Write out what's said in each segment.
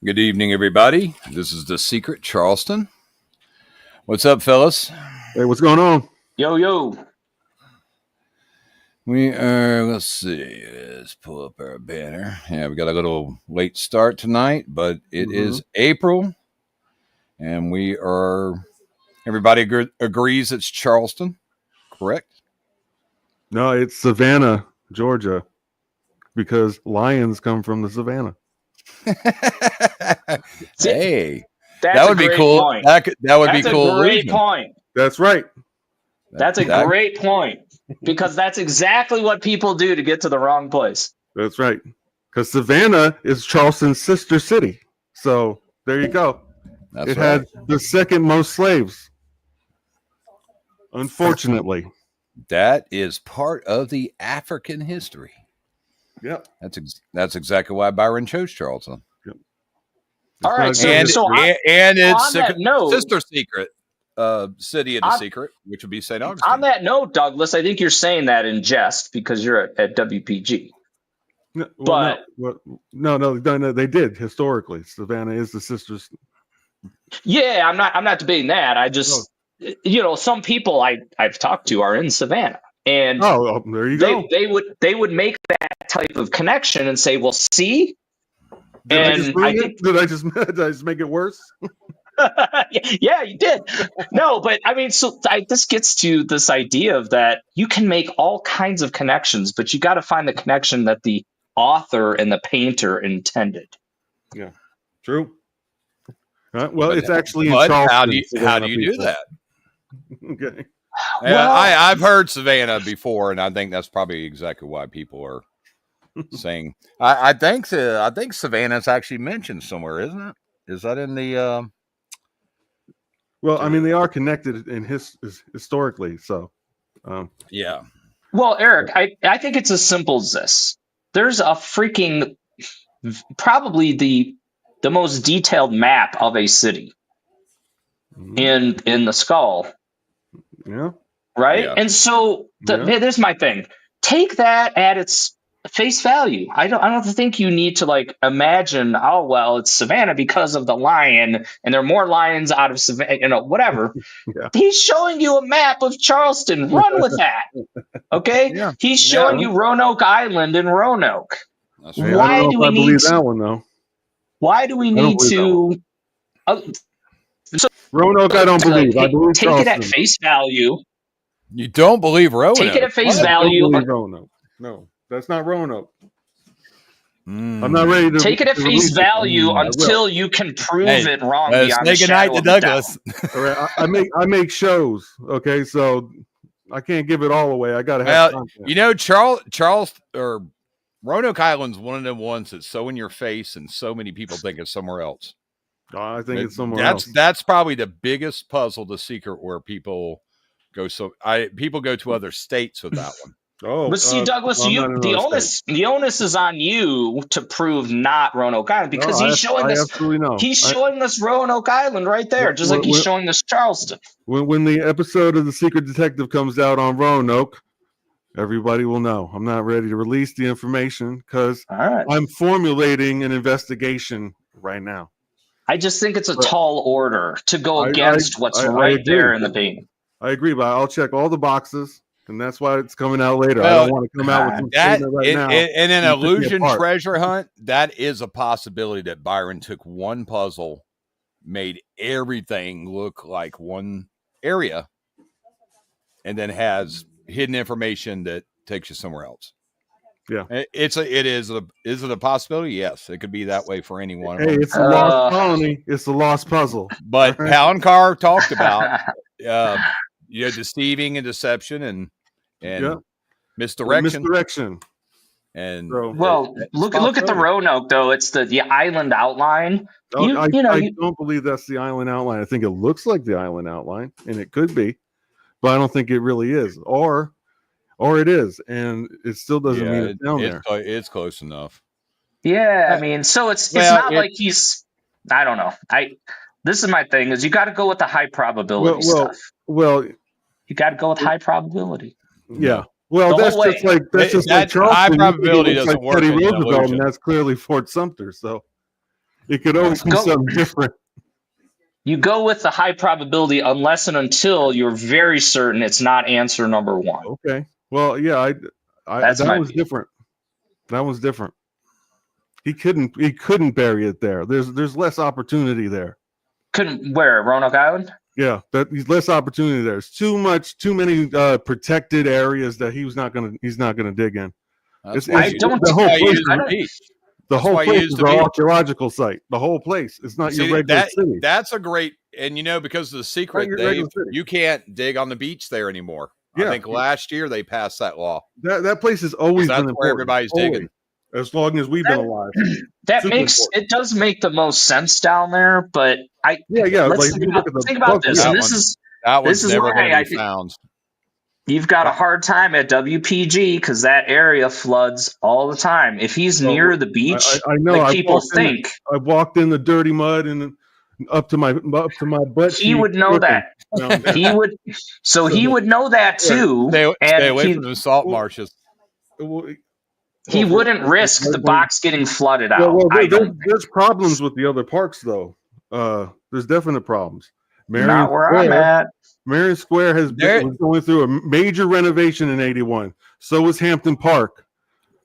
Good evening, everybody. This is The Secret, Charleston. What's up, fellas? Hey, what's going on? Yo. We are, let's see, let's pull up our banner. Yeah, we got a little late start tonight, but it is April, and everybody agrees it's Charleston, correct? No, it's Savannah, Georgia, because lions come from the savannah. Hey, that would be cool. Point. That would be cool. That's a great point. That's right. That's a great point, because that's exactly what people do to get to the wrong place. That's right. Because Savannah is Charleston's sister city. So there you go. It had the second most slaves. Unfortunately. That is part of the African history. Yep. That's exactly why Byron chose Charleston. Yep. All right. And it's sister secret. City of the secret, which would be St. Augustine. On that note, Douglas, I think you're saying that in jest because you're at WPG. No, they did historically. Savannah is the sisters. Yeah, I'm not debating that. I just, some people I've talked to are in Savannah, and there you go. They would make that type of connection and say, "Well, see." Did I just make it worse? Yeah, you did. No, but I mean, this gets to this idea of that you can make all kinds of connections, but you got to find the connection that the author and the painter intended. Yeah, true. Well, it's actually in Charleston. How do you do that? Okay. I've heard Savannah before, and I think that's probably exactly why people are saying. I think Savannah's actually mentioned somewhere, isn't it? Is that in the? Well, I mean, they are connected in historically, so. Yeah. Well, Eric, I think it's as simple as this. There's a freaking, probably the most detailed map of a city in the skull. Yeah. Right? Yeah. And so there's my thing. Take that at its face value. I don't think you need to imagine, it's Savannah because of the lion, and there are more lions out of Savannah, whatever. Yeah. He's showing you a map of Charleston. Run with that. Okay? Yeah. He's showing you Roanoke Island in Roanoke. That's right. Why do we need that one though? Why do we need to Roanoke, I don't believe. I believe take it at face value. You don't believe Roanoke? Take it at face value. Roanoke. No. That's not Roanoke. I'm not ready to take it at face value until you can prove it wrong. Beyond the shadow of Douglas. All right, I make shows. Okay, so I can't give it all away. I gotta have content. Charles or Roanoke Island's one of them ones that's so in your face, and so many people think it's somewhere else. I think it's somewhere else. That's probably the biggest puzzle, the secret, where people go. People go to other states with that one. But see, Douglas, the onus is on you to prove not Roanoke Island, because he's showing us Roanoke Island right there, just like he's showing us Charleston. When the episode of The Secret Detective comes out on Roanoke, everybody will know. I'm not ready to release the information because I'm formulating an investigation right now. I just think it's a tall order to go against what's right there in the beam. I agree, but I'll check all the boxes. And that's why it's coming out later. I don't want to come out with that right now. In an illusion treasure hunt, that is a possibility that Byron took one puzzle, made everything look like one area, and then has hidden information that takes you somewhere else. Yeah, is it a possibility? Yes, it could be that way for anyone. Hey, it's a lost colony. It's a lost puzzle. But Palancar talked about deceiving and deception and misdirection. And look at the Roanoke though. It's the island outline. I don't believe that's the island outline. I think it looks like the island outline, and it could be, but I don't think it really is. Or it is, and it still doesn't mean it's down there. It's close enough. Yeah, I mean, so it's not like he's. I don't know. This is my thing: is you got to go with the high probability stuff. Well, you got to go with high probability. Yeah. Well, that's just like Charleston. High probability doesn't work. Teddy Roosevelt, and that's clearly Fort Sumter. So, It could always be something different. You go with the high probability unless and until you're very certain it's not answer number one. Okay. Well, yeah, that was different. That was different. He couldn't bury it there. There's less opportunity there. Couldn't where? Roanoke Island? Yeah, there's less opportunity there. It's too many protected areas that he's not gonna dig in. The whole place is an archaeological site. The whole place. It's not your regular city. That's a great, and because of the secret, you can't dig on the beach there anymore. Yeah. I think last year they passed that law. That place has always been where everybody's digging. As long as we've been alive. It does make the most sense down there, but think about this. And this is why I think you've got a hard time at WPG because that area floods all the time. If he's near the beach, I know people think I walked in the dirty mud and up to my butt. He would know that. He would know that too. Stay away from the salt marshes. He wouldn't risk the box getting flooded out. There's problems with the other parks, though. There's definite problems. Not where I'm at. Marion Square was going through a major renovation in '81. So was Hampton Park.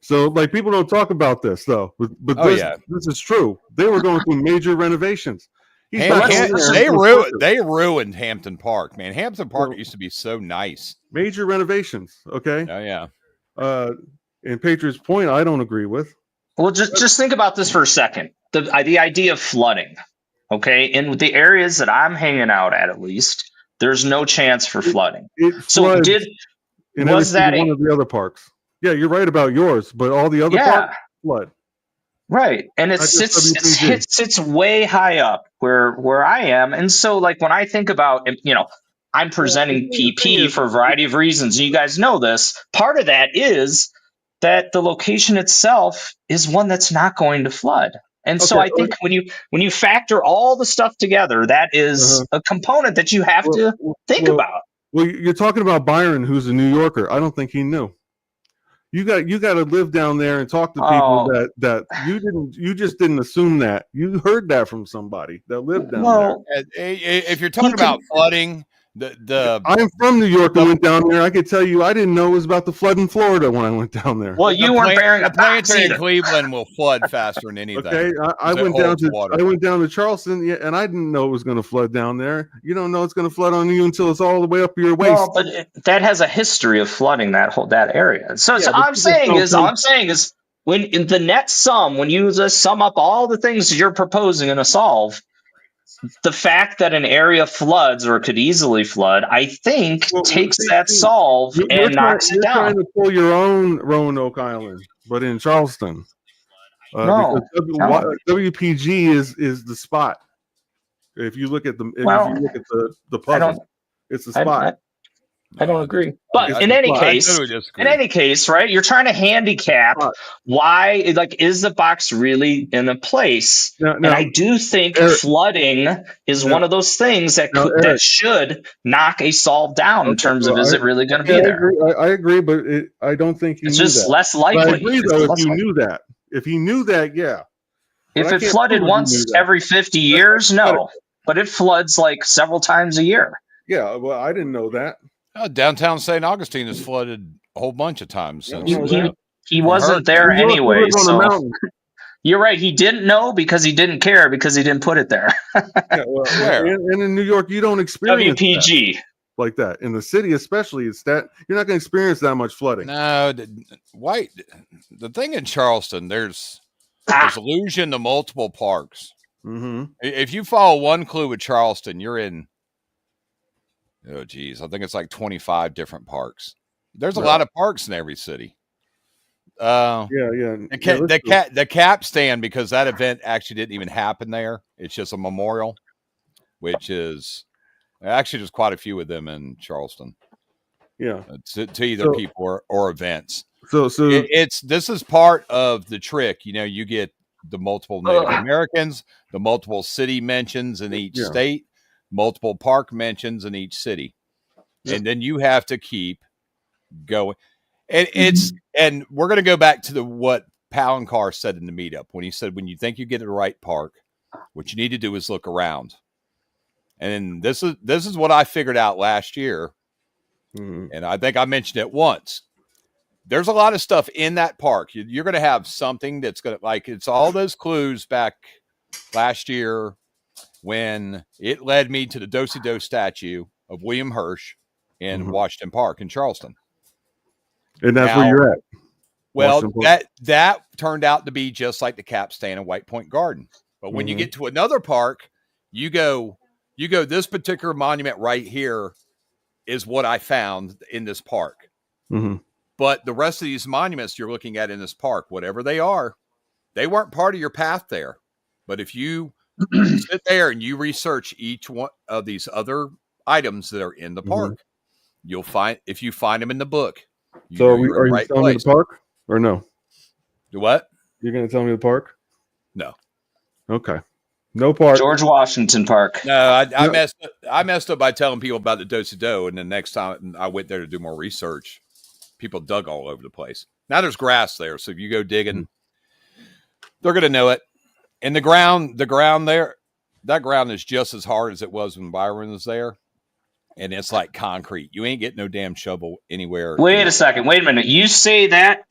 So, people don't talk about this, though. But this is true. They were going through major renovations. They ruined Hampton Park, man. Hampton Park used to be so nice. Major renovations, okay? Oh, yeah. And Patriots Point, I don't agree with. Well, just think about this for a second. The idea of flooding, okay? In the areas that I'm hanging out at least, there's no chance for flooding. Was that one of the other parks? Yeah, you're right about yours, but all the other parks flood. Right, and it sits way high up where I am, and so when I think about I'm presenting PP for a variety of reasons. You guys know this. Part of that is that the location itself is one that's not going to flood. And so I think when you factor all the stuff together, that is a component that you have to think about. Well, you're talking about Byron, who's a New Yorker. I don't think he knew. You got to live down there and talk to people that you just didn't assume that. You heard that from somebody that lived down there. If you're talking about flooding, I'm from New York and went down there. I could tell you I didn't know it was about to flood in Florida when I went down there. Well, you weren't bearing a planetary in Cleveland will flood faster than anything. Okay, I went down to Charleston, and I didn't know it was going to flood down there. You don't know it's going to flood on you until it's all the way up your waist. Well, but that has a history of flooding that area. So all I'm saying is when in the net sum, when you just sum up all the things you're proposing in a solve, the fact that an area floods or could easily flood, I think, takes that solve and knocks it down. You're trying to pull your own Roanoke Island, but in Charleston. WPG is the spot. If you look at the puzzle, it's the spot. I don't agree. But in any case, right? You're trying to handicap why, is the box really in a place? And I do think flooding is one of those things that should knock a solve down in terms of is it really going to be there? I agree, but I don't think it's just less likely. But I agree, though, if you knew that. If he knew that, yeah. If it flooded once every 50 years, no. But it floods several times a year. Yeah, well, I didn't know that. Downtown St. Augustine has flooded a whole bunch of times. He wasn't there anyway. So you're right. He didn't know because he didn't care because he didn't put it there. Where? And in New York, you don't experience WPG like that. In the city, especially, it's that you're not going to experience that much flooding. No, the thing in Charleston, there's allusion to multiple parks. Mm-hmm. If you follow one clue with Charleston, you're in. Oh, geez. I think it's 25 different parks. There's a lot of parks in every city. The cap stand, because that event actually didn't even happen there. It's just a memorial, which is actually there's quite a few of them in Charleston. Yeah. To either people or events. So this is part of the trick. You get the multiple Native Americans, the multiple city mentions in each state, multiple park mentions in each city. And then you have to keep going. And and we're going to go back to what Palancar said in the meetup when he said, when you think you get to the right park, what you need to do is look around. And this is what I figured out last year. And I think I mentioned it once. There's a lot of stuff in that park. You're going to have something that's going to, like, it's all those clues back last year when it led me to the Do-Si-Do statue of William Hirsch in Washington Park in Charleston. And that's where you're at. Well, that turned out to be just like the capstan in White Point Garden. But when you get to another park, you go, this particular monument right here is what I found in this park. But the rest of these monuments you're looking at in this park, whatever they are, they weren't part of your path there. But if you sit there and you research each one of these other items that are in the park, you'll find, if you find them in the book. So are you telling me the park or no? Do what? You're going to tell me the park? No. Okay. No park. George Washington Park. No, I messed up by telling people about the Do-Si-Do, and the next time I went there to do more research, people dug all over the place. Now there's grass there, so if you go digging, they're going to know it. And the ground there, that ground is just as hard as it was when Byron was there, and it's like concrete. You ain't getting no damn shovel anywhere. Wait a second. Wait a minute. You say that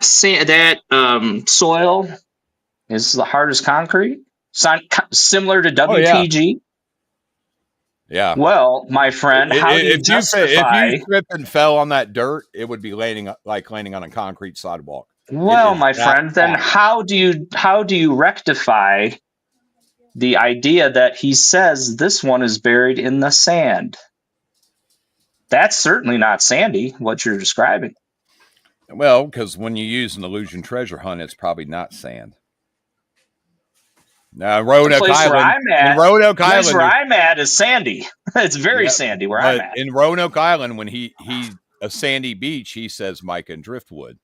soil is the hardest concrete? Similar to WPG? Yeah. Well, my friend, how do you justify? If you tripped and fell on that dirt, it would be landing on a concrete sidewalk. Well, my friend, then how do you rectify the idea that he says this one is buried in the sand? That's certainly not sandy, what you're describing. Well, because when you use an illusion treasure hunt, it's probably not sand. Now, Roanoke Island. Where I'm at is sandy. It's very sandy where I'm at. In Roanoke Island, when he a sandy beach, he says mica and driftwood.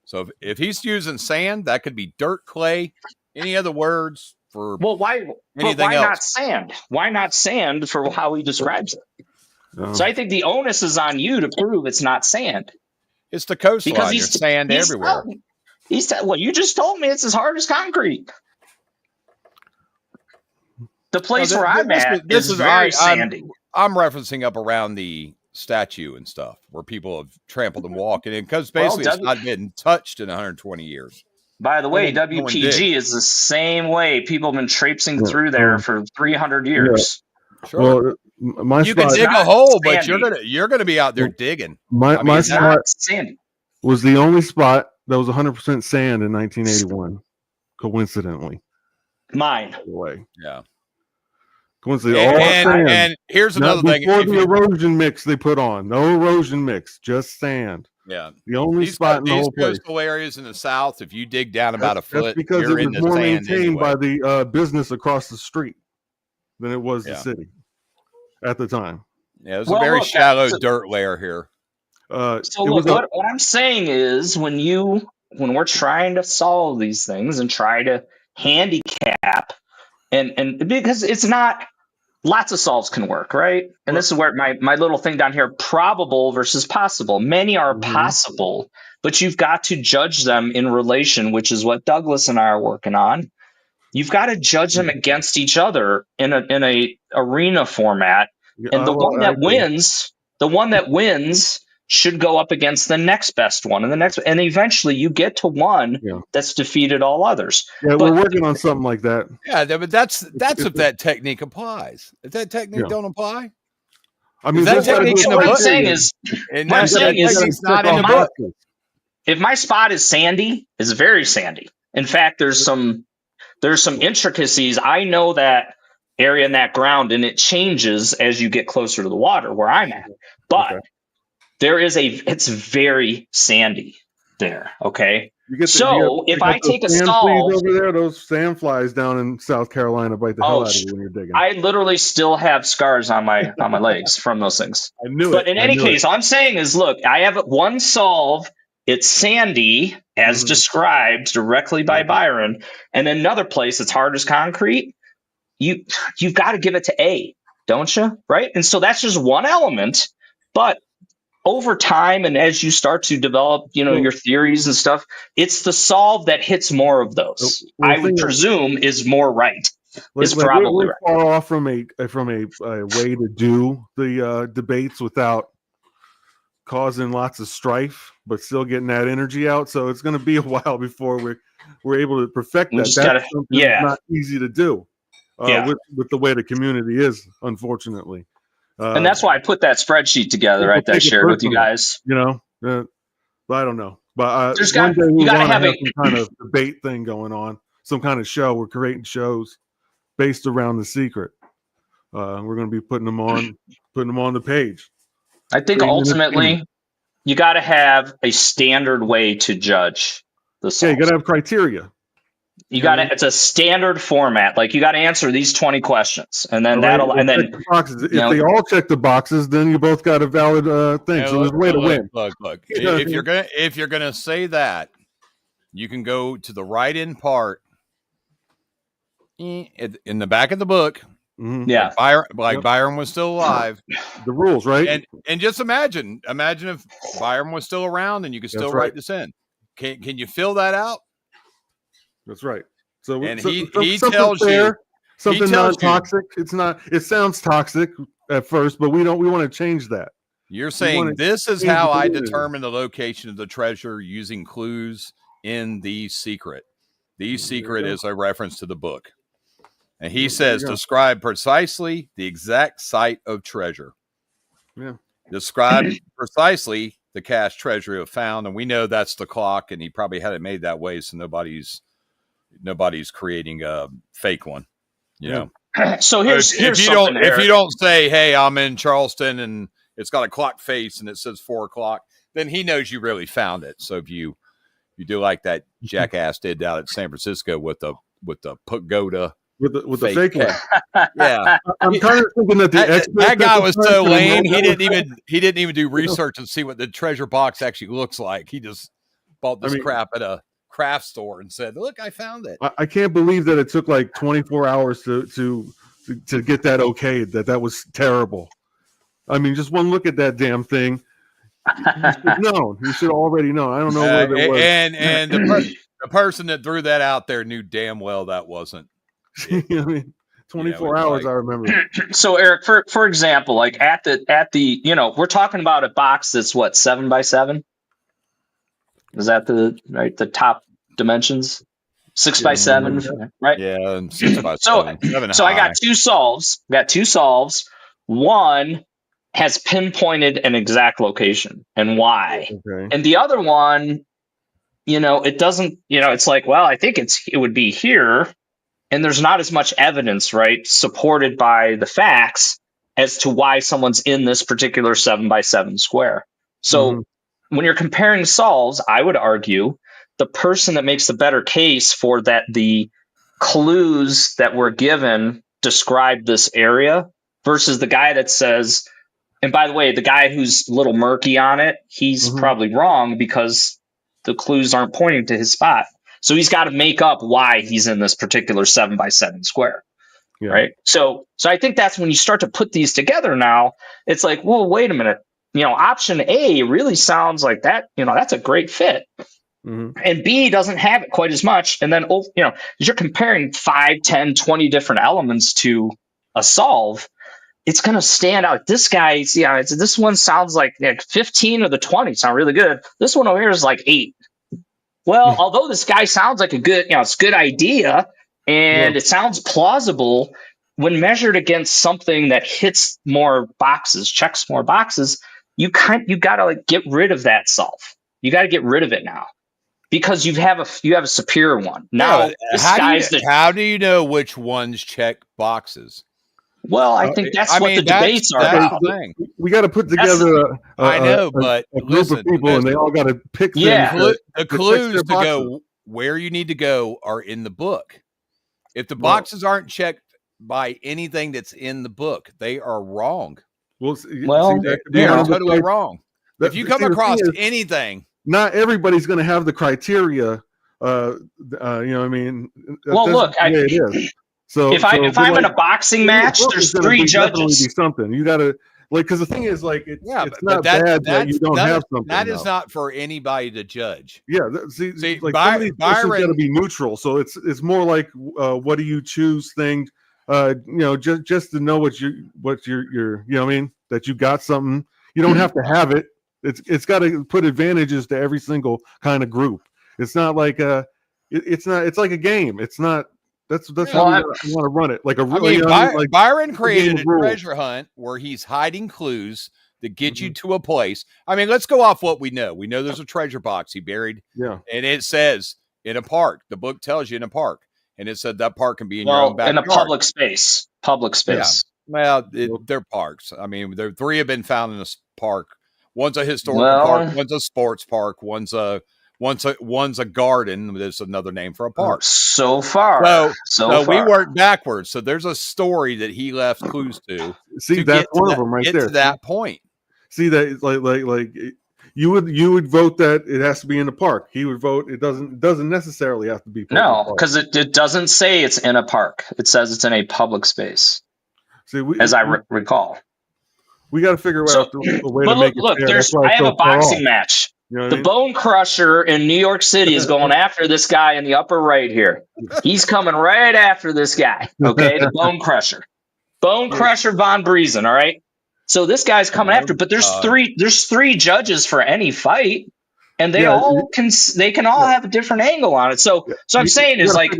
So if he's using sand, that could be dirt, clay, any other words for why else. Not sand? Why not sand for how he describes it? So I think the onus is on you to prove it's not sand. It's the coastline. There's sand everywhere. You just told me it's as hard as concrete. The place where I'm at is very sandy. I'm referencing up around the statue and stuff where people have trampled and walked in because basically it's not been touched in 120 years. By the way, WPG is the same way. People have been traipsing through there for 300 years. Yeah. Sure. Well, you can dig a hole, but you're gonna be out there digging. My spot was the only spot that was 100% sand in 1981. Coincidentally, mine. By the way, yeah. And here's another thing. Before the erosion mix they put on, no erosion mix, just sand. Yeah, the only spot in the whole place. These coastal areas in the south, if you dig down about a foot, because you're it in was the more sand maintained anyway. by the business across the street than it was the city at the time. Yeah, it was a very shallow dirt layer here. What I'm saying is when we're trying to solve these things and try to handicap and because it's not lots of solves can work, right? And this is where my little thing down here, probable versus possible. Many are possible, but you've got to judge them in relation, which is what Douglas and I are working on. You've got to judge them against each other in a arena format. And the one that wins should go up against the next best one and eventually you get to one that's defeated all others. Yeah, we're working on something like that. Yeah, but that's if that technique applies. If that technique don't apply, I mean, what I'm saying is not in the book. If my spot is sandy, it's very sandy. In fact, there's some intricacies. I know that area in that ground, and it changes as you get closer to the water where I'm at. But it's very sandy there. Okay. If I take a solve over there, those sand flies down in South Carolina bite the hell out of you when you're digging. I literally still have scars on my legs from those things. I knew it. But in any case, all I'm saying is, look, I have one solve. It's sandy, as described directly by Byron, and another place it's hard as concrete. You've got to give it to A, don't you? Right? And so that's just one element, but over time and as you start to develop, your theories and stuff, it's the solve that hits more of those. I would presume is more right. is probably we're right. far off from a way to do the debates without causing lots of strife, but still getting that energy out. So it's going to be a while before we're able to perfect that. That's something not easy to do with the way the community is, unfortunately. And that's why I put that spreadsheet together, right? That I shared with you guys. But I don't know. But one day we want to have some kind of debate thing going on, some kind of show. We're creating shows based around the secret. We're going to be putting them on the page. I think ultimately you got to have a standard way to judge the solves. Yeah, you got to have criteria. You got to. It's a standard format. Like you got to answer these 20 questions, and then and then if they all check the boxes, then you both got a valid thing. So there's a way to win. Look. If you're gonna say that, you can go to the write-in part in the back of the book. Mm-hmm. Yeah, Byron was still alive. The rules, right? And just imagine if Byron was still around and you could still write this in. Can you fill that out? That's right. So he tells you something non-toxic. It's not. It sounds toxic at first, but we want to change that. You're saying this is how I determine the location of the treasure using clues in the secret. The secret is a reference to the book. And he says, describe precisely the exact site of treasure. Yeah. Describe precisely the cached treasure you have found. And we know that's the clock, and he probably had it made that way so nobody's creating a fake one. You know. So here's if you don't say, hey, I'm in Charleston and it's got a clock face and it says 4:00, then he knows you really found it. So if you do like that jackass did down at San Francisco with the pagoda. With the fake one. Yeah. I'm kind of thinking that that guy was so lame. He didn't even do research and see what the treasure box actually looks like. He just bought this crap at a craft store and said, look, I found it. I can't believe that it took like 24 hours to get that okayed. That was terrible. I mean, just one look at that damn thing. You should know. You should already know. I don't know where it was. And the person that threw that out there knew damn well that wasn't. I mean, 24 hours. I remember. So Eric, for example, like at the we're talking about a box that's what 7x7. Is that the top dimensions? 6x7, right? Yeah, 6x7. So I got two solves. One has pinpointed an exact location and why, and the other one, it doesn't. It's like, well, I think it would be here. And there's not as much evidence, right, supported by the facts as to why someone's in this particular 7x7 square. So when you're comparing solves, I would argue the person that makes the better case for that the clues that were given describe this area versus the guy that says, and by the way, the guy who's a little murky on it, he's probably wrong because the clues aren't pointing to his spot. So he's got to make up why he's in this particular 7x7 square, right? So I think that's when you start to put these together now, it's like, well, wait a minute. Option A really sounds like that, that's a great fit. And B doesn't have it quite as much. And then, you're comparing 5, 10, 20 different elements to a solve, it's going to stand out. This guy, this one sounds like 15 of the 20 sound really good. This one over here is like 8. Well, although this guy sounds like a good, it's a good idea and it sounds plausible when measured against something that hits more boxes, checks more boxes, you got to get rid of that solve. You got to get rid of it now because you have a superior one. Now, how do you know which ones check boxes? Well, I think that's what the debates are about. We got to put together a group of people, and they all got to pick. The clues to go where you need to go are in the book. If the boxes aren't checked by anything that's in the book, they are wrong. They are totally wrong. If you come across anything, not everybody's going to have the criteria. Look, it is. So if I'm in a boxing match, there's 3 judges. Be something you got to Like, because the thing is, like, it's but not bad that you don't have something. That is not for anybody to judge. Yeah, see like some of these questions got to be neutral. So it's more like, what do you choose thing? Just to know what you're you know what I mean, that you got something. You don't have to have it. It's got to put advantages to every single kind of group. It's not like it's like a game. It's not. That's how you want to run it. Like Byron created a treasure hunt where he's hiding clues that get you to a place. I mean, let's go off what we know. We know there's a treasure box he buried. Yeah. And it says in a park. The book tells you in a park. And it said that park can be in your own backyard. In a public space. Yeah. Well, they're parks. I mean, there 3 have been found in this park. One's a historical park. One's a sports park. One's a garden. There's another name for a park. So far. So we worked backwards. So there's a story that he left clues to. See, that's one of them right there. To that point. See that like you would vote that it has to be in the park. He would vote it doesn't necessarily have to be. No, because it doesn't say it's in a park. It says it's in a public space. See, as I recall. We got to figure out a way to make it fair. I have a boxing match. You know the Bone Crusher in New York City is going after this guy in the upper right here. He's coming right after this guy. Okay, the Bone Crusher. Bone Crusher Von Briesen, all right? So this guy's coming after, but there's three judges for any fight, and they can all have a different angle on it. So I'm saying is like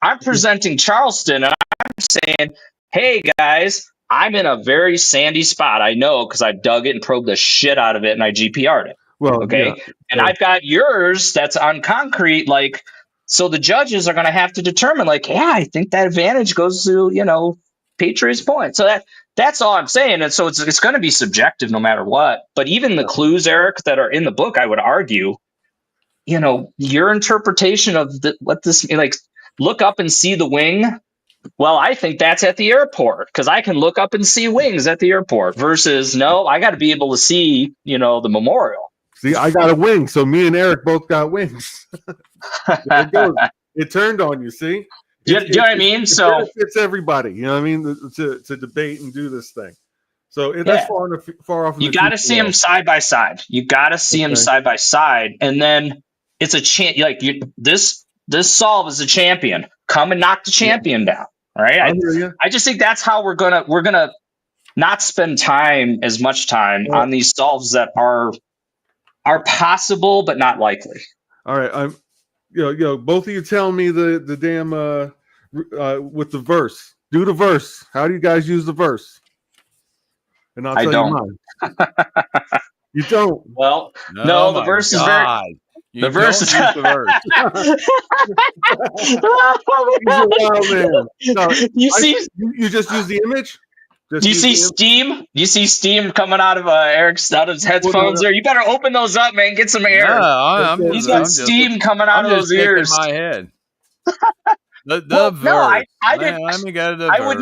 I'm presenting Charleston, and I'm saying, hey guys, I'm in a very sandy spot. I know because I dug it and probed the shit out of it, and I GPR'd it. Well, okay, and I've got yours that's on concrete, like, so the judges are going to have to determine, like, yeah, I think that advantage goes to, Patriots' point. So that's all I'm saying. And so it's going to be subjective no matter what. But even the clues, Eric, that are in the book, I would argue, your interpretation of what this, like, look up and see the wing. Well, I think that's at the airport because I can look up and see wings at the airport versus no, I got to be able to see, the memorial. See, I got a wing, so me and Eric both got wings. There it goes. It turned on you. See, do you know what I mean? So it's everybody. You know what I mean? To debate and do this thing. So that's far off. You got to see them side by side. You got to see them side by side, and then it's a chance. Like this solve is a champion. Come and knock the champion down. All right. I just think that's how we're gonna not spend as much time on these solves that are possible but not likely. All right, I'm both of you tell me the damn with the verse. Do the verse. How do you guys use the verse? And I'll tell you mine. You don't. Well, no, the verse is very the verse is the verse. You just use the image? Do you see steam? Do you see steam coming out of Eric's headphones there? You better open those up, man. Get some air. He's got steam coming out of those ears. My head. The verse. No, I didn't. I would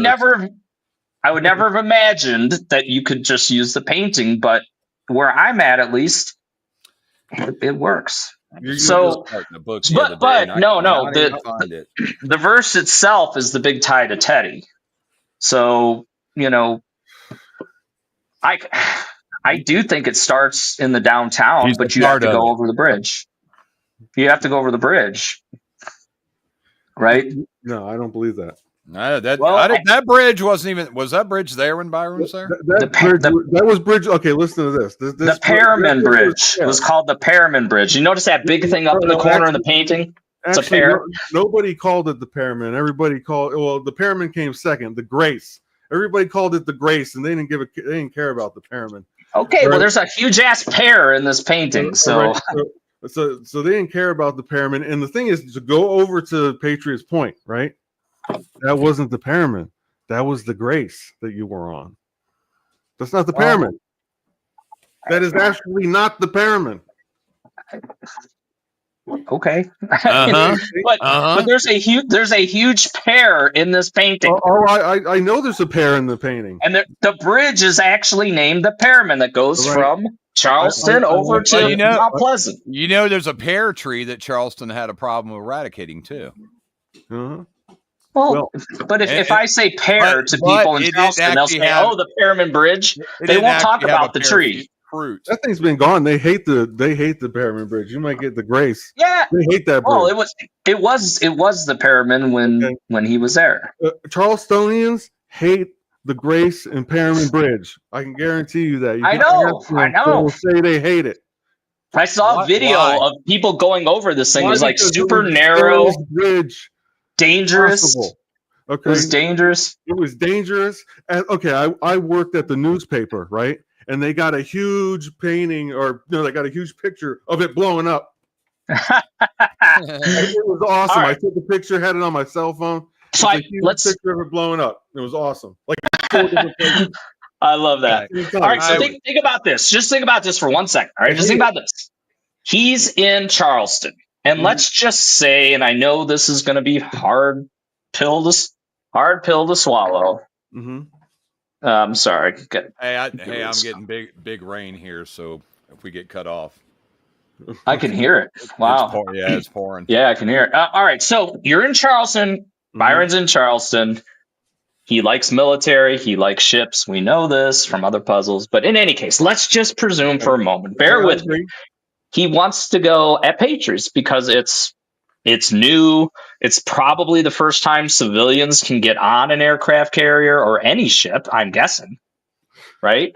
never have imagined that you could just use the painting, but where I'm at least, it works. So, but no, the verse itself is the big tie to Teddy. So. I do think it starts in the downtown, but you have to go over the bridge. You have to go over the bridge, right? No, I don't believe that. No, that bridge wasn't even. Was that bridge there when Byron was there? That was bridge. Okay, listen to this. The Pearman Bridge was called the Pearman Bridge. You notice that big thing up in the corner in the painting? It's a pear. Nobody called it the Pearman. Everybody called. Well, the Pearman came second. The Grace. Everybody called it the Grace, and they didn't care about the Pearman. Okay, well, there's a huge ass pear in this painting, so they didn't care about the Pearman. And the thing is, to go over to Patriots Point, right? That wasn't the Pearman. That was the Grace that you were on. That's not the Pearman. That is actually not the Pearman. Okay, but there's a huge pear in this painting. I know there's a pear in the painting, and the bridge is actually named the Pearman that goes from Charleston over to Mount Pleasant. There's a pear tree that Charleston had a problem eradicating too. Well, but if I say pear to people in Charleston, they'll say, the Pearman Bridge. They won't talk about the tree. Fruit. That thing's been gone. They hate the Pearman Bridge. You might get the Grace. Yeah, they hate that bridge. Well, it was the Pearman when he was there. Charlestonians hate the Grace and Pearman Bridge. I can guarantee you that. I know. They will say they hate it. I saw a video of people going over this thing. It was like super narrow, bridge, dangerous. Okay, it was dangerous. It was dangerous. And I worked at the newspaper, right? And they got a huge painting, they got a huge picture of it blowing up. It was awesome. Right. I took the picture, had it on my cell phone. So let's picture of it blowing up. It was awesome. I love that. All right, so think about this. Just think about this for 1 second. All right, just think about this. He's in Charleston, and let's just say, and I know this is going to be hard pill to swallow. Mm-hmm. Sorry. Hey, I'm getting big rain here, so if we get cut off, I can hear it. Wow. It's pouring. Yeah, I can hear it. All right, so you're in Charleston. Byron's in Charleston. He likes military. He likes ships. We know this from other puzzles. But in any case, let's just presume for a moment. Bear with me. He wants to go at Patriots because it's new. It's probably the first time civilians can get on an aircraft carrier or any ship, I'm guessing. Right?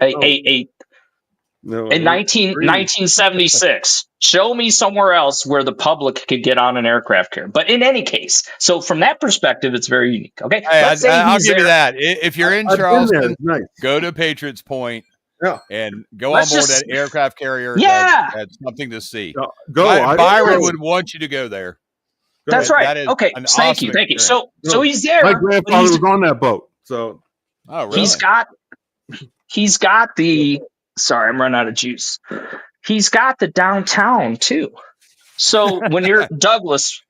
In 1976, show me somewhere else where the public could get on an aircraft carrier. But in any case, so from that perspective, it's very unique. Okay, I'll give you that. If you're in Charleston, go to Patriots Point and go on board that aircraft carrier. Yeah, that's something to see. Byron would want you to go there. That's right. Okay, thank you. So he's there. My grandfather was on that boat. So really? He's got the. Sorry, I'm running out of juice. He's got the downtown too. So when you're Douglas,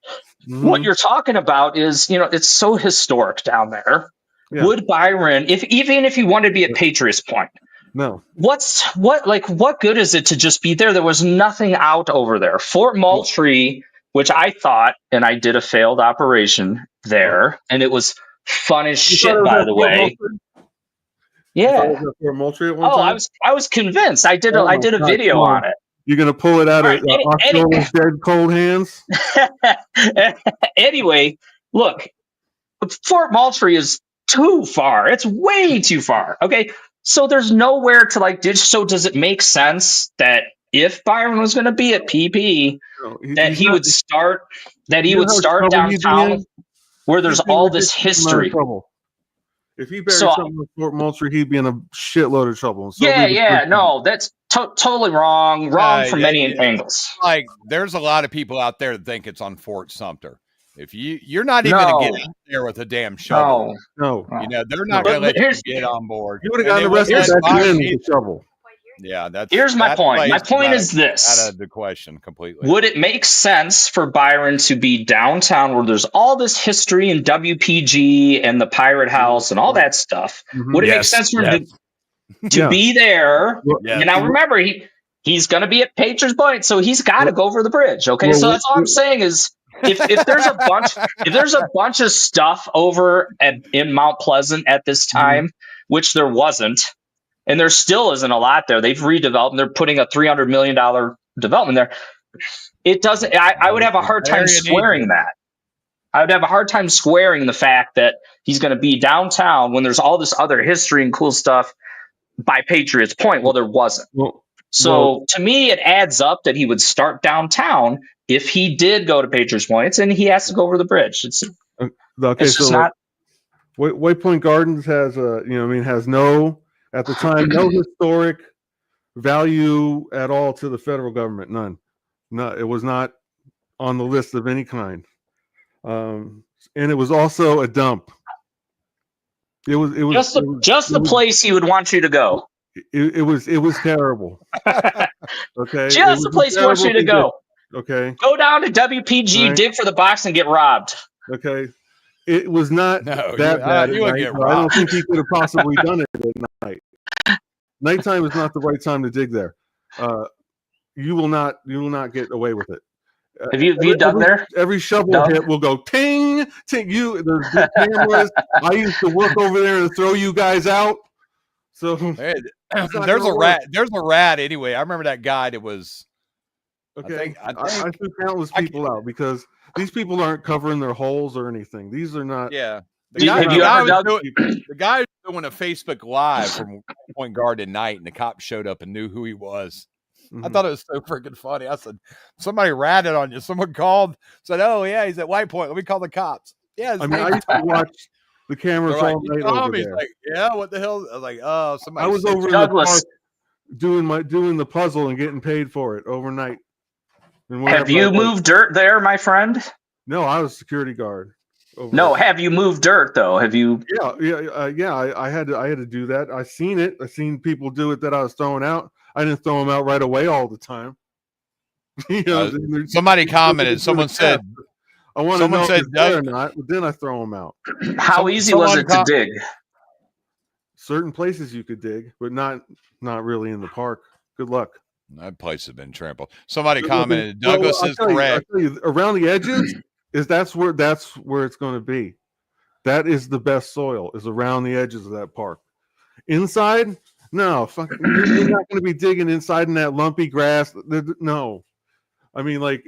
what you're talking about is, it's so historic down there. Yeah. Would Byron, even if he wanted to be at Patriots Point, no. What good is it to just be there? There was nothing out over there. Fort Moultrie, which I thought, and I did a failed operation there, and it was fun as shit, by the way. Yeah. I was convinced. I did a video on it. You're gonna pull it out of Australia's dead cold hands. Anyway, look, Fort Moultrie is too far. It's way too far. Okay, so there's nowhere to So does it make sense that if Byron was going to be at PP, he would start downtown where there's all this history? If he buried something with Fort Moultrie, he'd be in a shitload of trouble. So no, that's totally wrong from many angles. There's a lot of people out there that think it's on Fort Sumter. If you're not even going to get out there with a damn shovel. No. They're not going to let you get on board. You would have gotten arrested back then with a shovel. Yeah, here's my point. My point is this: out of the question completely. Would it make sense for Byron to be downtown, where there's all this history and WPG and the Pirate House and all that stuff? Would it make sense for him to be there? Yeah. And now remember, he's going to be at Patriots Point, so he's got to go over the bridge. Okay, so that's all I'm saying is, if there's a bunch of stuff over in Mount Pleasant at this time, which there wasn't. And there still isn't a lot there. They've redeveloped, and they're putting a $300 million development there. It doesn't. I would have a hard time squaring that. I would have a hard time squaring the fact that he's going to be downtown when there's all this other history and cool stuff by Patriots Point. Well, there wasn't. So to me, it adds up that he would start downtown if he did go to Patriots Point, and he has to go over the bridge. It's just not. White Point Gardens has has no. At the time, no historic value at all to the federal government. None. No, it was not on the list of any kind. And it was also a dump. It was just the place he would want you to go. It was terrible. Okay. Just the place he wants you to go. Okay. Go down to WPG, dig for the box, and get robbed. Okay. It was not that bad. I don't think he could have possibly done it at night. Nighttime is not the right time to dig there. You will not get away with it. Have you dug there? Every shovel hit will go ting, take you. There's good cameras. I used to work over there and throw you guys out. So hey, there's a rat. There's a rat anyway. I remember that guy that was. Okay, I threw countless people out because these people aren't covering their holes or anything. These are not. Yeah. The guy was doing a Facebook Live from Point Guard at night, and the cop showed up and knew who he was. I thought it was so freaking funny. I said, somebody ratted on you. Someone called, said, "Oh yeah, he's at White Point. Let me call the cops." Yeah, I mean, I used to watch the cameras all night over there. Like, yeah, what the hell? I was like, oh, somebody. I was over in the park doing the puzzle and getting paid for it overnight. Have you moved dirt there, my friend? No, I was a security guard. No, have you moved dirt though? Have you? Yeah. I had to do that. I seen it. I seen people do it that I was throwing out. I didn't throw them out right away all the time. Somebody commented. Someone said, "I want to know if it's there or not." But then I throw them out. How easy was it to dig? Certain places you could dig, but not really in the park. Good luck. That place has been trampled. Somebody commented. Douglas is correct. I'll tell you, around the edges that's where it's going to be. That is the best soil. Is around the edges of that park. Inside. No, you're not going to be digging inside in that lumpy grass. No, I mean, like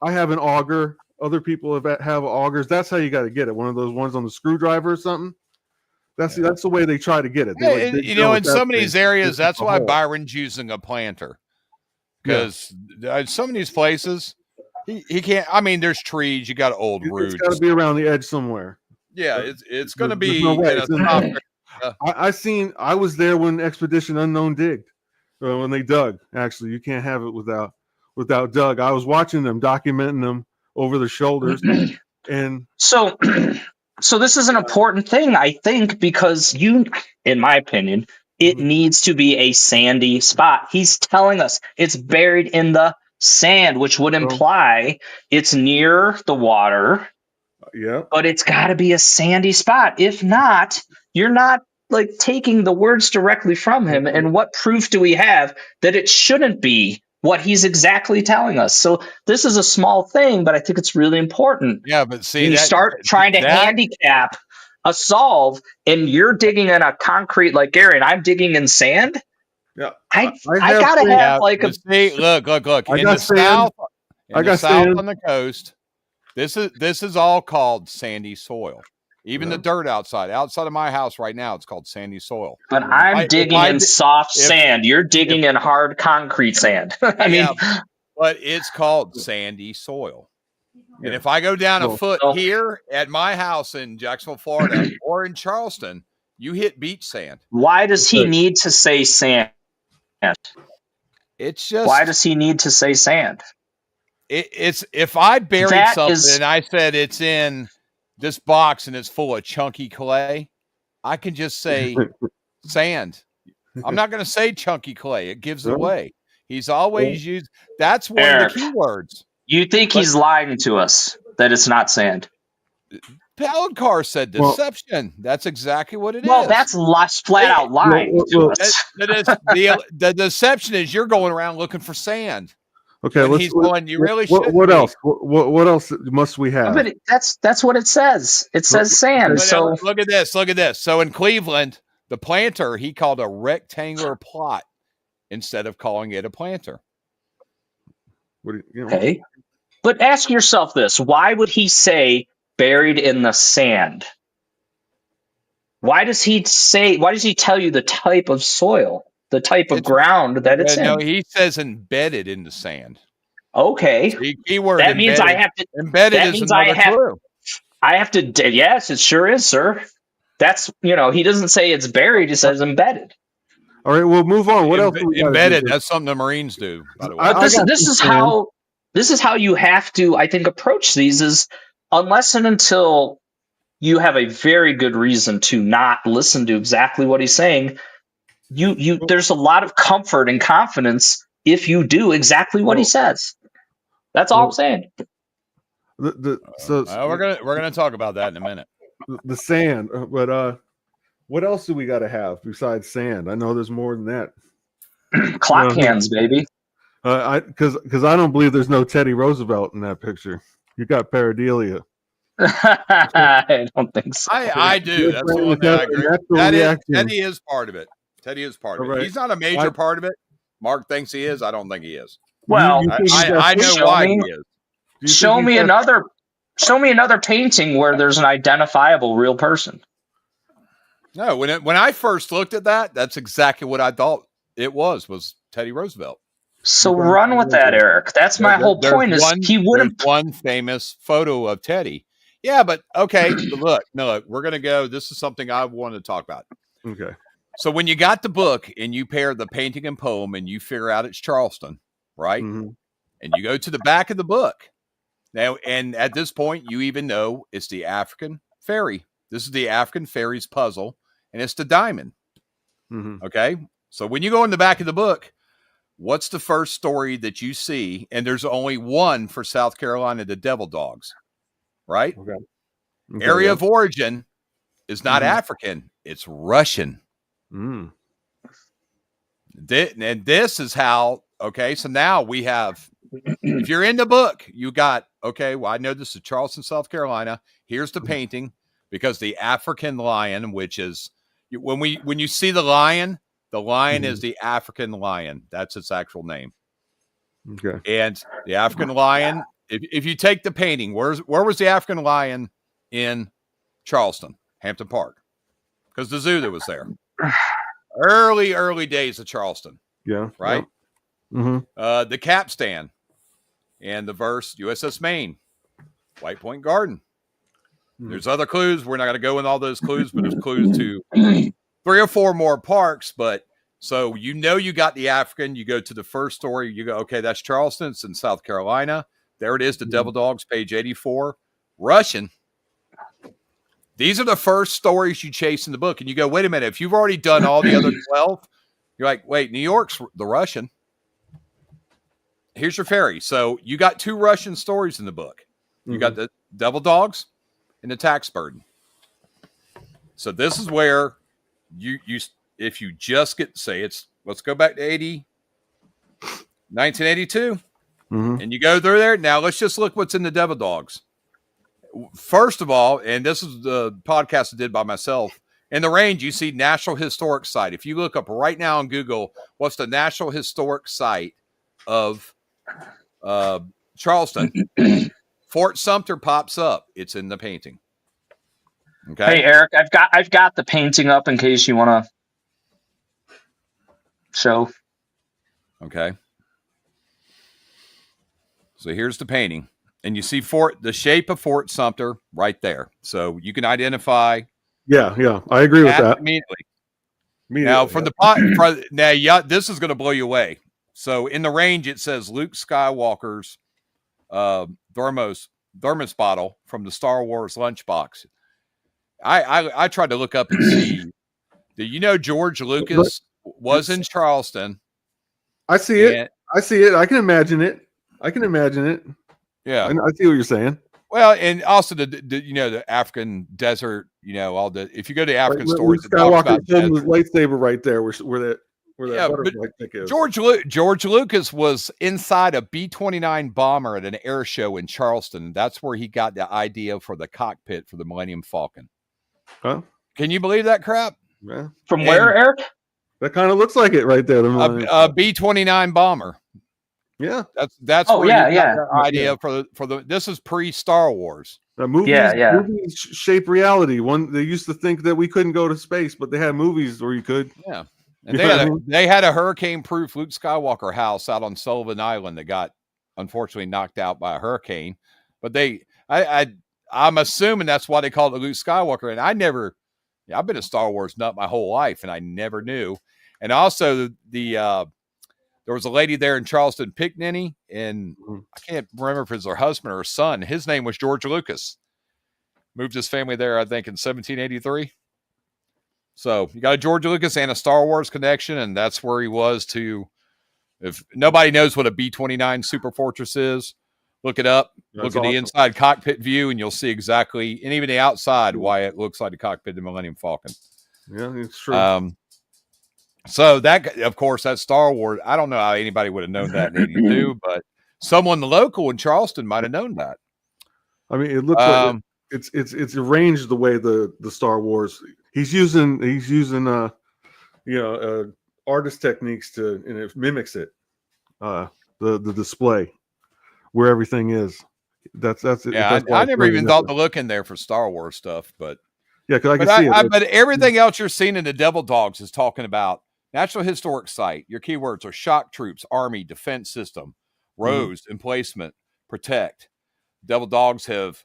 I have an auger. Other people have augers. That's how you got to get it. One of those ones on the screwdriver or something. That's the way they try to get it. In some of these areas, that's why Byron's using a planter, because in some of these places, he can't. I mean, there's trees. You got old roots. It's got to be around the edge somewhere. Yeah, it's going to be. I was there when Expedition Unknown digged, when they dug. Actually, you can't have it without Doug. I was watching them, documenting them over their shoulders, and so this is an important thing, I think, because in my opinion, it needs to be a sandy spot. He's telling us it's buried in the sand, which would imply it's near the water. Yeah, but it's got to be a sandy spot. If not, you're not like taking the words directly from him. And what proof do we have that it shouldn't be what he's exactly telling us? So this is a small thing, but I think it's really important. Yeah, but see, you start trying to handicap a solve, and you're digging in a concrete like Gary, and I'm digging in sand. Yeah, I gotta have like a look. In the south on the coast. This is all called sandy soil. Even the dirt outside of my house right now, it's called sandy soil. But I'm digging in soft sand. You're digging in hard concrete sand. I mean, but it's called sandy soil. And if I go down a foot here at my house in Jacksonville, Florida, or in Charleston, you hit beach sand. Why does he need to say sand? It's just. Why does he need to say sand? It's if I buried something and I said it's in this box and it's full of chunky clay, I can just say sand. I'm not going to say chunky clay. It gives it away. He's always used. That's one of the keywords. You think he's lying to us that it's not sand? Palancar said deception. That's exactly what it is. Well, that's flat out lying to us. The deception is you're going around looking for sand. Okay, you really should. What else? What else must we have? But that's what it says. It says sand. So look at this. So in Cleveland, the planter he called a rectangular plot instead of calling it a planter. Okay, but ask yourself this: why would he say buried in the sand? Why does he tell you the type of soil? The type of ground that it's in. No, he says embedded in the sand. Okay. Keyword that means I have to. Embedded is another clue. I have to. Yes, it sure is, sir. That's he doesn't say it's buried. He says embedded. All right, we'll move on. What else? Embedded. That's something the Marines do. By the way, this is how you have to, I think, approach these. Is unless and until you have a very good reason to not listen to exactly what he's saying. There's a lot of comfort and confidence if you do exactly what he says. That's all I'm saying. We're gonna talk about that in a minute. The sand, but what else do we got to have besides sand? I know there's more than that. Clock hands, baby. Because I don't believe there's no Teddy Roosevelt in that picture. You got pareidolia. I don't think so. I do. That's the one that I agree. Teddy is part of it. Teddy is part of it. He's not a major part of it. Mark thinks he is. I don't think he is. Well, I know why he is. Show me another painting where there's an identifiable real person. No, when I first looked at that, that's exactly what I thought it was Teddy Roosevelt. So run with that, Eric. That's my whole point. He wouldn't one famous photo of Teddy. Yeah, but okay. Look, we're gonna go. This is something I wanted to talk about. Okay. So when you got the book and you pair the painting and poem and you figure out it's Charleston, right? Mm-hmm. And you go to the back of the book now, and at this point, you even know it's the African fairy. This is the African fairy's puzzle, and it's the diamond. Mm-hmm. Okay. So when you go in the back of the book, what's the first story that you see? And there's only one for South Carolina, the Devil Dogs, right? Okay. Area of origin is not African. It's Russian. Mm. And this is how, okay, so now we have, if you're in the book, you got, okay, well, I know this is Charleston, South Carolina. Here's the painting, because the African lion, which is, when you see the lion is the African lion. That's its actual name. Okay. And the African lion, if you take the painting, where was the African lion in Charleston? Hampton Park. Because the zoo that was there. Early days of Charleston. Yeah. Right? Yeah. Mm-hmm. The capstan and the verse USS Maine, White Point Garden. Mm-hmm. There's other clues. We're not going to go in all those clues, but there's clues to 3 or 4 more parks. But so you got the African. You go to the first story. You go, okay, that's Charleston. It's in South Carolina. There it is, the Devil Dogs, page 84. Russian. These are the first stories you chase in the book. And you go, wait a minute. If you've already done all the other 12, you're like, wait, New York's the Russian. Here's your fairy. So you got 2 Russian stories in the book. You got the Devil Dogs and the tax burden. So this is where you if you just get, say let's go back to 1982. And you go through there. Now let's just look what's in the Devil Dogs. First of all, and this is the podcast I did by myself, in the range, you see National Historic Site. If you look up right now on Google, what's the National Historic Site of Charleston? Fort Sumter pops up. It's in the painting. Okay. Hey, Eric, I've got the painting up in case you want to show. Okay. So here's the painting. And you see the shape of Fort Sumter right there. So you can identify. Yeah, I agree with that. Immediately. Now, from this is going to blow you away. So in the range, it says Luke Skywalker's thermos bottle from the Star Wars lunchbox. I tried to look up and see. Do you know George Lucas was in Charleston? I see it. I can imagine it. Yeah, I see what you're saying. Well, and also the African desert. If you go to African stories, Skywalker his lightsaber right there, where that butterfly stick is. George Lucas was inside a B-29 bomber at an air show in Charleston. That's where he got the idea for the cockpit for the Millennium Falcon. Huh? Can you believe that crap? Yeah. From where, Eric? That kind of looks like it right there. A B-29 bomber. Yeah, that's where the idea for the. This is pre-Star Wars. Movies shape reality. They used to think that we couldn't go to space, but they had movies where you could. Yeah, and they had a hurricane-proof Luke Skywalker house out on Sullivan Island that got unfortunately knocked out by a hurricane. But I'm assuming that's why they called it Luke Skywalker. And I've been a Star Wars nut my whole life, and I never knew. And also there was a lady there in Charleston, Pickney, and I can't remember if it was her husband or her son. His name was George Lucas. Moved his family there, I think, in 1783. So you got a George Lucas and a Star Wars connection, and that's where he was to. If nobody knows what a B-29 Super Fortress is, look it up. Look at the inside cockpit view, and you'll see exactly, and even the outside, why it looks like the cockpit of the Millennium Falcon. Yeah, it's true. So that, of course, that's Star Wars. I don't know how anybody would have known that in 82, but someone local in Charleston might have known that. I mean, it looks like it's arranged the way the Star Wars. He's using artist techniques to, and it mimics it. The display where everything is. That's Yeah, I never even thought to look in there for Star Wars stuff, but yeah, because I can see it. But everything else you're seeing in the Devil Dogs is talking about National Historic Site. Your keywords are shock troops, army, defense system, roads, emplacement, protect. Devil Dogs have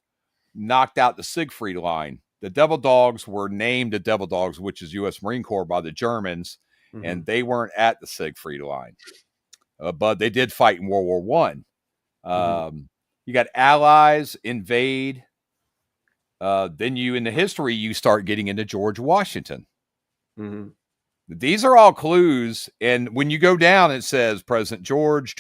knocked out the Siegfried line. The Devil Dogs were named the Devil Dogs, which is U.S. Marine Corps, by the Germans, and they weren't at the Siegfried line, but they did fight in World War One. You got Allies invade. Then in the history, you start getting into George Washington. These are all clues. And when you go down, it says President George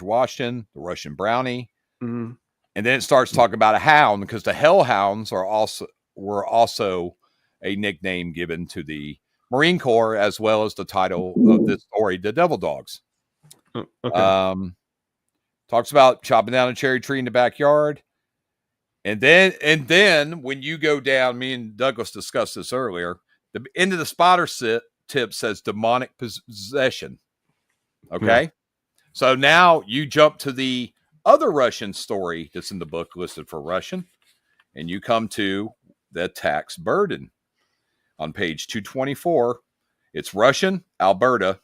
Washington, the Russian brownie. And then it starts talking about a hound, because the Hellhounds were also a nickname given to the Marine Corps, as well as the title of this story, The Devil Dogs. Okay. Talks about chopping down a cherry tree in the backyard. And then when you go down, me and Douglas discussed this earlier, the end of the spotter tip says demonic possession. Okay. So now you jump to the other Russian story that's in the book listed for Russian, and you come to the tax burden on page 224. It's Russian, Alberta.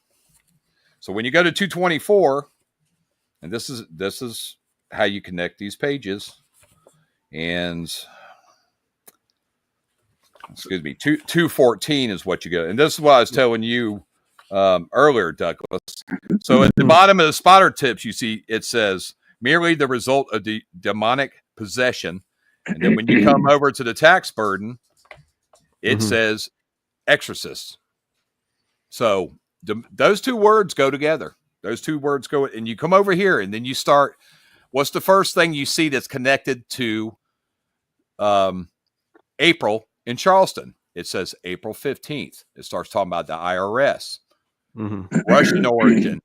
So when you go to 224, and this is how you connect these pages. And excuse me, 214 is what you go. And this is what I was telling you earlier, Douglas. So at the bottom of the spotter tips, you see it says merely the result of the demonic possession. And then when you come over to the tax burden, it says exorcist. So those two words go together. Those two words go, and you come over here, and then you start. What's the first thing you see that's connected to April in Charleston? It says April 15th. It starts talking about the IRS, Russian origin,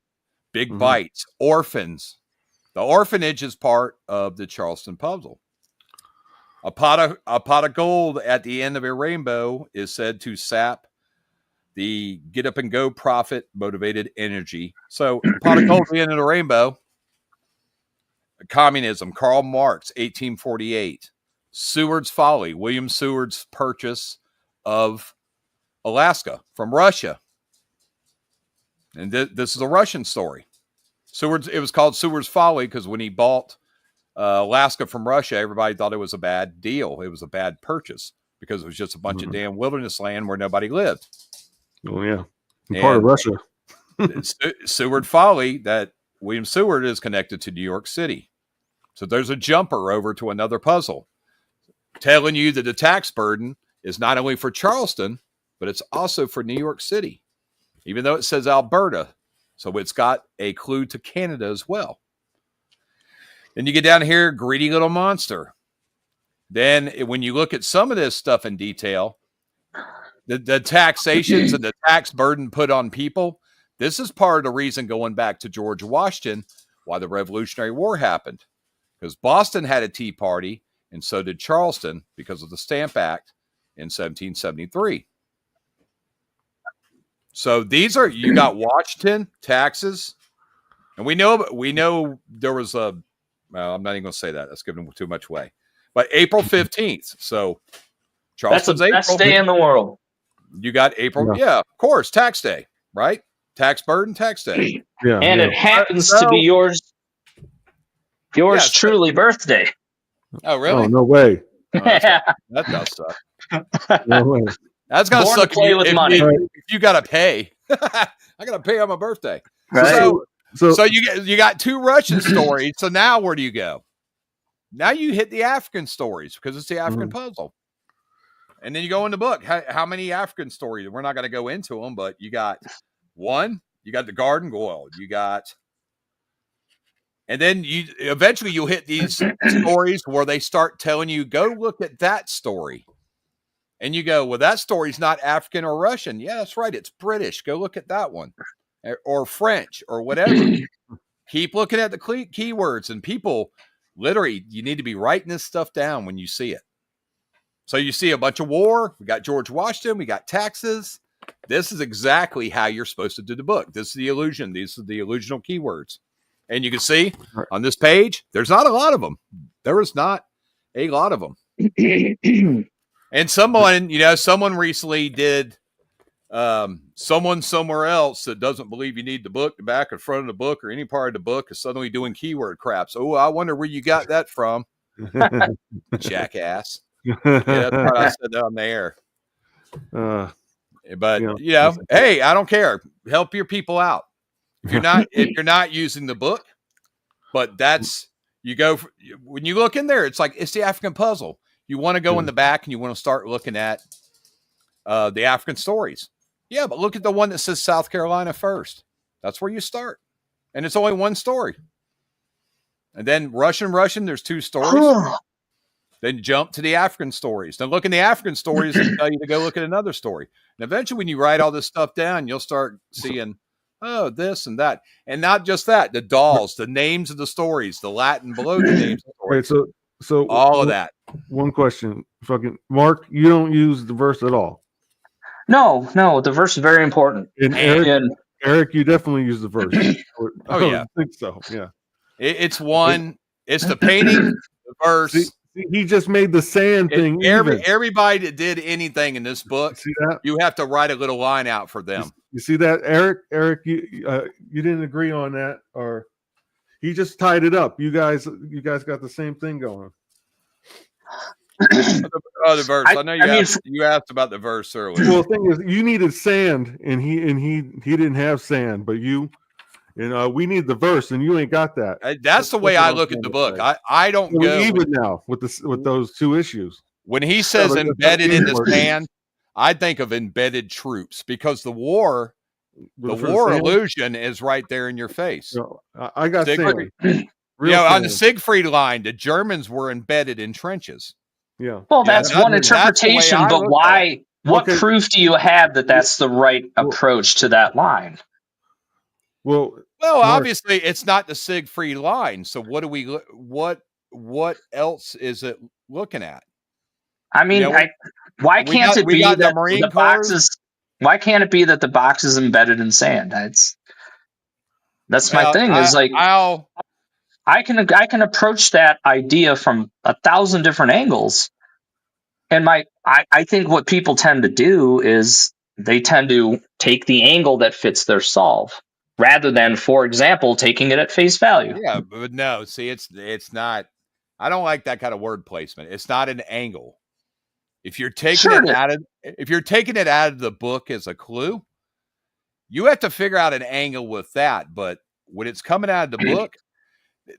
big bites, orphans. The orphanage is part of the Charleston puzzle. A pot of gold at the end of a rainbow is said to sap the get up and go profit motivated energy. So pot of gold at the end of the rainbow. Communism, Karl Marx, 1848. Seward's Folly, William Seward's purchase of Alaska from Russia. And this is a Russian story. It was called Seward's Folly because when he bought Alaska from Russia, everybody thought it was a bad deal. It was a bad purchase because it was just a bunch of damn wilderness land where nobody lived. Oh, yeah. Part of Russia. Seward Folly, that William Seward is connected to New York City. So there's a jumper over to another puzzle telling you that the tax burden is not only for Charleston, but it's also for New York City, even though it says Alberta. So it's got a clue to Canada as well. Then you get down here, greedy little monster. Then when you look at some of this stuff in detail, the taxations and the tax burden put on people, this is part of the reason going back to George Washington, why the Revolutionary War happened. Because Boston had a Tea Party, and so did Charleston because of the Stamp Act in 1773. So you got Washington, taxes, and we know there was I'm not even going to say that. That's giving too much away. But April 15th. So Charleston's That's the best day in the world. You got April. Yeah, of course. Tax day, right? Tax burden, tax day. Yeah. And it happens to be yours truly birthday. Oh, really? Oh, no way. Oh, that does suck. No way. That's going to suck if you got to pay. I got to pay on my birthday. Right. So you got two Russian stories. So now where do you go? Now you hit the African stories because it's the African puzzle. And then you go in the book. How many African stories? We're not going to go into them, but you got one. You got the garden gourd. And then eventually you'll hit these stories where they start telling you, go look at that story. And you go, well, that story's not African or Russian. Yeah, that's right. It's British. Go look at that one. Or French or whatever. Keep looking at the keywords. And people, literally, you need to be writing this stuff down when you see it. So you see a bunch of war. We got George Washington. We got taxes. This is exactly how you're supposed to do the book. This is the illusion. These are the illusional keywords. And you can see on this page, there's not a lot of them. There is not a lot of them. And someone recently did someone somewhere else that doesn't believe you need the book, the back and front of the book, or any part of the book is suddenly doing keyword craps. Oh, I wonder where you got that from. Jackass. Yeah, that's what I said on the air. But hey, I don't care. Help your people out. If you're not using the book, but when you look in there, it's like it's the African puzzle. You want to go in the back and you want to start looking at the African stories. Yeah, but look at the one that says South Carolina first. That's where you start, and it's only one story. And then Russian, there's 2 stories. Then jump to the African stories. Then look in the African stories and tell you to go look at another story. And eventually, when you write all this stuff down, you'll start seeing, this and that. And not just that, the dolls, the names of the stories, the Latin below the names of the stories. Wait, so all of that. One question. Fucking Mark, you don't use the verse at all. No, the verse is very important. And Eric, you definitely use the verse. I think so. Yeah. It's the painting, the verse. See, he just made the sand thing. Everybody that did anything in this book, see that? You have to write a little line out for them. You see that, Eric? You didn't agree on that, or he just tied it up. You guys got the same thing going. The verse. I know you asked about the verse earlier. Well, the thing is, you needed sand, and he didn't have sand, but we need the verse, and you ain't got that. That's the way I look at the book. I don't go even now with those 2 issues. When he says embedded in the sand, I think of embedded troops, because the war illusion is right there in your face. I got sand. On the Siegfried line, the Germans were embedded in trenches. Yeah. Well, that's one interpretation, but why? What proof do you have that that's the right approach to that line? Well, obviously it's not the Siegfried line. So what else is it looking at? I mean, why can't it be that the boxes? Why can't it be that the box is embedded in sand? That's my thing. Is like I can approach that idea from 1,000 different angles, and I think what people tend to do is they tend to take the angle that fits their solve, rather than, for example, taking it at face value. Yeah, but no, see, it's not. I don't like that kind of word placement. It's not an angle. If you're taking it out of the book as a clue, you have to figure out an angle with that. But when it's coming out of the book,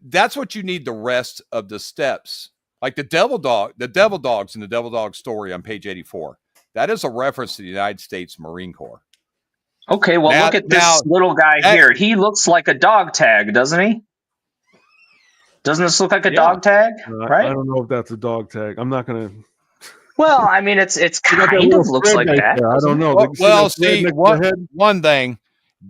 that's what you need the rest of the steps. Like the devil dogs in the devil dog story on page 84. That is a reference to the United States Marine Corps. Okay, well, look at this little guy here. He looks like a dog tag, doesn't he? Doesn't this look like a dog tag? Right? I don't know if that's a dog tag. I'm not going to. Well, I mean, it's kind of looks like that. There. I don't know. One thing.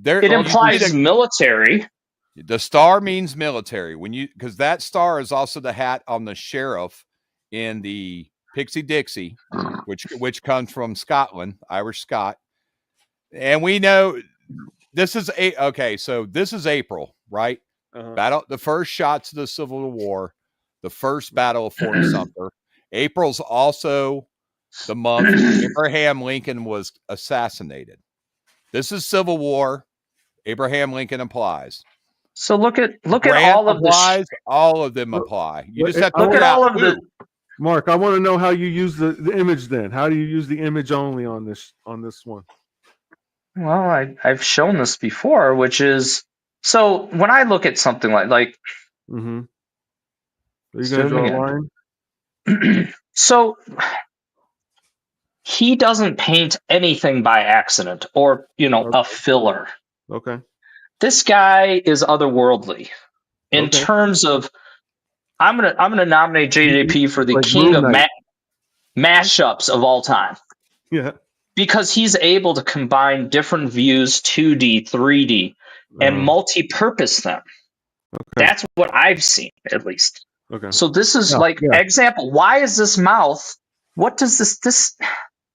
It implies military. The star means military. Because that star is also the hat on the sheriff in the Pixie Dixie, which comes from Scotland, Irish Scot. And we know this is this is April, right? Battle, the first shots of the Civil War, the first battle of Fort Sumter. April's also the month Abraham Lincoln was assassinated. This is Civil War. Abraham Lincoln applies. So look at all of this. All of them apply. You just have to look at all of the. Mark, I want to know how you use the image. Then, how do you use the image only on this one? Well, I've shown this before, which is so when I look at something like. Mm-hmm. Are you going to draw a line? So he doesn't paint anything by accident or, a filler. Okay. This guy is otherworldly in terms of. I'm gonna nominate JJP for the king of mashups of all time. Yeah. Because he's able to combine different views, 2D, 3D, and multi-purpose them. Okay. That's what I've seen, at least. Okay. So this is example. Why is this mouth what does this?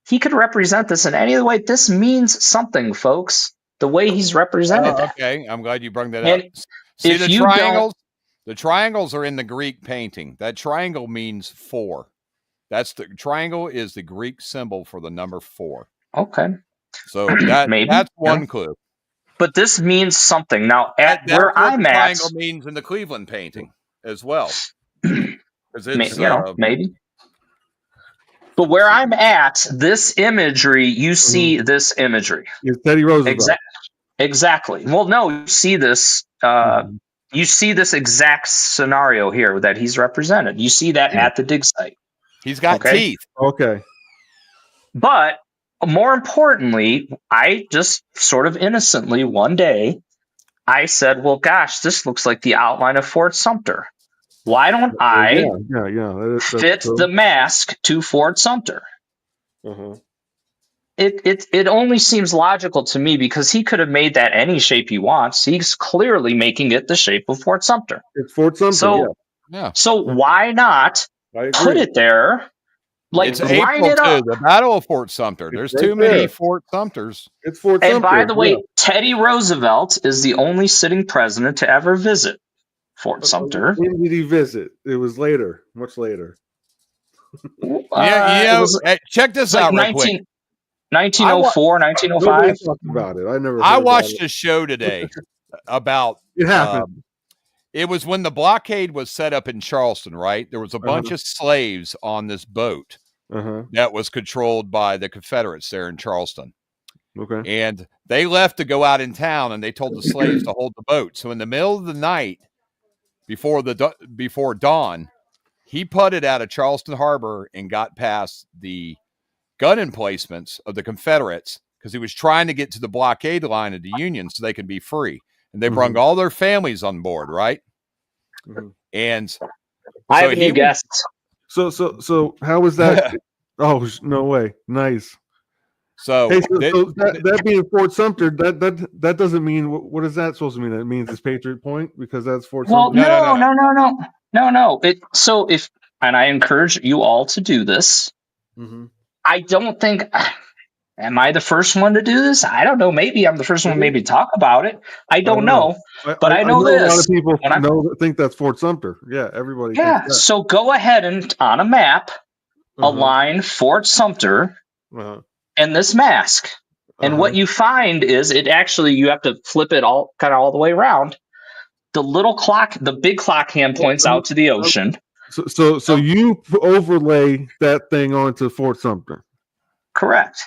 He could represent this in any other way. This means something, folks. The way he's represented. Okay, I'm glad you brought that And up. See if the you triangles? The triangles are in the Greek painting. That triangle means 4. That's the triangle is the Greek symbol for the number 4. Okay. So that's one clue. But this means something. Now, at where I'm at, triangle means in the Cleveland painting as well. Because it's maybe. But where I'm at, this imagery, you see this imagery. It's Teddy Roosevelt. Exactly. Well, no, you see this. You see this exact scenario here that he's represented. You see that at the dig site. He's got teeth. Okay. But more importantly, I just sort of innocently one day, I said, well, gosh, this looks like the outline of Fort Sumter. Why don't I fit the mask to Fort Sumter? Uh-huh. It only seems logical to me because he could have made that any shape he wants. He's clearly making it the shape of Fort Sumter. It's Fort Sumter. So why not put it there? Like, it's April it up. The Battle of Fort Sumter. There's too many Fort Sumters. It's Fort Sumter. And by the way, Teddy Roosevelt is the only sitting president to ever visit Fort Sumter. When did he visit? It was later, much later. Check this out real quick. 1904, 1905. Talked about it. I watched a show today about it happened. It was when the blockade was set up in Charleston, right? There was a bunch of slaves on this boat that was controlled by the Confederates there in Charleston. Okay. And they left to go out in town, and they told the slaves to hold the boat. So in the middle of the night, before dawn, he putted out of Charleston Harbor and got past the gun emplacements of the Confederates because he was trying to get to the blockade line of the Union so they could be free. And they brought all their families on board, right? And I have a new guest. So how was that? Oh, no way! Nice. So, that being Fort Sumter, that doesn't mean what is that supposed to mean? That means it's Patriot Point because that's Fort Sumter. No. And I encourage you all to do this. I don't think. Am I the first one to do this? I don't know. Maybe I'm the first one maybe to talk about it. I don't know. But I know this. A lot of people think that's Fort Sumter. Yeah, everybody. Yeah. So go ahead and on a map, align Fort Sumter and this mask. And what you find is you have to flip it all the way around. The little clock, the big clock hand points out to the ocean. So you overlay that thing onto Fort Sumter. Correct.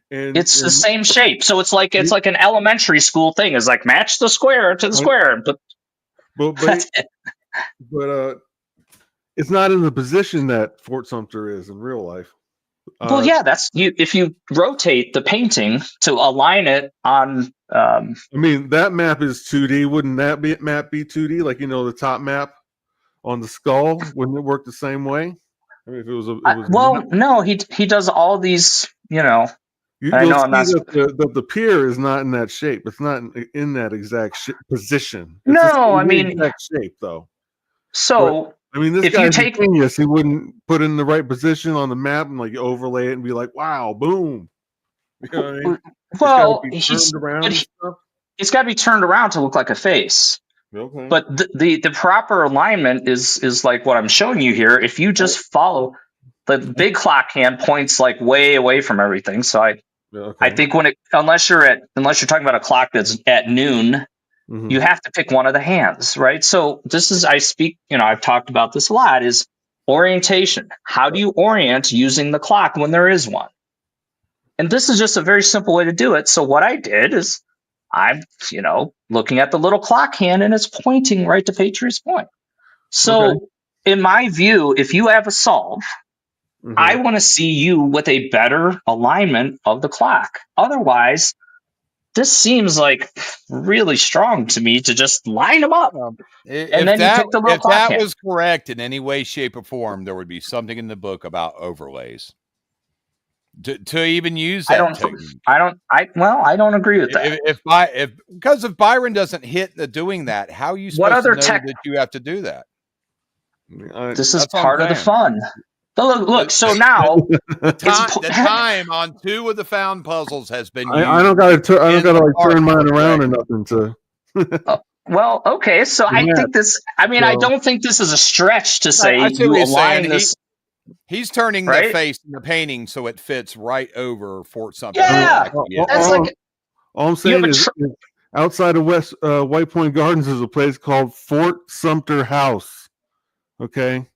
It's the same shape, so it's like an elementary school thing. It's like match the square to the square, but it's not in the position that Fort Sumter is in real life. Well, yeah, that's you. If you rotate the painting to align it on, I mean, that map is 2D. Wouldn't that map be 2D? Like the top map on the skull, wouldn't it work the same way? I mean, if it was no, he does all these, the pier is not in that shape. It's not in that exact position. It's exact shape though. So this guy's a genius. He wouldn't put it in the right position on the map and overlay it and be like, "Wow, boom." You know what I mean? Well, it's got to be turned around to look like a face. Okay. But the proper alignment is like what I'm showing you here. If you just follow the big clock hand points like way away from everything. So I think unless you're talking about a clock that's at noon, you have to pick one of the hands, right? So I've talked about this a lot, is orientation. How do you orient using the clock when there is one? And this is just a very simple way to do it. So what I did is I'm, looking at the little clock hand and it's pointing right to Patriots Point. So in my view, if you have a solve, I want to see you with a better alignment of the clock. Otherwise, this seems like really strong to me to just line them up. If that was correct in any way, shape, or form, there would be something in the book about overlays. To even use that technique. I don't agree with that. Because if Byron doesn't hit doing that, how are you supposed to know that you have to do that? This is part of the fun. Look. So now the time on 2 of the found puzzles has been used. I don't got to. I don't got to like turn mine around or nothing to. Well, okay. So I think this. I mean, I don't think this is a stretch to say you align this. He's turning the face in the painting so it fits right over Fort Sumter. Yeah, that's like. All I'm saying is outside of White Point Gardens is a place called Fort Sumter House. Okay.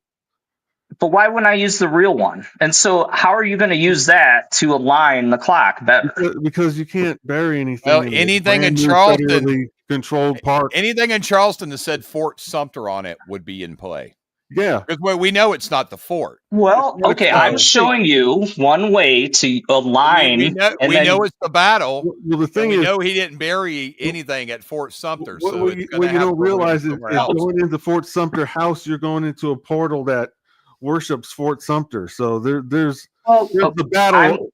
But why wouldn't I use the real one? And so how are you going to use that to align the clock better? Because you can't bury anything. Well, anything in Charleston, controlled park. Anything in Charleston that said Fort Sumter on it would be in play. Yeah. Because we know it's not the fort. Well, okay, I'm showing you one way to align. We know it's the battle. Well, the thing is, we know he didn't bury anything at Fort Sumter. What you don't realize is going into Fort Sumter House, you're going into a portal that worships Fort Sumter. So there's the battle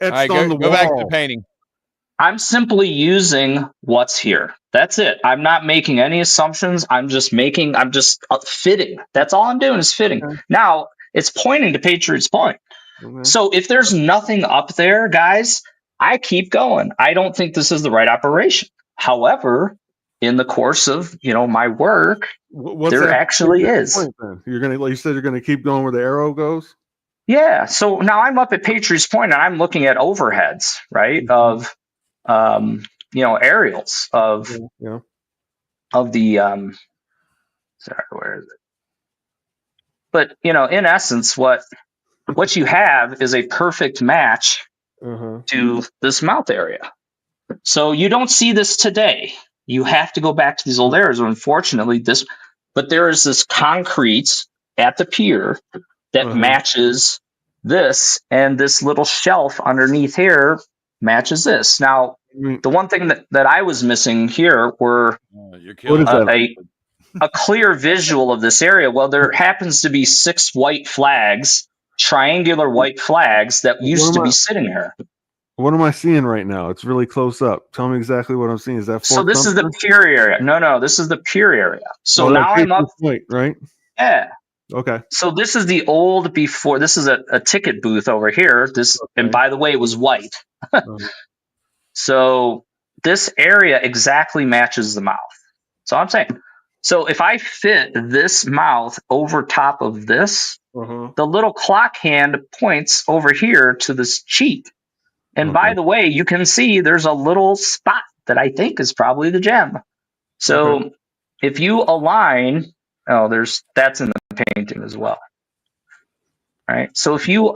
etched on the wall. Go back to the painting. I'm simply using what's here. That's it. I'm not making any assumptions. I'm just fitting. That's all I'm doing is fitting. Okay. Now, it's pointing to Patriots Point. Okay. So if there's nothing up there, guys, I keep going. I don't think this is the right operation. However, in the course of, my work, there actually is. Point, you're going to, like you said, you're going to keep going where the arrow goes? Yeah. So now I'm up at Patriots Point and I'm looking at overheads, right, of aerials of the sorry, where is it? But in essence, what you have is a perfect match to this mouth area. So you don't see this today. You have to go back to these old areas. Unfortunately, but there is this concrete at the pier that matches this, and this little shelf underneath here matches this. Now, the one thing that I was missing here were a clear visual of this area. Well, there happens to be 6 white flags, triangular white flags that used to be sitting here. What am I seeing right now? It's really close up. Tell me exactly what I'm seeing. Is that Fort Sumter? Is the pier area. No, this is the pier area. So now I'm up. Point, right? Yeah. Okay. So this is the old before. This is a ticket booth over here. And by the way, it was white. So this area exactly matches the mouth. So I'm saying, so if I fit this mouth over top of this, the little clock hand points over here to this cheek. And by the way, you can see there's a little spot that I think is probably the gem. So if you align, that's in the painting as well. All right. So if you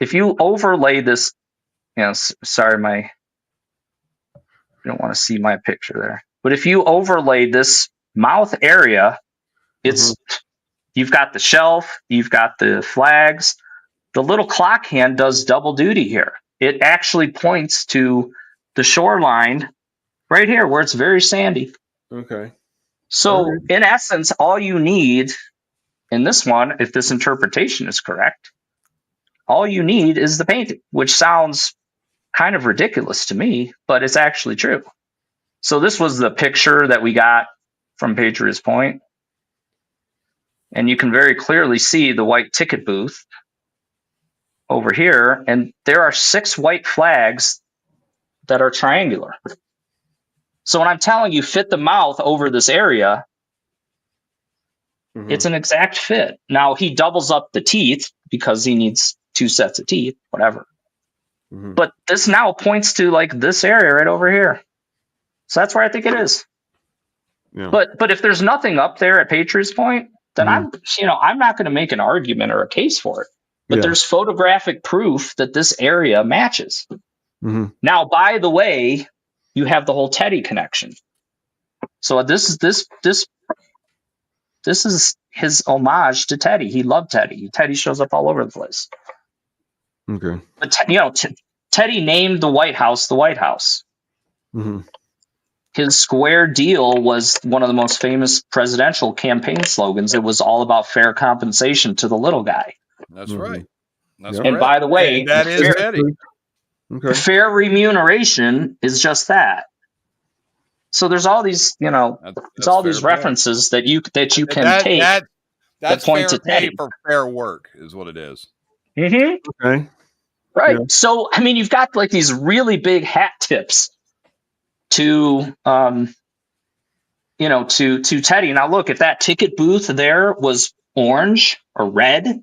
overlay this, sorry, you don't want to see my picture there. But if you overlay this mouth area, you've got the shelf, you've got the flags. The little clock hand does double duty here. It actually points to the shoreline right here where it's very sandy. Okay. So in essence, all you need in this one, if this interpretation is correct, all you need is the painting, which sounds kind of ridiculous to me, but it's actually true. So this was the picture that we got from Patriots Point. And you can very clearly see the white ticket booth over here. And there are 6 white flags that are triangular. So when I'm telling you fit the mouth over this area, it's an exact fit. Now he doubles up the teeth because he needs 2 sets of teeth, whatever. But this now points to like this area right over here. So that's where I think it is. Yeah. But if there's nothing up there at Patriots Point, then I'm not going to make an argument or a case for it. But there's photographic proof that this area matches. Now, by the way, you have the whole Teddy connection. So this is his homage to Teddy. He loved Teddy. Teddy shows up all over the place. Okay. But Teddy named the White House the White House. His square deal was one of the most famous presidential campaign slogans. It was all about fair compensation to the little guy. That's right. And by the way, that is Teddy. Fair remuneration is just that. So there's all these, it's all these references that you can take. That's that point fair to pay Teddy. for fair work, is what it is. Mm-hmm. Okay. Right. Yeah. So, I mean, you've got like these really big hat tips to, to Teddy. Now, look, if that ticket booth there was orange or red,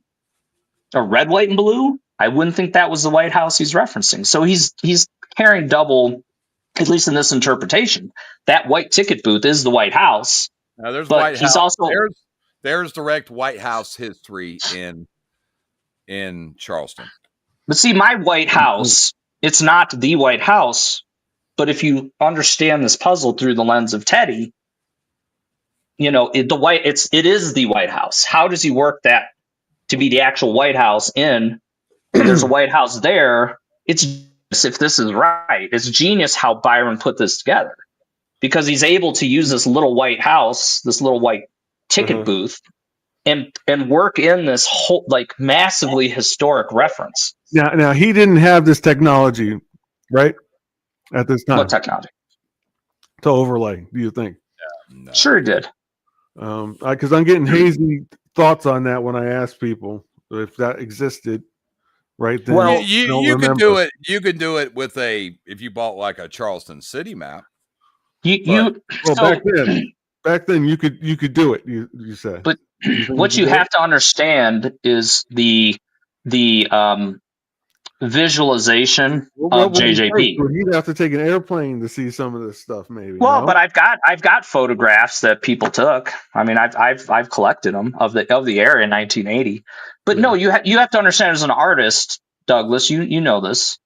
white, and blue, I wouldn't think that was the White House he's referencing. So he's carrying double, at least in this interpretation. That white ticket booth is the White House. Now, there's but White he's House. also There's direct White House history in Charleston. But see, my White House, it's not the White House. But if you understand this puzzle through the lens of Teddy, it is the White House. How does he work that to be the actual White House and there's a White House there? It's genius, if this is right, it's genius how Byron put this together, because he's able to use this little White House, this little white ticket booth, and work in this whole like massively historic reference. Now he didn't have this technology, right? At this time. What technology? To overlay, do you think? No. Sure he did. Because I'm getting hazy thoughts on that when I ask people if that existed right then. Well, you could do it. You could do it with if you bought like a Charleston City map. Back then you could do it. You say. But what you have to understand is the visualization of JJP. You'd have to take an airplane to see some of this stuff, maybe. Well, but I've got photographs that people took. I mean, I've collected them of the area in 1980. But no, you have to understand as an artist, Douglas. You know this.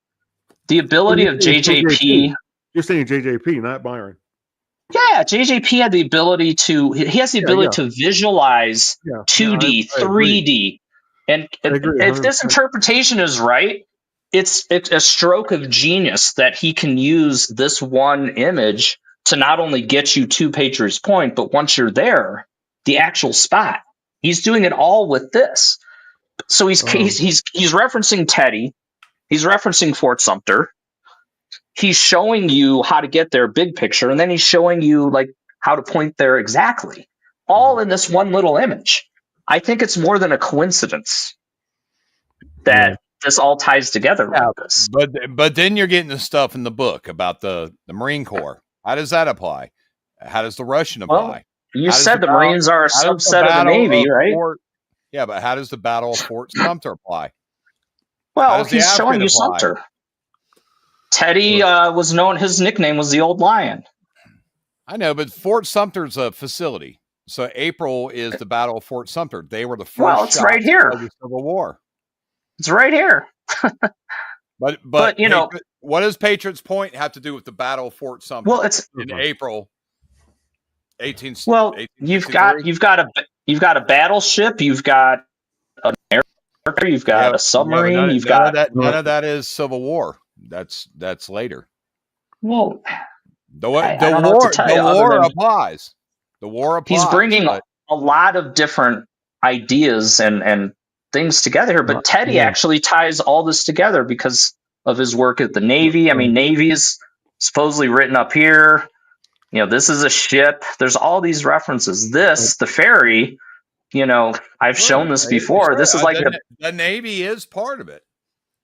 The ability of JJP. You're saying JJP, not Byron. Yeah, JJP had the ability to. He has the ability to visualize 2D, 3D, and if this interpretation is right, it's a stroke of genius that he can use this one image to not only get you to Patriots Point, but once you're there, the actual spot. He's doing it all with this. So he's referencing Teddy. He's referencing Fort Sumter. He's showing you how to get there, big picture, and then he's showing you like how to point there exactly, all in this one little image. I think it's more than a coincidence that this all ties together like this. But then you're getting the stuff in the book about the Marine Corps. How does that apply? How does the Russian apply? Well, you said the Marines are a subset of the Navy, right? Yeah, but how does the Battle of Fort Sumter apply? Well, he's showing you Sumter. Teddy was known, his nickname was the Old Lion. I know, but Fort Sumter's a facility. So April is the Battle of Fort Sumter. They were the first. Well, it's right here. Of the Civil War. It's right here. but what does Patriots Point have to do with the Battle of Fort Sumter? Well, it's in April 18. Well, you've got a battleship, you've got an aircraft, you've got a submarine, none of that is Civil War. That's later. Well, the war applies. The war applies. He's bringing a lot of different ideas and things together here, but Teddy actually ties all this together because of his work at the Navy. I mean, Navy is supposedly written up here. This is a ship. There's all these references. The ferry, I've shown this before. This is like the Navy is part of it.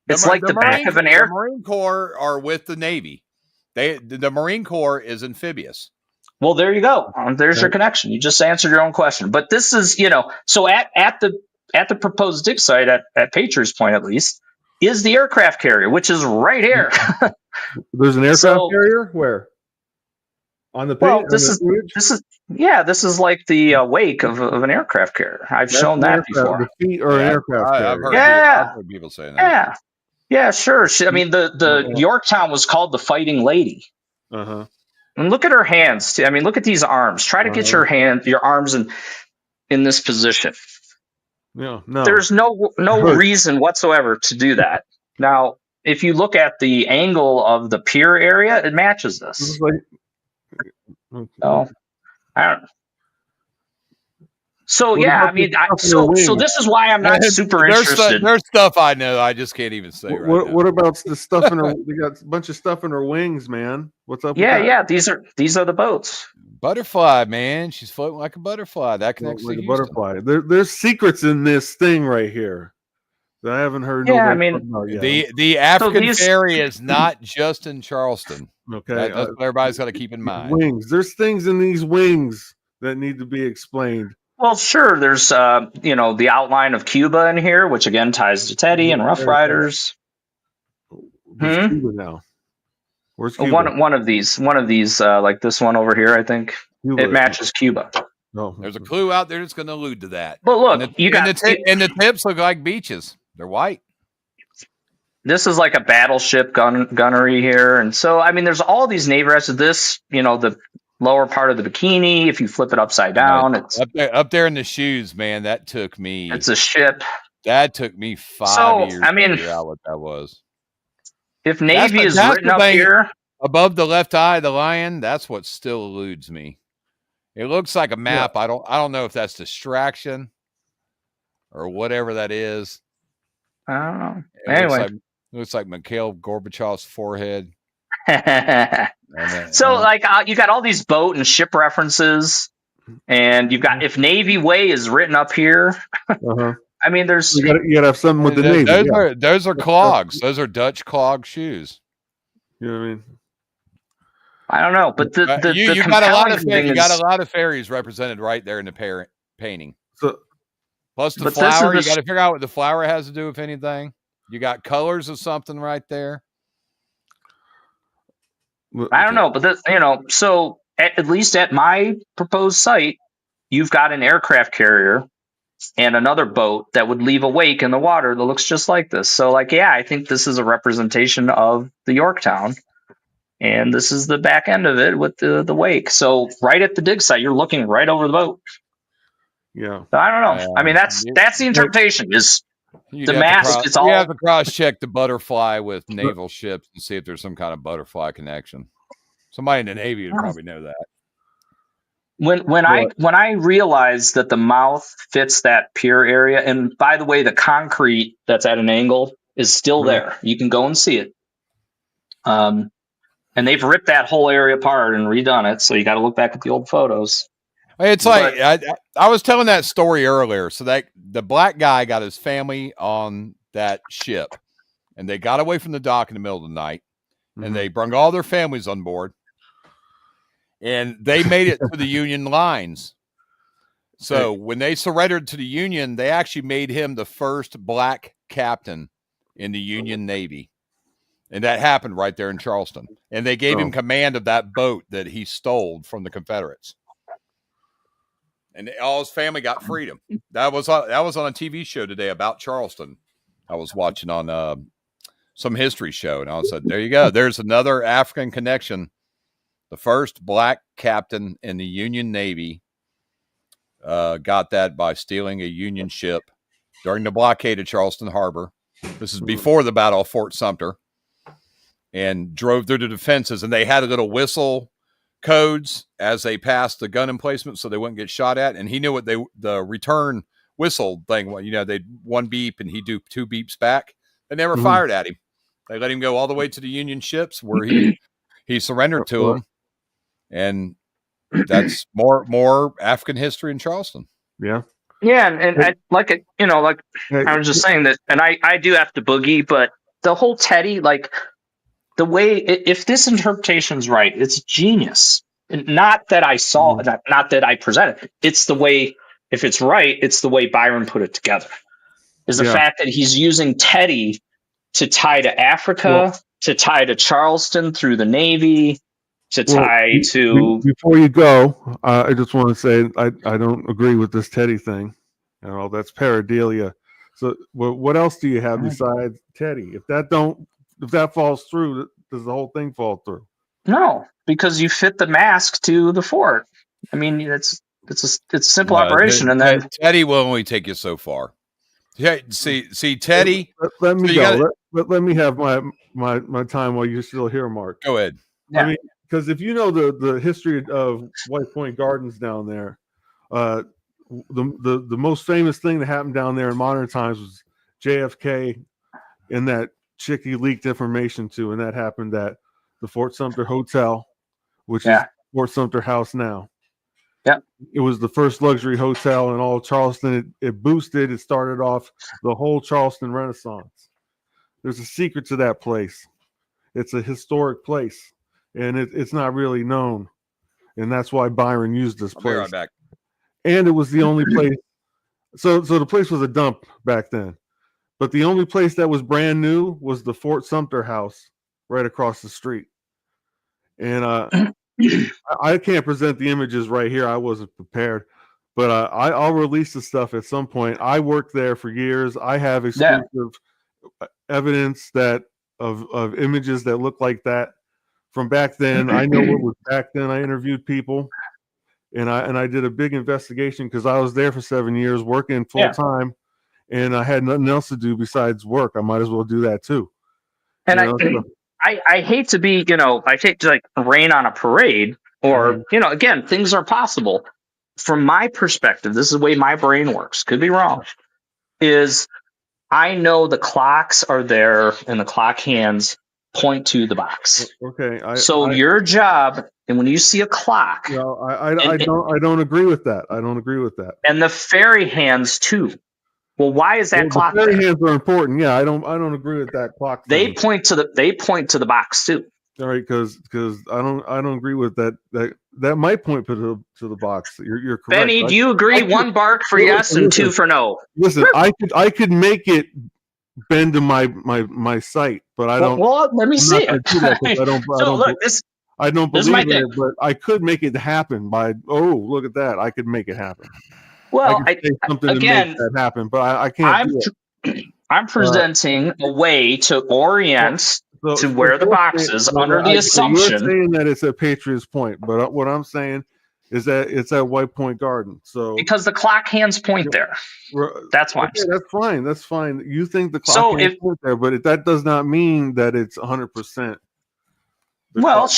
It's like the back of an air. The Marine Corps are with the Navy. The Marine Corps is amphibious. Well, there you go. There's your connection. You just answered your own question. But this is, so at the proposed dig site at Patriots Point, at least, is the aircraft carrier, which is right here. There's an aircraft carrier where? On the page? Well, this is like the wake of an aircraft carrier. I've shown that before. The feet or an aircraft carrier. I've heard people saying that. Yeah, sure. I mean, the Yorktown was called the Fighting Lady. Uh-huh. And look at her hands. I mean, look at these arms. Try to get your arms in this position. Yeah, no. There's no reason whatsoever to do that. Now, if you look at the angle of the pier area, it matches this. So, I don't. So yeah, I mean, so this is why I'm not super interested. There's stuff I know I just can't even say. What about the stuff in her? They got a bunch of stuff in her wings, man. What's up? Yeah. These are the boats. Butterfly, man. She's floating like a butterfly. That connects Like to a Houston. butterfly. There's secrets in this thing right here that I haven't heard nobody talk about yet. The African ferry is not just in Charleston. Okay, that's what everybody's got to keep in mind. Wings. There's things in these wings that need to be explained. Well, sure. There's the outline of Cuba in here, which again ties to Teddy and Rough Riders. Where's Cuba now? Where's Cuba? One of these, like this one over here, I think Cuba. It matches Cuba. No, there's a clue out there that's going to allude to that. But look, and the tips look like beaches. They're white. This is like a battleship gunnery here, and so I mean, there's all these Navy rests. This, the lower part of the bikini. If you flip it upside down, it's up there in the shoes, man. That took me. It's a ship. That took me 5 years. I mean, to figure out what that was. If Navy is written up here above the left eye of the lion, that's what still eludes me. It looks like a map. Yeah. I don't know if that's distraction or whatever that is. I don't know. Anyway, looks like Mikhail Gorbachev's forehead. So, like, you got all these boat and ship references, and you've got if Navy Way is written up here. I mean, there's you gotta have something with the Navy. Those are clogs. Those are Dutch clog shoes. You know what I mean? I don't know, but you got a lot of ferries represented right there in the painting. So, plus the flower, you got to figure out what the flower has to do with anything. You got colors of something right there. I don't know, but so at least at my proposed site, you've got an aircraft carrier and another boat that would leave a wake in the water that looks just like this. So, like, yeah, I think this is a representation of the Yorktown, and this is the back end of it with the wake. So, right at the dig site, you're looking right over the boat. Yeah. So I don't know. I mean, that's the interpretation. Is the mask? It's all. You have to cross-check the butterfly with naval ships and see if there's some kind of butterfly connection. Somebody in the Navy would probably know that. When I realized that the mouth fits that pier area, and by the way, the concrete that's at an angle is still there. You can go and see it. And they've ripped that whole area apart and redone it, so you got to look back at the old photos. It's like I was telling that story earlier. So that the black guy got his family on that ship, and they got away from the dock in the middle of the night, and they brought all their families on board. And they made it to the Union lines. So when they surrendered to the Union, they actually made him the first black captain in the Union Navy. And that happened right there in Charleston. And they gave him command of that boat that he stole from the Confederates. And all his family got freedom. That was on a TV show today about Charleston. I was watching on some history show. And I said, there you go. There's another African connection. The first black captain in the Union Navy got that by stealing a Union ship during the blockade of Charleston Harbor. This is before the Battle of Fort Sumter, and drove through the defenses. And they had a little whistle codes as they passed the gun emplacement so they wouldn't get shot at. And he knew what the return whistle thing was. They'd one beep and he'd do two beeps back. They never fired at him. They let him go all the way to the Union ships where he surrendered to them. And that's more African history in Charleston. Yeah. Yeah. And I I was just saying that, and I do have to boogie, but the whole Teddy, like the way, if this interpretation's right, it's genius. And not that I saw, not that I presented. It's the way, if it's right, it's the way Byron put it together. Is the fact that he's using Teddy to tie to Africa, to tie to Charleston through the Navy, to tie to. Before you go, I just want to say I don't agree with this Teddy thing. That's pareidolia. So what else do you have besides Teddy? If that falls through, does the whole thing fall through? No, because you fit the mask to the fort. I mean, it's a simple operation, and then Teddy will only take you so far. Yeah, see, Teddy. Let me go. Let me have my time while you're still here, Mark. Go ahead. Yeah. I mean, because if you know the history of White Point Gardens down there, the most famous thing that happened down there in modern times was JFK and that chick he leaked information to, and that happened at the Fort Sumter Hotel, which is Fort Sumter House now. Yeah. It was the first luxury hotel in all Charleston. It boosted. It started off the whole Charleston Renaissance. There's a secret to that place. It's a historic place, and it's not really known. And that's why Byron used this place. I'll be right back. And it was the only place. So the place was a dump back then. But the only place that was brand new was the Fort Sumter House right across the street. And I can't present the images right here. I wasn't prepared. But I'll release the stuff at some point. I worked there for years. I have exclusive evidence that of images that look like that from back then. I know what was back then. I interviewed people. And I did a big investigation because I was there for 7 years working full time, and I had nothing else to do besides work. I might as well do that too. And I hate to be, I hate to like rain on a parade, or again, things are possible. From my perspective, this is the way my brain works. Could be wrong. Is I know the clocks are there and the clock hands point to the box. Okay. Your job, and when you see a clock, I don't agree with that. I don't agree with that. And the fairy hands too. Well, why is that clock? The fairy hands are important. Yeah, I don't agree with that clock. They point to the box too. All right, because I don't agree with that. That might point to the box. You're correct. Benny, do you agree? One bark for yes and two for no. Listen, I could make it bend to my sight, but I don't. Well, let me see it. I don't believe in it, but I could make it happen by. Oh, look at that! I could make it happen. Well, I could say something to make that happen, but I can't. I'm presenting a way to orient to where the box is under the assumption. You're saying that it's at Patriots Point, but what I'm saying is that it's at White Point Garden. So because the clock hands point there, that's why. Okay, that's fine. That's fine. You think the clock hands point there, but that does not mean that it's 100%. Well,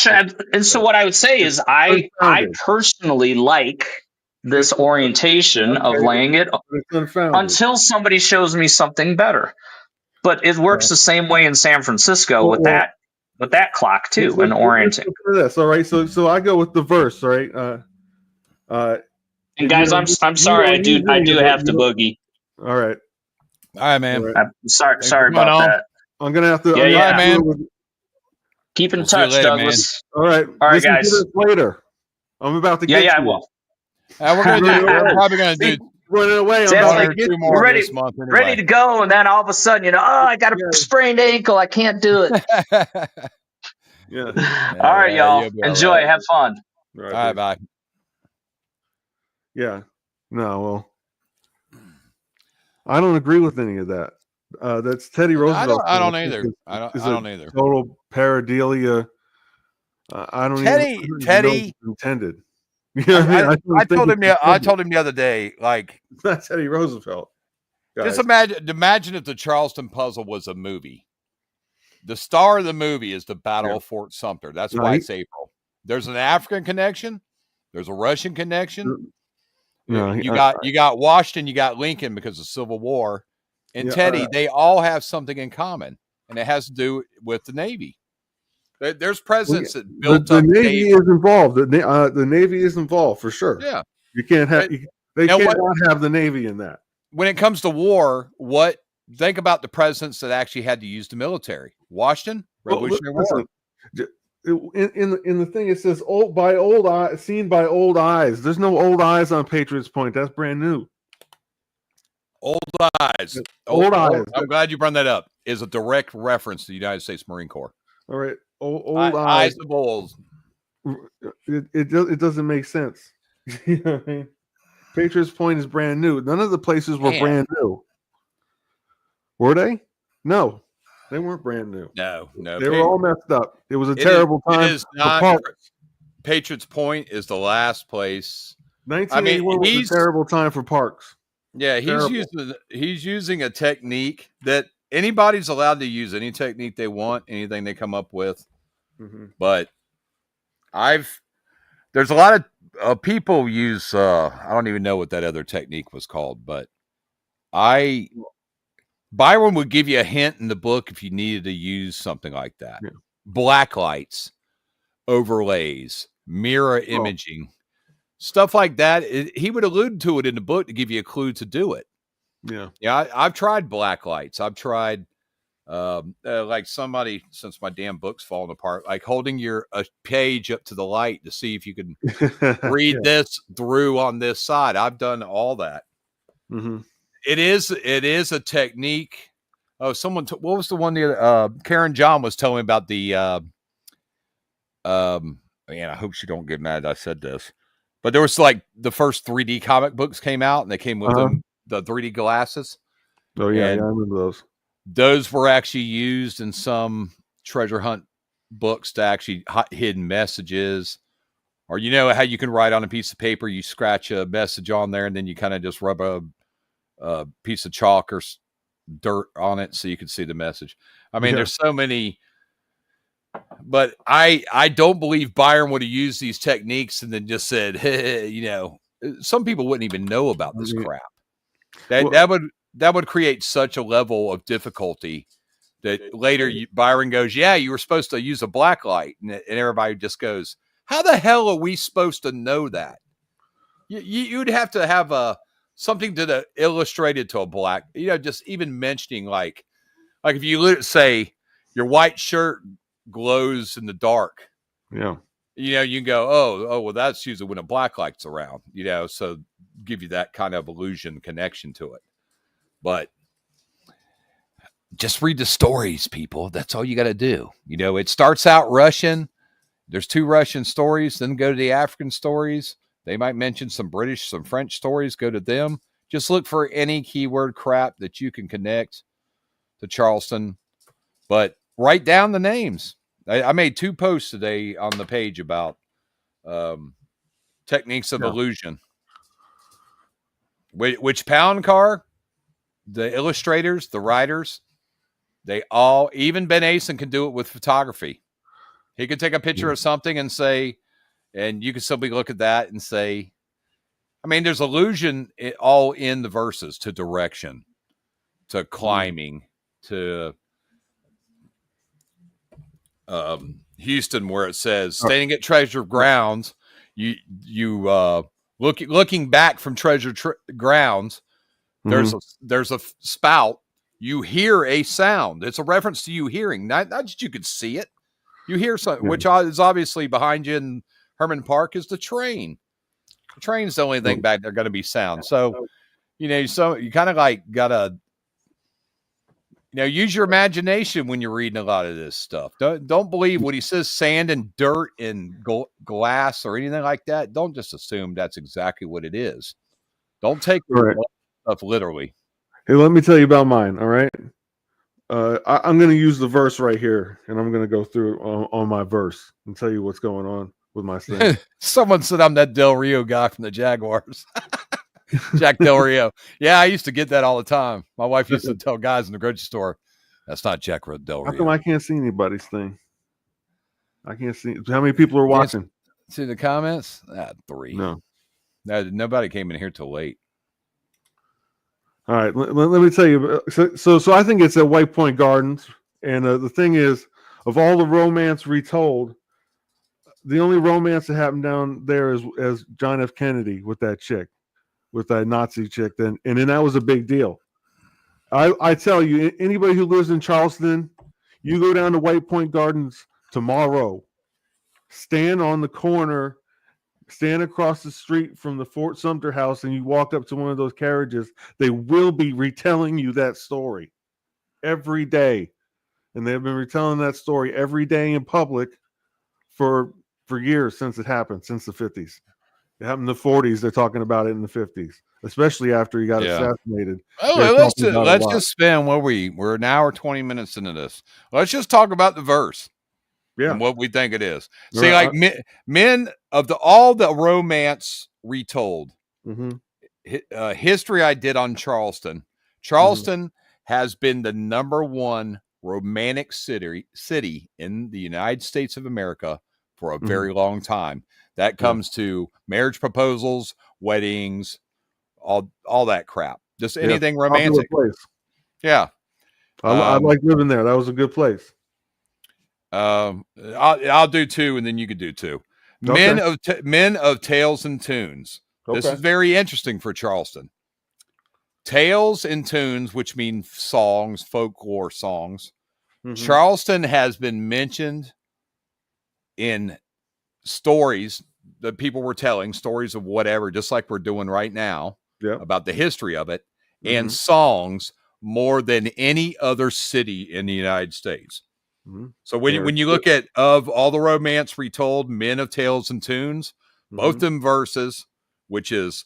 and so what I would say is I personally like this orientation of laying it until somebody shows me something better. But it works the same way in San Francisco with that clock too, and orienting. This, all right. So I go with the verse, right? And guys, I'm sorry, I do have to boogie. All right, man. I'm sorry about that. I'm gonna have to. Yeah, man. Keep in touch, later, Douglas. Man. All right, guys. To this later, I'm about to get. Yeah, I will. We're probably gonna do. Running away. I'm more ready, this month anyway. Ready to go, and then all of a sudden, I got a sprained ankle. I can't do it. All right, y'all. Enjoy. Right. Have fun. All right, bye. Yeah. No, well, I don't agree with any of that. That's Teddy Roosevelt. I don't either. I don't either. Total pareidolia. I don't. Teddy intended. You know what I mean? I told him the other day, like it's not Teddy Roosevelt. Guys. Just imagine if the Charleston puzzle was a movie. The star of the movie is the Battle of Fort Sumter. That's why it's April. There's an African connection. There's a Russian connection. You got Washington. You got Lincoln because of Civil War, and Teddy. They all have something in common, and it has to do with the Navy. There's presidents that built the Navy is involved. The Navy is involved for sure. Yeah, you can't have. They cannot have the Navy in that. When it comes to war, think about the presidents that actually had to use the military. Washington, Revolutionary War. In the thing, it says seen by old eyes. There's no old eyes on Patriots Point. That's brand new. Old eyes. Old eyes. I'm glad you brought that up. Is a direct reference to the United States Marine Corps. All right. Old eyes of bulls. It doesn't make sense. You know what I mean? Patriots Point is brand new. None of the places were brand new. Were they? No, they weren't brand new. No. They were all messed up. It was a terrible time. Patriots Point is the last place. 1981 was a terrible time for parks. Yeah, he's using a technique that anybody's allowed to use any technique they want, anything they come up with. Mm-hmm. But there's a lot of people use, I don't even know what that other technique was called, but Byron would give you a hint in the book if you needed to use something like that. Yeah. Black lights, overlays, mirror imaging, stuff like that. He would allude to it in the book to give you a clue to do it. Yeah. I've tried black lights. I've tried like somebody, since my damn book's falling apart, like holding a page up to the light to see if you can read this through on this side. I've done all that. Mm-hmm. It is a technique. Oh, what was the one that Karen John was telling me about the man, I hope she don't get mad I said this. But there was like the first 3D comic books came out and they came with them, the 3D glasses. Oh yeah, I remember those. Those were actually used in some treasure hunt books to actually hidden messages, or you know how you can write on a piece of paper, you scratch a message on there, and then you kind of just rub a piece of chalk or dirt on it so you can see the message. I mean, there's so many, but I don't believe Byron would have used these techniques and then just said, hey, you know, some people wouldn't even know about this crap. That would create such a level of difficulty that later Byron goes, yeah, you were supposed to use a black light. And everybody just goes, how the hell are we supposed to know that? You'd have to have something to illustrated to a black, you know, just even mentioning like if you say your white shirt glows in the dark. Yeah. You know, you can go, oh, well, that's usually when a black light's around, you know, so give you that kind of illusion connection to it. But just read the stories, people. That's all you got to do. You know, it starts out Russian. There's 2 Russian stories, then go to the African stories. They might mention some British, some French stories. Go to them. Just look for any keyword crap that you can connect to Charleston. But write down the names. I made 2 posts today on the page about techniques of illusion. Which pound car? The illustrators, the writers, they all, even Ben Asen can do it with photography. He could take a picture of something and say, and you can simply look at that and say, I mean, there's illusion all in the verses, to direction, to climbing, to Houston, where it says, staying at treasure grounds, looking back from treasure grounds, there's a spout. You hear a sound. It's a reference to you hearing. Not just you could see it. You hear something, which is obviously behind you in Herman Park is the train. The train's the only thing back there going to be sound. So, you know, you kind of like gotta, you know, use your imagination when you're reading a lot of this stuff. Don't believe when he says sand and dirt and glass or anything like that. Don't just assume that's exactly what it is. Don't take stuff literally. Hey, let me tell you about mine. All right. I'm going to use the verse right here, and I'm going to go through on my verse and tell you what's going on with my thing. Someone said I'm that Del Rio guy from the Jaguars. Jack Del Rio. Yeah, I used to get that all the time. My wife used to tell guys in the grocery store, that's not Jack Del Rio. How come I can't see anybody's thing? I can't see. How many people are watching? See the comments? 3. No, nobody came in here till late. All right, let me tell you. So I think it's at White Point Gardens, and the thing is, of all the romance retold, the only romance that happened down there is John F. Kennedy with that chick, with that Nazi chick. And then that was a big deal. I tell you, anybody who lives in Charleston, you go down to White Point Gardens tomorrow, stand on the corner. Stand across the street from the Fort Sumter house and you walk up to one of those carriages, they will be retelling you that story every day. And they've been retelling that story every day in public for years since it happened, since the 50s. It happened in the 40s. They're talking about it in the 50s, especially after he got assassinated. Oh, let's just spend we're an hour, 20 minutes into this. Let's just talk about the verse. Yeah, and what we think it is. See, like men of all the romance retold, history I did on Charleston. Charleston has been the #1 romantic city in the United States of America for a very long time. That comes to marriage proposals, weddings, all that crap. Just anything romantic. Place. Yeah, I like living there. That was a good place. I'll do 2, and then you could do 2. Men of Tales and Tunes. Okay. This is very interesting for Charleston. Tales and tunes, which mean songs, folklore songs. Mm-hmm. Charleston has been mentioned in stories that people were telling, stories of whatever, just like we're doing right now, about the history of it, and songs more than any other city in the United States. Mm-hmm. So when you look at of all the romance retold, Men of Tales and Tunes, both them verses, which is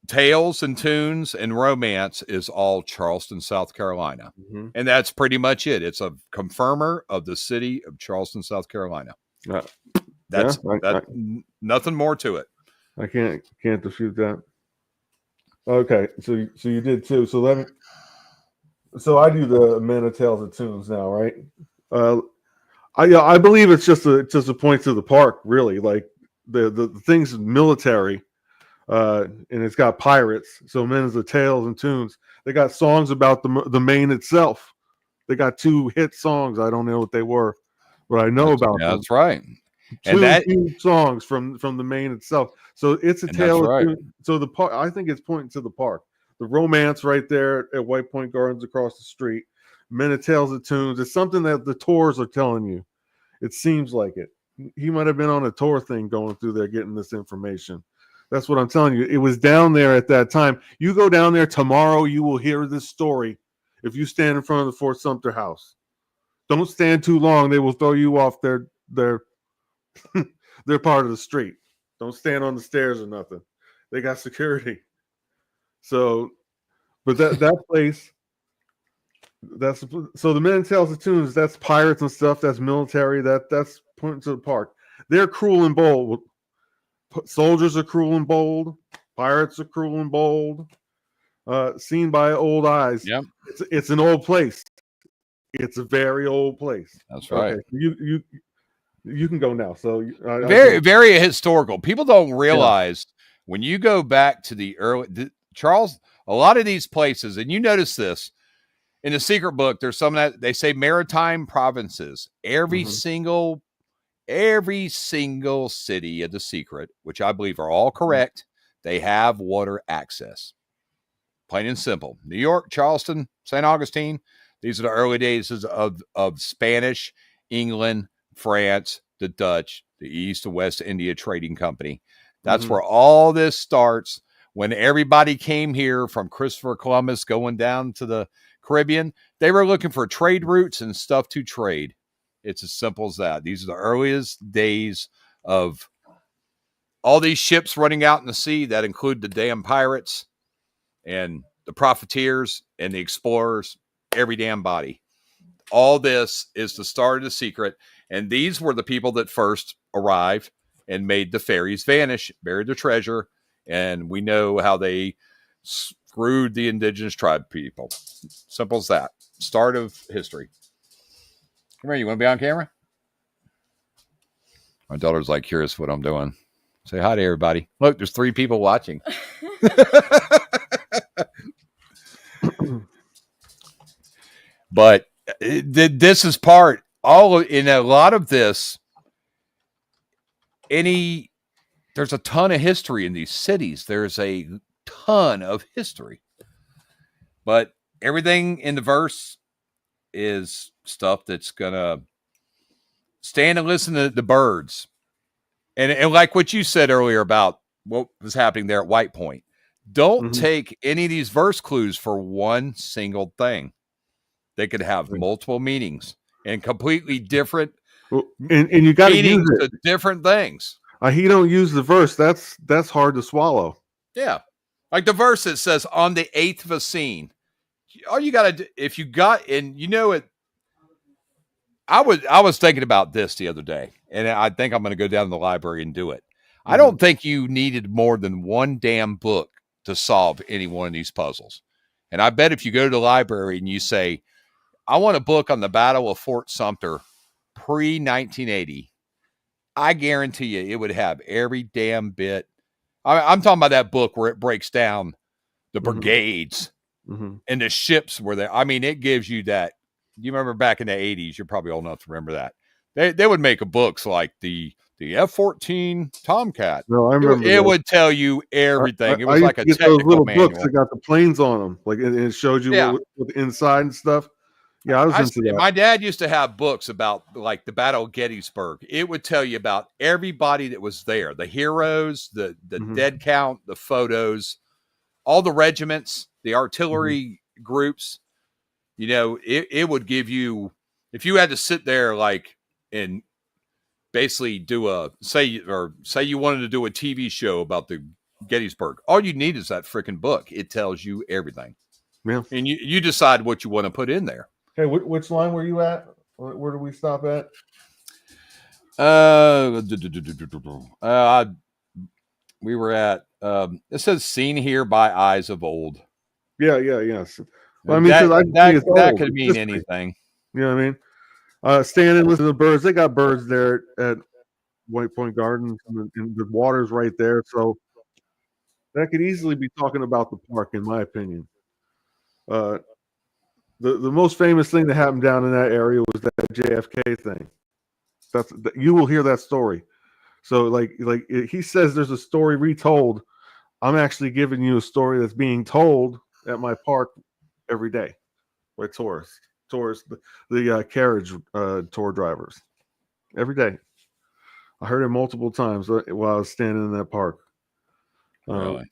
Tales and Tunes and romance, is all Charleston, South Carolina. Mm-hmm. And that's pretty much it. It's a confirmer of the city of Charleston, South Carolina. That's nothing more to it. I can't dispute that. Okay, so you did too. So I do the Men of Tales and Tunes now, right? I believe it's just a point to the park, really. Like the things military, and it's got pirates. So Men of the Tales and Tunes. They got songs about the Maine itself. They got 2 hit songs. I don't know what they were, but I know about them. That's right. Two songs from the Maine itself. So it's a tale. Right. So the park, I think it's pointing to the park. The romance right there at White Point Gardens across the street. Men of Tales and Tunes. It's something that the tours are telling you. It seems like it. He might have been on a tour thing going through there getting this information. That's what I'm telling you. It was down there at that time. You go down there tomorrow, you will hear this story if you stand in front of the Fort Sumter house. Don't stand too long. They will throw you off their part of the street. Don't stand on the stairs or nothing. They got security. So, but that place, so the Men of Tales and Tunes, that's pirates and stuff. That's military. That's pointing to the park. They're cruel and bold. Soldiers are cruel and bold. Pirates are cruel and bold. Seen by old eyes. Yep. It's an old place. It's a very old place. That's right. Okay. You can go now. So very historical. People don't realize when you go back to the early Charles, a lot of these places, and you notice this in the secret book, there's some that they say maritime provinces. Every single city of the secret, which I believe are all correct, they have water access. Plain and simple. New York, Charleston, St. Augustine, these are the early days of Spanish, England, France, the Dutch, the East and West India Trading Company. That's where all this starts. When everybody came here from Christopher Columbus going down to the Caribbean, they were looking for trade routes and stuff to trade. It's as simple as that. These are the earliest days of all these ships running out in the sea that include the damn pirates and the profiteers and the explorers, every damn body. All this is the start of the secret. And these were the people that first arrived and made the fairies vanish, buried their treasure. And we know how they screwed the indigenous tribe people. Simple as that. Start of history. Come here, you want to be on camera? My daughter's like curious what I'm doing. Say hi to everybody. Look, there's 3 people watching. But this is part, in a lot of this, there's a ton of history in these cities. There's a ton of history. But everything in the verse is stuff that's going to stand and listen to the birds. And like what you said earlier about what was happening there at White Point. Don't take any of these verse clues for one single thing. They could have multiple meanings and completely different and you got to use it. To different things. He don't use the verse. That's hard to swallow. Yeah. Like the verse that says on the 8th of a scene. All you got to do, if you got, and you know it, I was thinking about this the other day, and I think I'm going to go down to the library and do it. I don't think you needed more than one damn book to solve any one of these puzzles. And I bet if you go to the library and you say, I want a book on the Battle of Fort Sumter pre-1980, I guarantee you it would have every damn bit. I'm talking about that book where it breaks down the brigades and the ships were there. I mean, it gives you that. You remember back in the 80s, you're probably old enough to remember that. They would make books like the the F-14 Tomcat. No, I remember. It would tell you everything. It was I like a used to get those technical little manual. books that got the planes on them, like and it showed you what the inside and stuff. Yeah, I was into that. My dad used to have books about like the Battle of Gettysburg. It would tell you about everybody that was there, the heroes, the dead count, the photos, all the regiments, the artillery groups. You know, it would give you, if you had to sit there like and basically do say you wanted to do a TV show about the Gettysburg, all you need is that freaking book. It tells you everything. Yeah. And you decide what you want to put in there. Hey, which line were you at? Where do we stop at? We were at it says seen here by eyes of old. Yeah. Well, I mean, that could mean anything. You know what I mean? Stand and listen to the birds. They got birds there at White Point Gardens, and the water's right there. So that could easily be talking about the park, in my opinion. The most famous thing that happened down in that area was that JFK thing. You will hear that story. So like he says there's a story retold. I'm actually giving you a story that's being told at my park every day by tourists, the carriage tour drivers every day. I heard it multiple times while I was standing in that park. Really?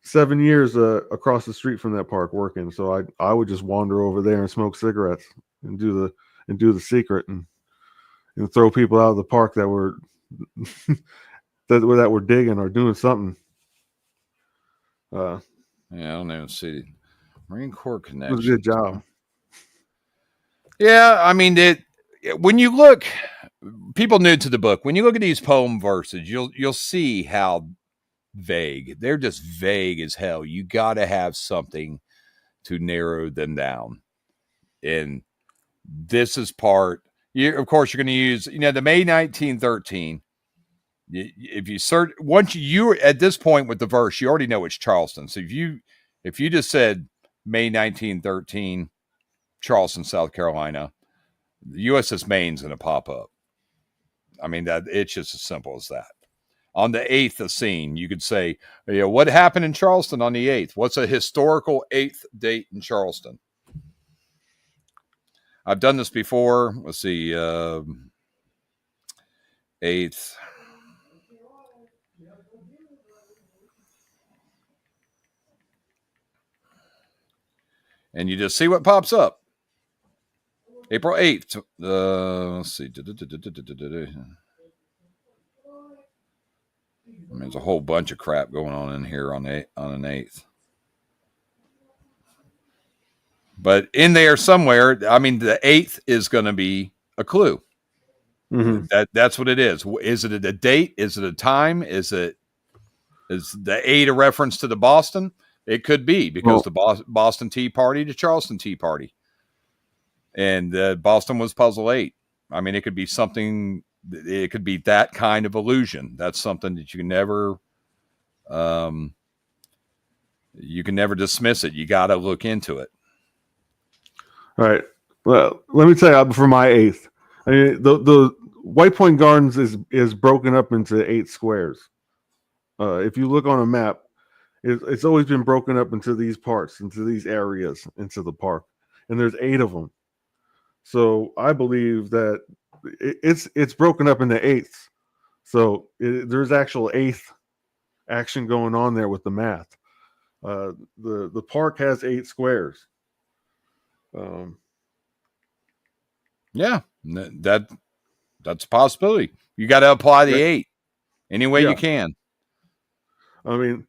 7 years across the street from that park working, so I would just wander over there and smoke cigarettes and do the secret and throw people out of the park that were that were digging or doing something. Yeah, I don't even see Marine Corps connection. It was a good job. Yeah, I mean when you look, people new to the book, when you look at these poem verses, you'll see how vague. They're just vague as hell. You got to have something to narrow them down. And this is part, of course, you're going to use, the May 1913. If you search, once you're at this point with the verse, you already know it's Charleston. So if you just said May 1913, Charleston, South Carolina, the USS Maine's going to pop up. I mean, that it's just as simple as that. On the 8th of scene, you could say, what happened in Charleston on the 8th? What's a historical 8th date in Charleston? I've done this before. Let's see. 8th. And you just see what pops up. April 8th. Let's see. I mean, there's a whole bunch of crap going on in here on an 8th. But in there somewhere, I mean, the 8th is going to be a clue. Mm-hmm. That's what it is. Is it a date? Is it a time? Is the 8 a reference to the Boston? It could be because the Boston Tea Party to Charleston Tea Party. And Boston was puzzle 8. I mean, it could be something. It could be that kind of illusion. That's something that you can never dismiss it. You got to look into it. All right. Well, let me tell you for my 8th. I mean, the White Point Gardens is broken up into 8 squares. If you look on a map, it's always been broken up into these parts, into these areas, into the park, and there's 8 of them. So I believe that it's broken up into 8ths. So there's actual 8th action going on there with the math. The park has 8 squares. Yeah, that's a possibility. You got to apply the 8 any way you can. I mean,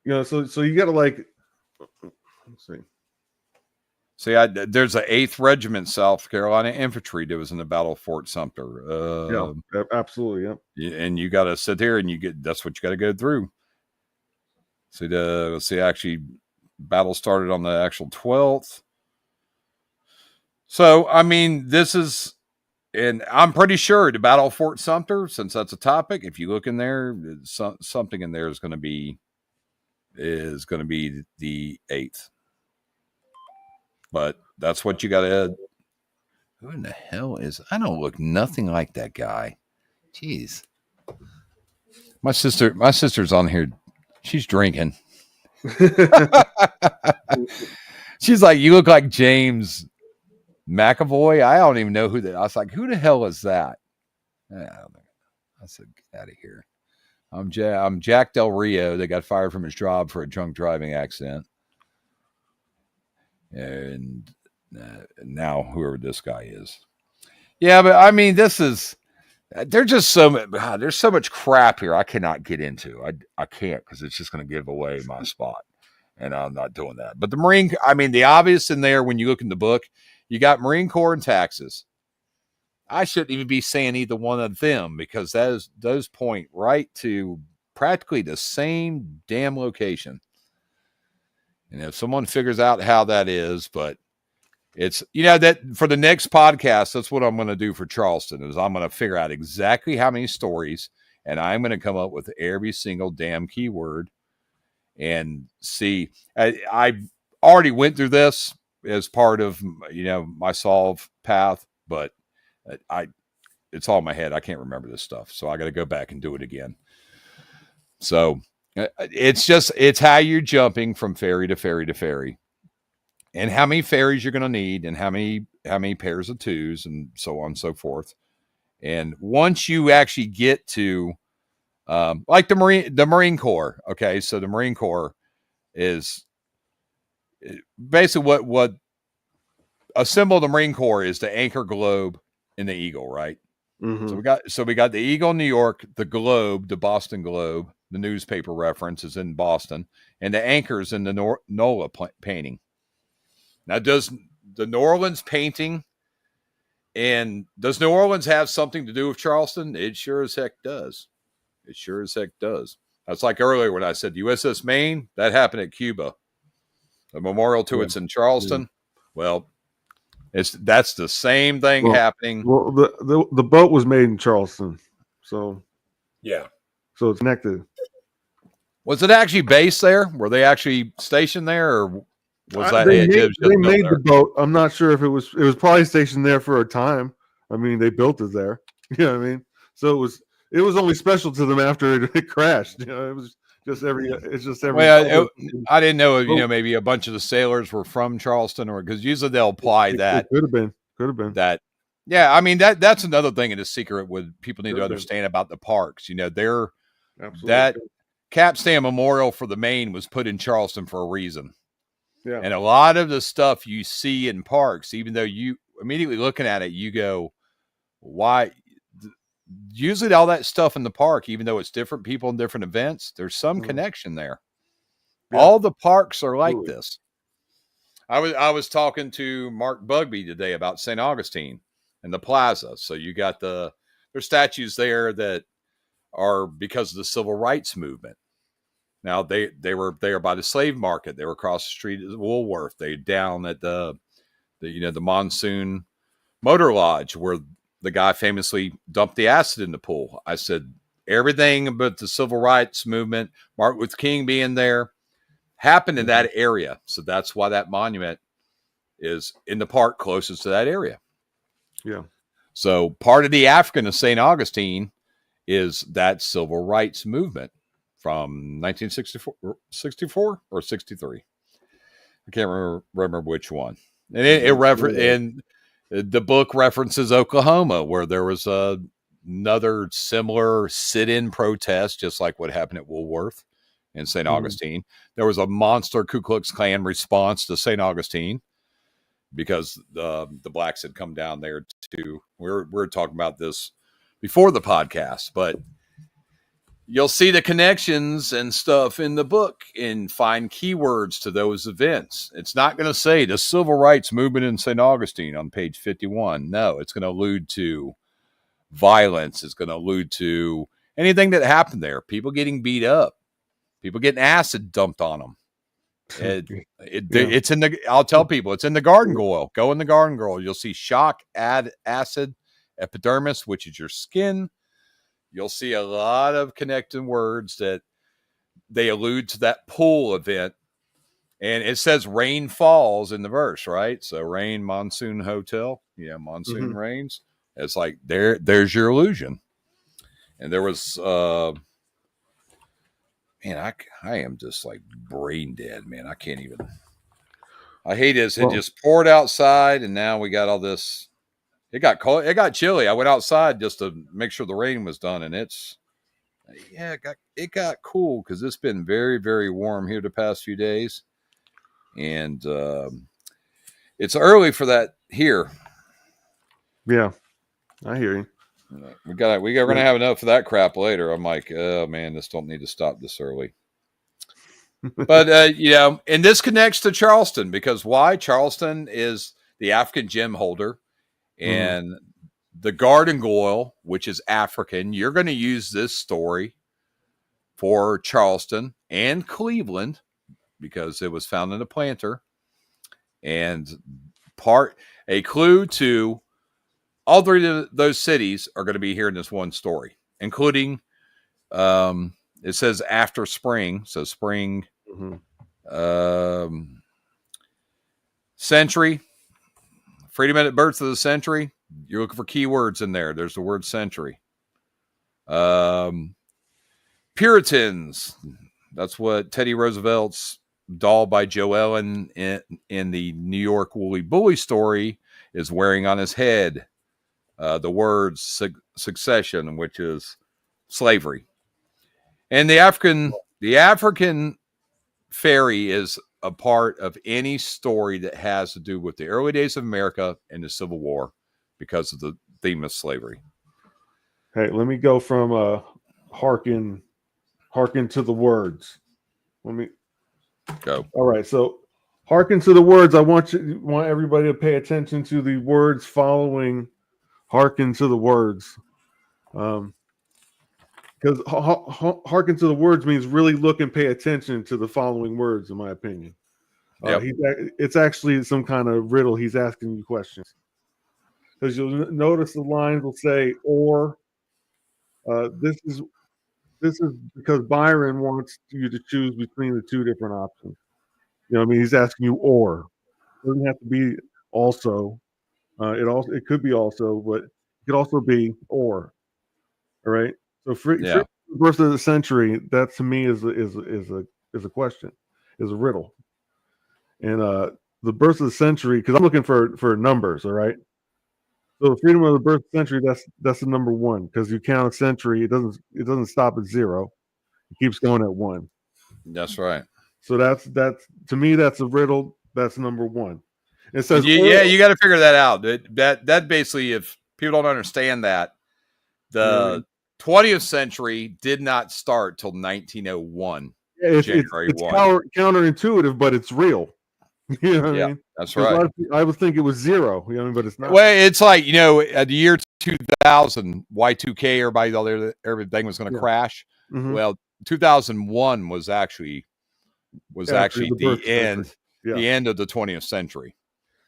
so you got to let's see. See, there's an 8th Regiment, South Carolina Infantry that was in the Battle of Fort Sumter. Yeah, absolutely. Yeah. And you got to sit there and that's what you got to go through. See, let's see, actually, battle started on the actual 12th. So, I mean, this is, and I'm pretty sure the Battle of Fort Sumter, since that's a topic, if you look in there, something in there is going to be the 8th. But that's what you got to Who in the hell is? I don't look nothing like that guy. Jeez. My sister's on here. She's drinking. She's like, you look like James McAvoy. I don't even know who that. I was like, who the hell is that? I said, get out of here. I'm Jack Del Rio. They got fired from his job for a drunk driving accident. And now whoever this guy is. Yeah, but I mean, there's just there's so much crap here I cannot get into. I can't, because it's just going to give away my spot. And I'm not doing that. But the obvious in there, when you look in the book, you got Marine Corps and taxes. I shouldn't even be saying either one of them, because those point right to practically the same damn location. And if someone figures out how that is, but it's, that for the next podcast, that's what I'm going to do for Charleston, is I'm going to figure out exactly how many stories, and I'm going to come up with every single damn keyword and see. I already went through this as part of, my solve path, but it's all in my head. I can't remember this stuff. So I got to go back and do it again. So it's how you're jumping from ferry to ferry to ferry, and how many ferries you're going to need, and how many pairs of twos, and so on and so forth. And once you actually get to, like the Marine Corps. Okay. So the Marine Corps is basically what a symbol of the Marine Corps is: the anchor, globe, and the eagle, right? Mm-hmm. So we got the eagle in New York, the globe, the Boston Globe, the newspaper reference is in Boston, and the anchor's in the NOLA painting. Now, does the New Orleans painting, and does New Orleans have something to do with Charleston? It sure as heck does. It sure as heck does. That's like earlier when I said USS Maine, that happened at Cuba. The memorial to it's in Charleston. Yeah. Well, that's the same thing happening. Well, the boat was made in Charleston, so yeah, so it's connected. Was it actually based there? Were they actually stationed there, or was that they made the boat? I'm not sure if it was probably stationed there for a time. I mean, they built it there. You know what I mean? So it was only special to them after it crashed. It was just every. Well, I didn't know. Maybe a bunch of the sailors were from Charleston, or because usually they'll apply that. Could have been that. Yeah, I mean that's another thing in the secret what people need to understand about the parks. They're absolutely that Capstan Memorial for the Maine was put in Charleston for a reason. Yeah, and a lot of the stuff you see in parks, even though you immediately looking at it, you go, why? Usually all that stuff in the park, even though it's different people and different events, there's some connection there. Yeah. All the parks are like this. I was talking to Mark Bugby today about St. Augustine and the plaza. So you got there's statues there that are because of the civil rights movement. Now they were there by the slave market. They were across the street at Woolworth. They down at the Monsoon Motor Lodge where the guy famously dumped the acid in the pool. I said, everything but the civil rights movement, Martin Luther King being there, happened in that area. So that's why that monument is in the park closest to that area. Yeah. So part of the African of St. Augustine is that civil rights movement from 1964 or 63. I can't remember which one. And the book references Oklahoma, where there was another similar sit-in protest, just like what happened at Woolworth in St. Augustine. There was a monster Ku Klux Klan response to St. Augustine because the blacks had come down there too. We're talking about this before the podcast, but you'll see the connections and stuff in the book and find keywords to those events. It's not going to say the civil rights movement in St. Augustine on page 51. No, it's going to allude to violence. It's going to allude to anything that happened there. People getting beat up, people getting acid dumped on them. It's in I'll tell people it's in the Garden Girl. Go in the Garden Girl. You'll see shock, acid, epidermis, which is your skin. You'll see a lot of connecting words that they allude to that pool event And it says rain falls in the verse, right? So rain, monsoon, hotel. Yeah, monsoon rains. It's like there's your illusion. And there was man, I am just like brain dead, man. I can't even. I hate this. It just poured outside, and now we got all this. It got cold. It got chilly. I went outside just to make sure the rain was done, and it got cool because it's been very, very warm here the past few days, and it's early for that here. Yeah, I hear you. We're gonna have enough of that crap later. I'm like, oh man, this don't need to stop this early. But and this connects to Charleston because why? Charleston is the African gem holder, and the garden goyle, which is African. You're going to use this story for Charleston and Cleveland because it was found in a planter, and a clue to all three of those cities are going to be here in this one story, including it says after spring, so spring, century, freedom at birth of the century. You're looking for keywords in there. There's the word century. Puritans. That's what Teddy Roosevelt's doll by Joe Ellen in the New York Woolly Bully story is wearing on his head. The word succession, which is slavery. And the African fairy is a part of any story that has to do with the early days of America and the Civil War because of the theme of slavery. Hey, let me go from hearken to the words. Let me go. All right, so hearken to the words. I want everybody to pay attention to the words following hearken to the words. Because hearken to the words means really look and pay attention to the following words, in my opinion. It's actually some kind of riddle. He's asking you questions. Because you'll notice the lines will say, or this is because Byron wants you to choose between the two different options. You know what I mean? He's asking you or. It doesn't have to be also. It could be also, but it could also be or. All right. So the birth of the century, that to me is a question, is a riddle. And the birth of the century, because I'm looking for numbers, all right. So the freedom of the birth of the century, that's the number one, because you count a century, it doesn't stop at 0. It keeps going at 1. That's right. So that's to me, that's a riddle. That's number 1. It says you got to figure that out. That basically, if people don't understand that, the 20th century did not start till 1901. January 1. Counterintuitive, but it's real. You know what I mean? That's right. I would think it was 0, you know, but it's not. Well, it's like, at the year 2000, Y2K, everything was going to crash. Well, 2001 was actually the end of the 20th century.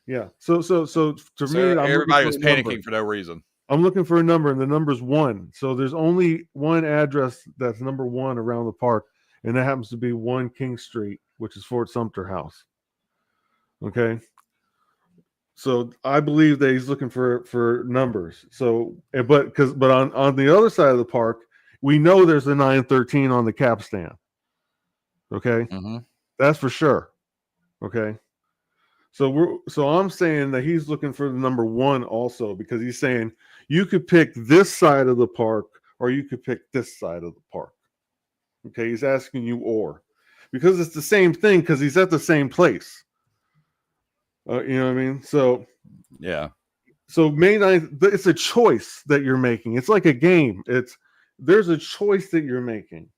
Yeah. So to me, everybody was panicking for no reason. I'm looking for a number, and the number's 1. So there's only one address that's number 1 around the park, and that happens to be 1 King Street, which is Fort Sumter House. Okay. So I believe that he's looking for numbers. So, but on the other side of the park, we know there's a 913 on the capstan. Okay. That's for sure. Okay. So I'm saying that he's looking for the number 1 also, because he's saying you could pick this side of the park or you could pick this side of the park. Okay, he's asking you or, because it's the same thing, because he's at the same place. You know what I mean? So yeah. So May 9th, it's a choice that you're making. It's like a game. There's a choice that you're making.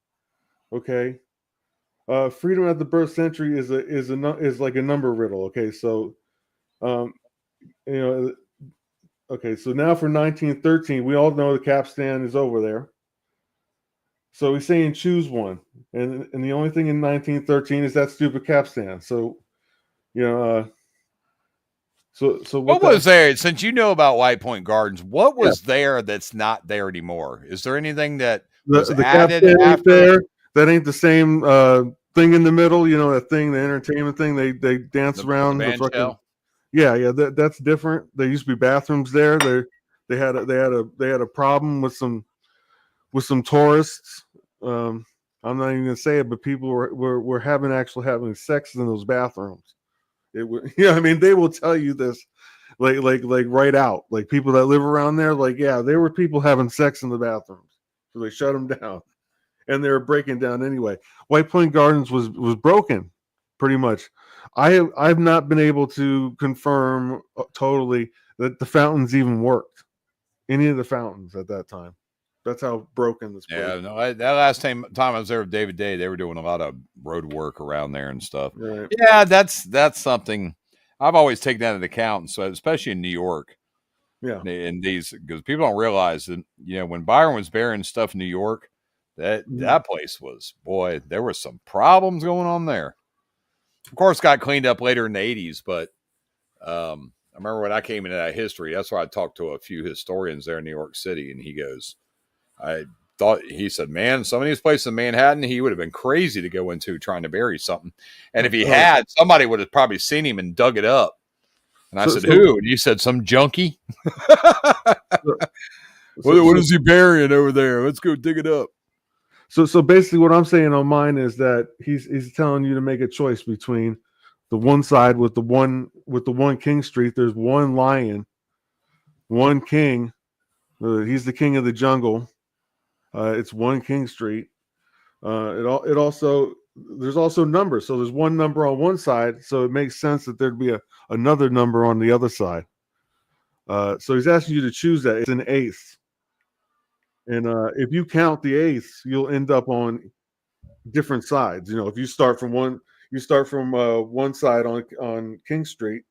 Okay. Freedom at the birth century is like a number riddle. Okay, so okay, so now for 1913, we all know the capstan is over there. So he's saying choose one, and the only thing in 1913 is that stupid capstan. So so what was there, since you know about White Point Gardens? What was there that's not there anymore? Is there anything that was the added capstan after? there? That ain't the same thing in the middle, you know, that thing, the entertainment thing, they dance around the fucking. Yeah, that's different. There used to be bathrooms there. They had a problem with some tourists. I'm not even gonna say it, but people were having sex in those bathrooms. I mean, they will tell you this, like right out. Like people that live around there, like there were people having sex in the bathrooms, so they shut them down, and they were breaking down anyway. White Plain Gardens was broken, pretty much. I've not been able to confirm totally that the fountains even worked, any of the fountains at that time. That's how broken this place. Yeah, no, that last time I was there with David Day, they were doing a lot of road work around there and stuff. Right. Yeah, that's something I've always taken that into account. So especially in New York, in these, because people don't realize that, you know, when Byron was burying stuff in New York, that place was, boy, there was some problems going on there. Of course, got cleaned up later in the 80s, but I remember when I came into that history, that's why I talked to a few historians there in New York City, and he said, man, some of these places in Manhattan, he would have been crazy to go into trying to bury something. And if he had, somebody would have probably seen him and dug it up. And I said, who? And you said, some junkie? What is he burying over there? Let's go dig it up. So basically what I'm saying on mine is that he's telling you to make a choice between the one side with the one King Street. There's one lion, one king. He's the king of the jungle. It's one King Street. It also, there's also numbers. So there's one number on one side. So it makes sense that there'd be another number on the other side. So he's asking you to choose that. It's an eighth. And if you count the eighths, you'll end up on different sides. You know, if you start from one side on King Street,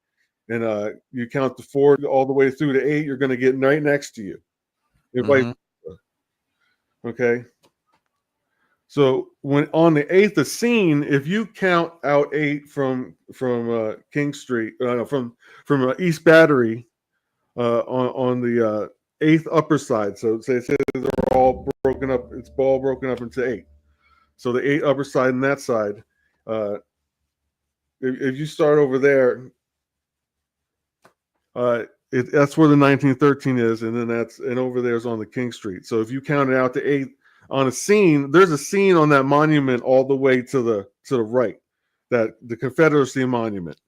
and you count the 4 all the way through to 8, you're going to get right next to you. Okay. So when on the 8th scene, if you count out 8 from King Street, from East Battery, on the 8th upper side. So say they're all broken up. It's all broken up into 8. So the 8 upper side and that side. If you start over there, that's where the 1913 is, and then over there's on the King Street. So if you count it out to 8 on a scene, there's a scene on that monument all the way to the right, that the Confederacy monument.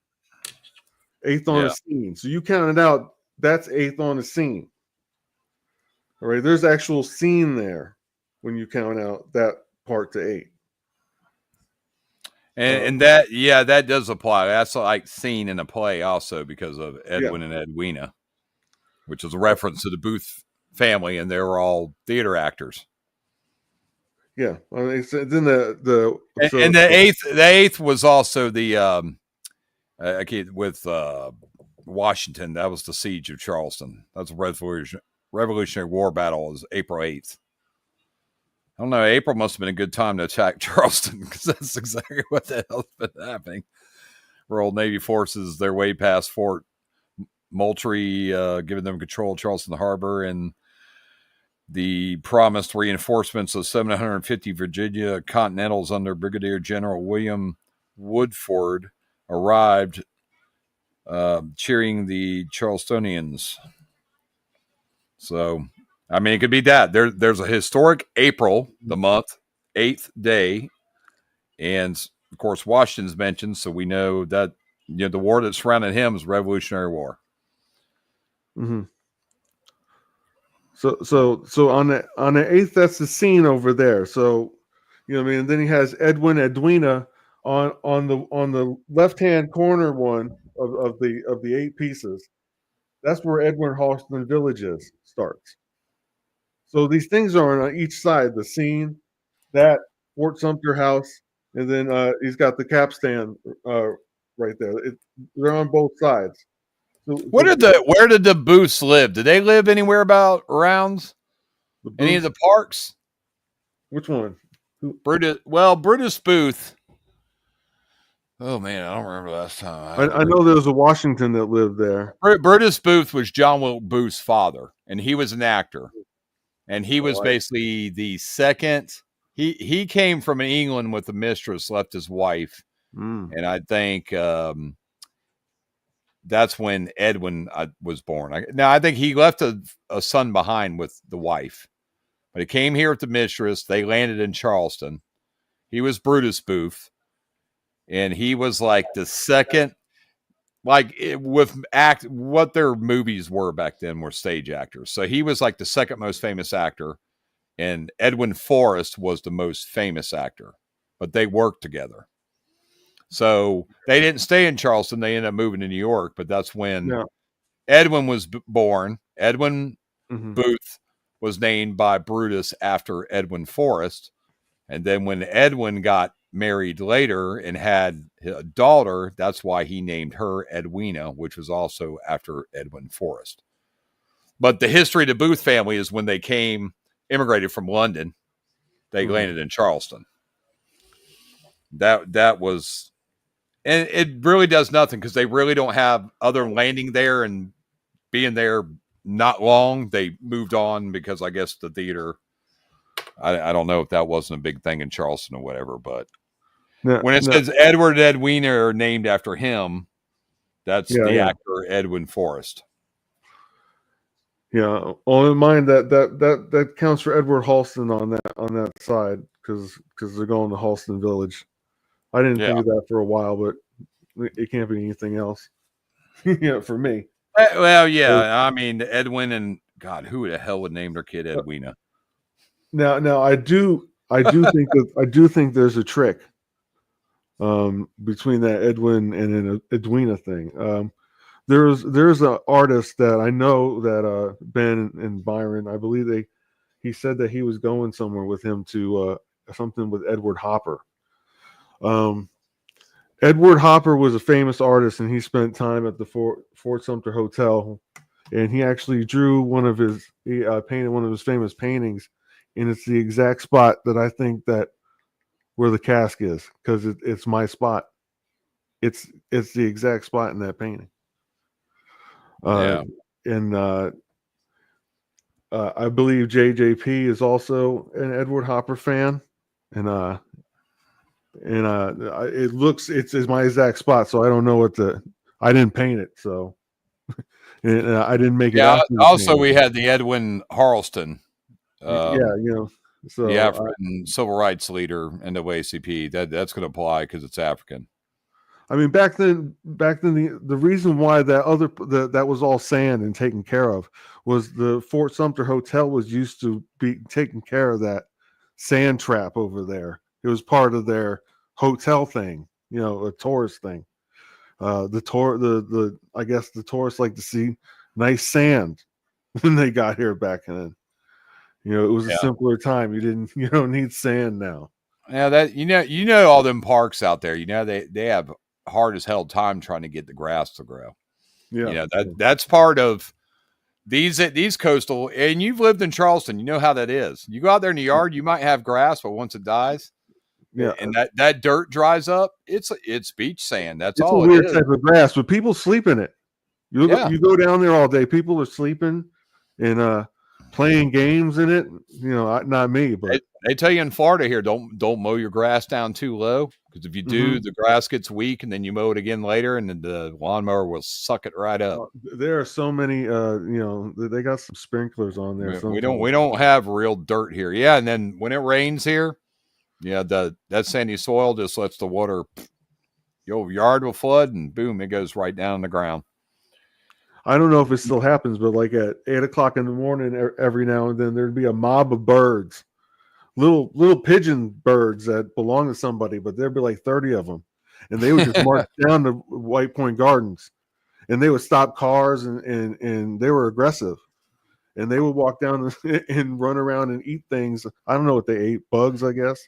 8th on a scene. So you count it out. That's 8th on a scene. All right, there's actual scene there when you count out that part to 8. And that does apply. That's like scene in a play also because of Edwin and Edwina, which is a reference to the Booth family, and they were all theater actors. Yeah, I mean, then the eighth was also the with Washington. That was the siege of Charleston. That's a Revolutionary War battle. Was April 8th. I don't know. April must have been a good time to attack Charleston because that's exactly what the hell's been happening. Royal Navy forces their way past Fort Moultrie, giving them control of Charleston Harbor, and the promised reinforcements of 750 Virginia Continentals under Brigadier General William Woodford arrived, cheering the Charlestonians. So, I mean, it could be that. There's a historic April, the month, 8th day. And, of course, Washington's mentioned, so we know that the war that surrounded him was Revolutionary War. Mm-hmm. So on the 8th, that's the scene over there. So, I mean, and then he has Edwina on the left-hand corner one of the 8 pieces. That's where Edwin Halston Village starts. So these things are on each side. The scene, that Fort Sumter House, and then he's got the capstan right there. They're on both sides. So, where did the Booths live? Did they live anywhere around any of the parks? Which one? Brutus Booth. Oh man, I don't remember last time. I know there was a Washington that lived there. Brutus Booth was John Wilkes Booth's father, and he was an actor, and he was basically the second he came from England with a mistress, left his wife, and I think that's when Edwin was born. I think he left a son behind with the wife, but he came here with the mistress. They landed in Charleston. He was Brutus Booth, and he was like the second, like what their movies were back then were stage actors. So he was like the second most famous actor. And Edwin Forrest was the most famous actor, but they worked together. So they didn't stay in Charleston. They ended up moving to New York, but that's when Edwin was born. Edwin Booth was named by Brutus after Edwin Forrest. And then when Edwin got married later and had a daughter, that's why he named her Edwina, which was also after Edwin Forrest. But the history of the Booth family is when they immigrated from London, they landed in Charleston. That was, and it really does nothing because they really don't have other landing there and being there not long. They moved on because I guess the theater, I don't know if that wasn't a big thing in Charleston or whatever, but when it says Edward and Edwina are named after him, that's the actor Edwin Forrest. Yeah, well, in mind that counts for Edward Halston on that side because they're going to Halston Village. I didn't think of that for a while, but it can't be anything else. For me. Well, yeah, I mean Edwin and God, who the hell would name their kid Edwina? Now I do think there's a trick between that Edwin and an Edwina thing. There's an artist that I know that Ben and Byron, I believe he said that he was going somewhere with him to something with Edward Hopper. Edward Hopper was a famous artist, and he spent time at the Fort Sumter Hotel, and he actually drew painted one of his famous paintings, and it's the exact spot that I think that where the cask is, because it's my spot. It's the exact spot in that painting. And I believe JJP is also an Edward Hopper fan, and it's my exact spot. So I don't know I didn't paint it, so and I didn't make it. Yeah. Also, we had the Edwin Harleston. So the African civil rights leader, NAACP. That's going to apply because it's African. I mean, back then, the reason why that was all sand and taken care of was the Fort Sumter Hotel was used to be taking care of that sand trap over there. It was part of their hotel thing, a tourist thing. I guess the tourists like to see nice sand when they got here back then. It was a simpler time. You don't need sand now. Yeah, that all them parks out there. They have hard as hell time trying to get the grass to grow. Yeah, that's part of these coastal. And you've lived in Charleston, you know how that is. You go out there in the yard, you might have grass, but once it dies, and that dirt dries up, it's beach sand. It's all a weird type of grass, but people sleep in it. You go down there all day, people are sleeping and playing games in it. Not me, but they tell you in Florida here, don't mow your grass down too low, because if you do, the grass gets weak, and then you mow it again later, and then the lawnmower will suck it right up. There are so many, they got some sprinklers on there. We don't have real dirt here. Yeah, and then when it rains here, that sandy soil just lets the water. Your yard will flood, and boom, it goes right down the ground. I don't know if it still happens, but like at 8:00 in the morning, every now and then there'd be a mob of birds, little pigeon birds that belong to somebody, but there'd be like 30 of them, and they would just march down to White Point Gardens, and they would stop cars and they were aggressive, and they would walk down and run around and eat things. I don't know what they ate, bugs, I guess,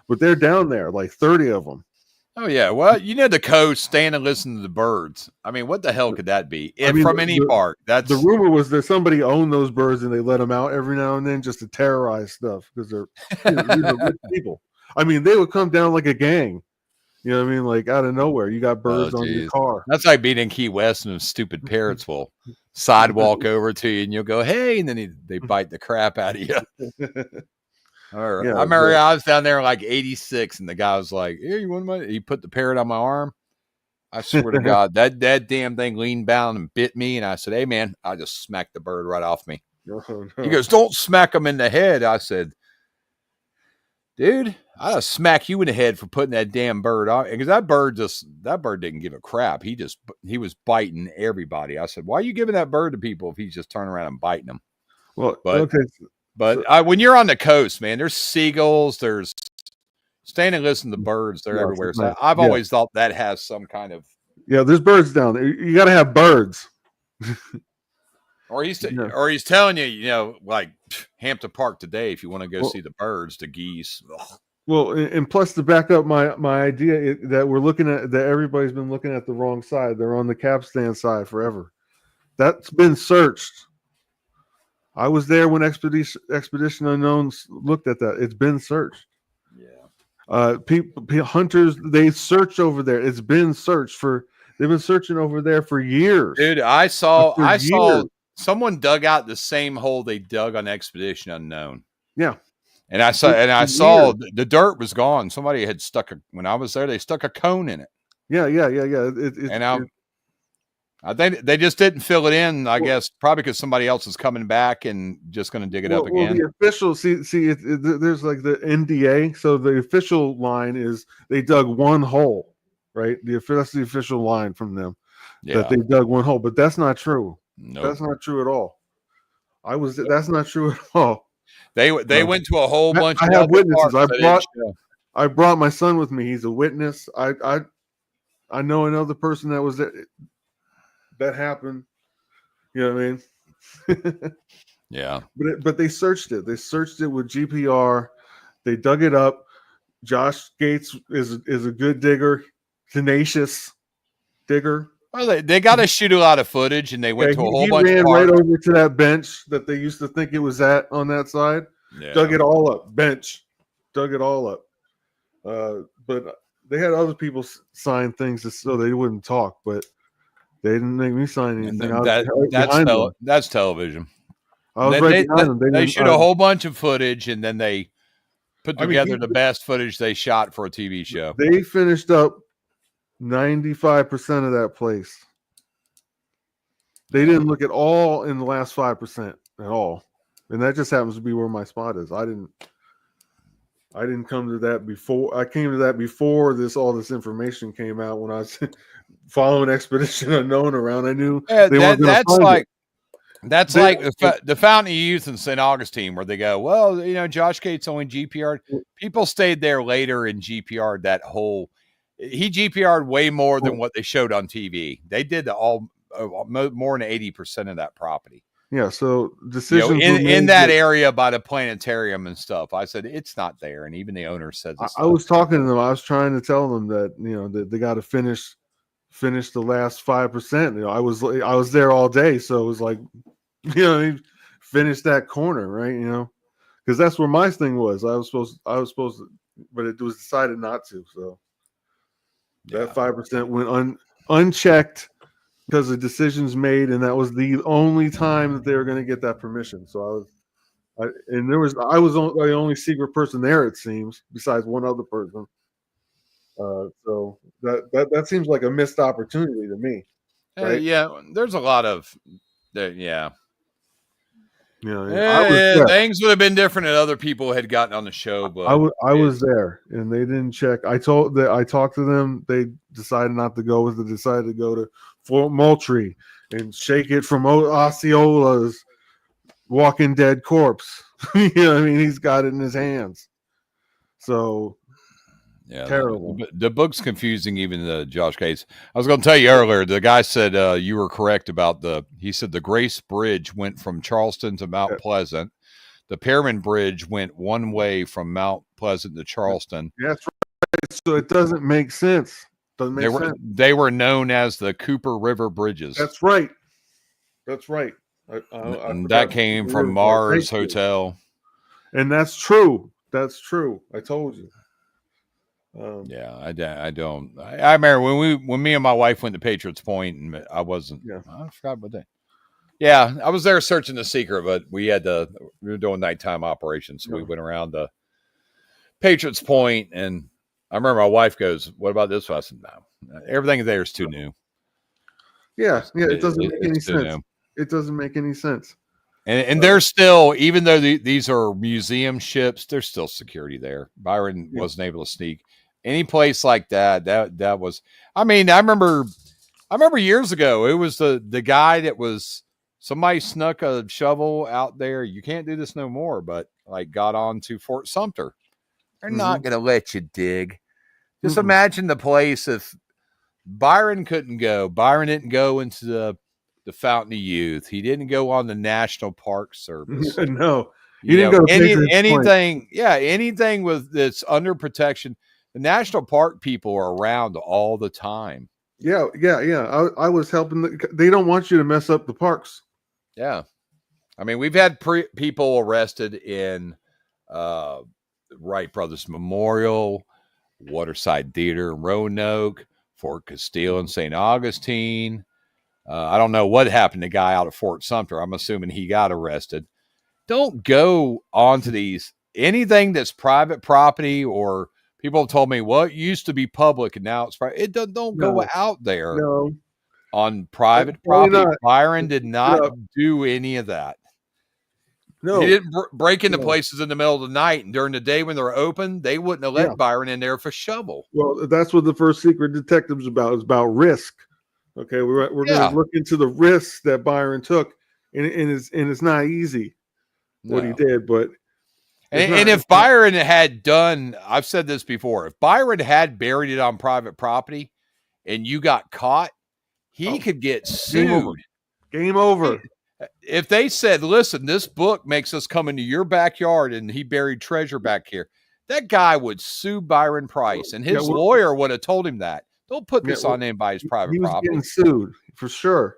but they're down there, like 30 of them. Oh, yeah. Well, the coast, stand and listen to the birds. I mean, what the hell could that be? From any park. That's the rumor was that somebody owned those birds and they let them out every now and then just to terrorize stuff because they're rich people. I mean, they would come down like a gang. You know what I mean? Like out of nowhere, you got birds on your car. That's like being in Key West and stupid parrots will sidewalk over to you and you'll go, hey, and then they bite the crap out of you. I remember I was down there like 86, and the guy was like, "Hey, you want my?" He put the parrot on my arm. I swear to God, that damn thing leaned down and bit me, and I said, "Hey, man," I just smacked the bird right off me. No. He goes, "Don't smack him in the head." I said, "Dude, I just smack you in the head for putting that damn bird on." Because that bird didn't give a crap. He was biting everybody. I said, "Why are you giving that bird to people if he's just turning around and biting them?" Well, when you're on the coast, man, there's seagulls, there's staying and listen to birds. They're everywhere. So I've always thought that has some kind of there's birds down there. You got to have birds. Or he's telling you, like Hampton Park today, if you want to go see the birds, the geese. Ugh. Well, and plus to back up my idea that we're looking at, that everybody's been looking at the wrong side. They're on the capstan side forever. That's been searched. I was there when Expedition Unknowns looked at that. It's been searched. Yeah. Hunters, they search over there. It's been searched they've been searching over there for years. Dude, I saw someone dug out the same hole they dug on Expedition Unknown. Yeah. And I saw the dirt was gone. Somebody had when I was there, they stuck a cone in it. Yeah. I think they just didn't fill it in. I guess probably because somebody else is coming back and just going to dig it up again. The official there's like the NDA. So the official line is they dug one hole, right? That's the official line from them that they dug one hole, but that's not true. Nope. That's not true at all. That's not true at all. They went to a whole bunch. I have witnesses. I brought my son with me. He's a witness. I know another person that was there. That happened. You know what I mean? Yeah. But they searched it. They searched it with GPR. They dug it up. Josh Gates is a good digger, tenacious digger. Well, they got to shoot a lot of footage, and they went to a whole bunch. He ran right over to that bench that they used to think it was on that side. Yeah. Dug it all up. Dug it all up. But they had other people sign things so they wouldn't talk, but they didn't make me sign anything. That's television. I was right behind them. They shoot a whole bunch of footage, and then they put together the best footage they shot for a TV show. They finished up 95% of that place. They didn't look at all in the last 5% at all, and that just happens to be where my spot is. I didn't come to that before. I came to that before all this information came out. When I was following Expedition Unknown around, I knew they weren't going to find it. That's like the Fountain of Youth in St. Augustine, where they go, well, Josh Gates only GPR'd. People stayed there later and GPR'd that whole. He GPR'd way more than what they showed on TV. They did more than 80% of that property. Yeah, so decisions in that area by the planetarium and stuff. I said it's not there, and even the owner says it's I was talking to them. I was trying to tell them that that they got to finish the last 5%. I was there all day, so it was like finish that corner, right? Because that's where my thing was. I was supposed to, but it was decided not to. So that 5% went unchecked because the decisions made, and that was the only time that they were going to get that permission. So I was the only secret person there, it seems, besides one other person. So that seems like a missed opportunity to me. Right? Yeah, there's a lot of yeah. Things would have been different if other people had gotten on the show. But I was there, and they didn't check. I talked to them. They decided not to go. They decided to go to Fort Moultrie and shake it from Osceola's Walking Dead corpse. He's got it in his hands. So yeah, terrible. The book's confusing, even the Josh Gates. I was going to tell you earlier, the guy said you were correct about he said the Grace Bridge went from Charleston to Mount Pleasant. The Pearman Bridge went one way from Mount Pleasant to Charleston. Yeah, that's right. So it doesn't make sense. They were known as the Cooper River Bridges. That's right. And that came from Mars Hotel. And that's true. I told you. I don't. I remember when me and my wife went to Patriots Point, and I wasn't. Yeah. I forgot about that. Yeah, I was there searching the secret, but we were doing nighttime operations, so we went around Patriots Point, and I remember my wife goes, "What about this?" I said, "No, everything there is too new." Yeah, it doesn't make any sense. New. It doesn't make any sense. And there's still, even though these are museum ships, there's still security there. Byron wasn't able to sneak any place like that. That was, I mean, I remember years ago, it was the guy that was, somebody snuck a shovel out there. You can't do this no more, but like got on to Fort Sumter. They're not going to let you dig. Just imagine the place if Byron couldn't go. Byron didn't go into the Fountain of Youth. He didn't go on the National Park Service. No, he didn't go to anything. Yeah, anything with that's under protection. The National Park people are around all the time. Yeah. I was helping. They don't want you to mess up the parks. Yeah, I mean, we've had people arrested in Wright Brothers Memorial, Waterside Theater in Roanoke, Fort Castile in St. Augustine. I don't know what happened to the guy out at Fort Sumter. I'm assuming he got arrested. Don't go onto these, anything that's private property, or people have told me, well, it used to be public and now it's private. Don't go out there on private property. Byron did not do any of that. No, he didn't break into places in the middle of the night, and during the day when they're open, they wouldn't have let Byron in there for shovel. Well, that's what the first Secret Detective's about. It's about risk. Okay, we're going to look into the risks that Byron took, and it's not easy what he did, but and if Byron had done, I've said this before, if Byron had buried it on private property, and you got caught, he could get sued. Game over. If they said, "Listen, this book makes us come into your backyard," and he buried treasure back here, that guy would sue Byron Price, and his lawyer would have told him that. Don't put this on anybody's private property. He was getting sued for sure.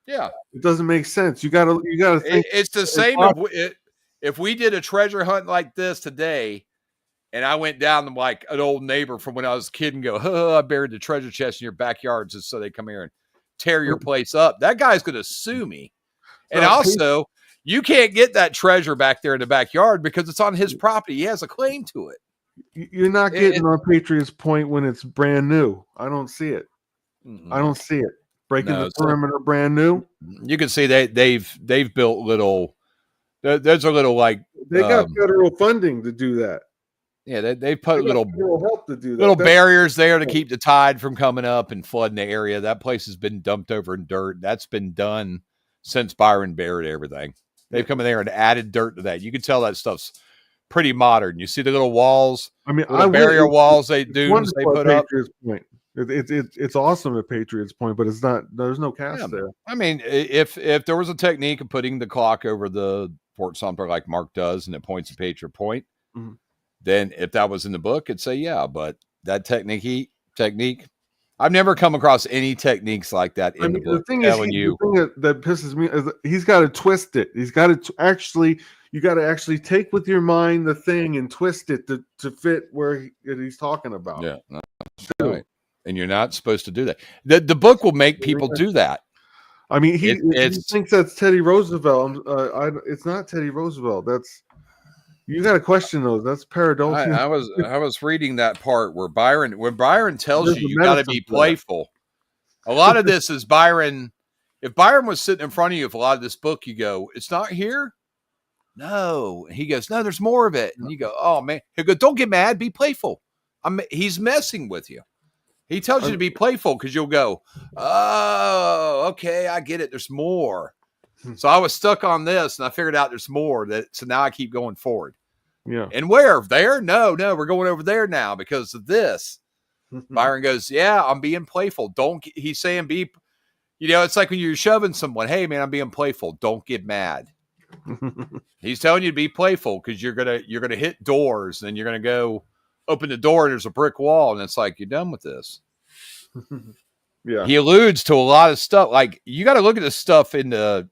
Yeah, it doesn't make sense. You got to think. It's the same if we did a treasure hunt like this today, and I went down to like an old neighbor from when I was a kid and go, "Oh, I buried the treasure chest in your backyard just so they come here and tear your place up." That guy's going to sue me. And also, you can't get that treasure back there in the backyard because it's on his property. He has a claim to it. You're not getting on Patriots Point when it's brand new. I don't see it. I don't see it. Breaking the perimeter brand new. You can see they've built little. There's a little like they got federal funding to do that. Yeah, they put little help to do that. Little barriers there to keep the tide from coming up and flooding the area. That place has been dumped over in dirt. That's been done since Byron buried everything. They've come in there and added dirt to that. You can tell that stuff's pretty modern. You see the little walls, barrier walls, dunes they put up. Point. It's awesome at Patriots Point, but it's not. There's no cast there. I mean, if there was a technique of putting the clock over the Fort Sumter like Mark does, and it points to Patriot Point, then if that was in the book, it'd say But that technique. I've never come across any techniques like that in the book. The thing that pisses me is that he's got to twist it. He's got to actually, you got to actually take with your mind the thing and twist it to fit where he's talking about. Yeah, right. And you're not supposed to do that. The book will make people do that. I mean, he thinks that's Teddy Roosevelt. It's not Teddy Roosevelt. You got to question those. That's paradoxical. I was reading that part where when Byron tells you got to be playful. A lot of this is Byron. If Byron was sitting in front of you with a lot of this book, you go, "It's not here." No, he goes, "No, there's more of it." And you go, "Oh man," he goes, "Don't get mad. Be playful." He's messing with you. He tells you to be playful because you'll go, "Oh, okay, I get it. There's more." So I was stuck on this, and I figured out there's more. So now I keep going forward. Yeah. And where? There? No, we're going over there now because of this. Byron goes, "Yeah, I'm being playful. He's saying it's like when you're shoving someone. Hey, man, I'm being playful. Don't get mad." He's telling you to be playful because you're gonna hit doors, and you're gonna go open the door, and there's a brick wall, and it's like you're done with this. Yeah, he alludes to a lot of stuff. Like you got to look at this stuff in the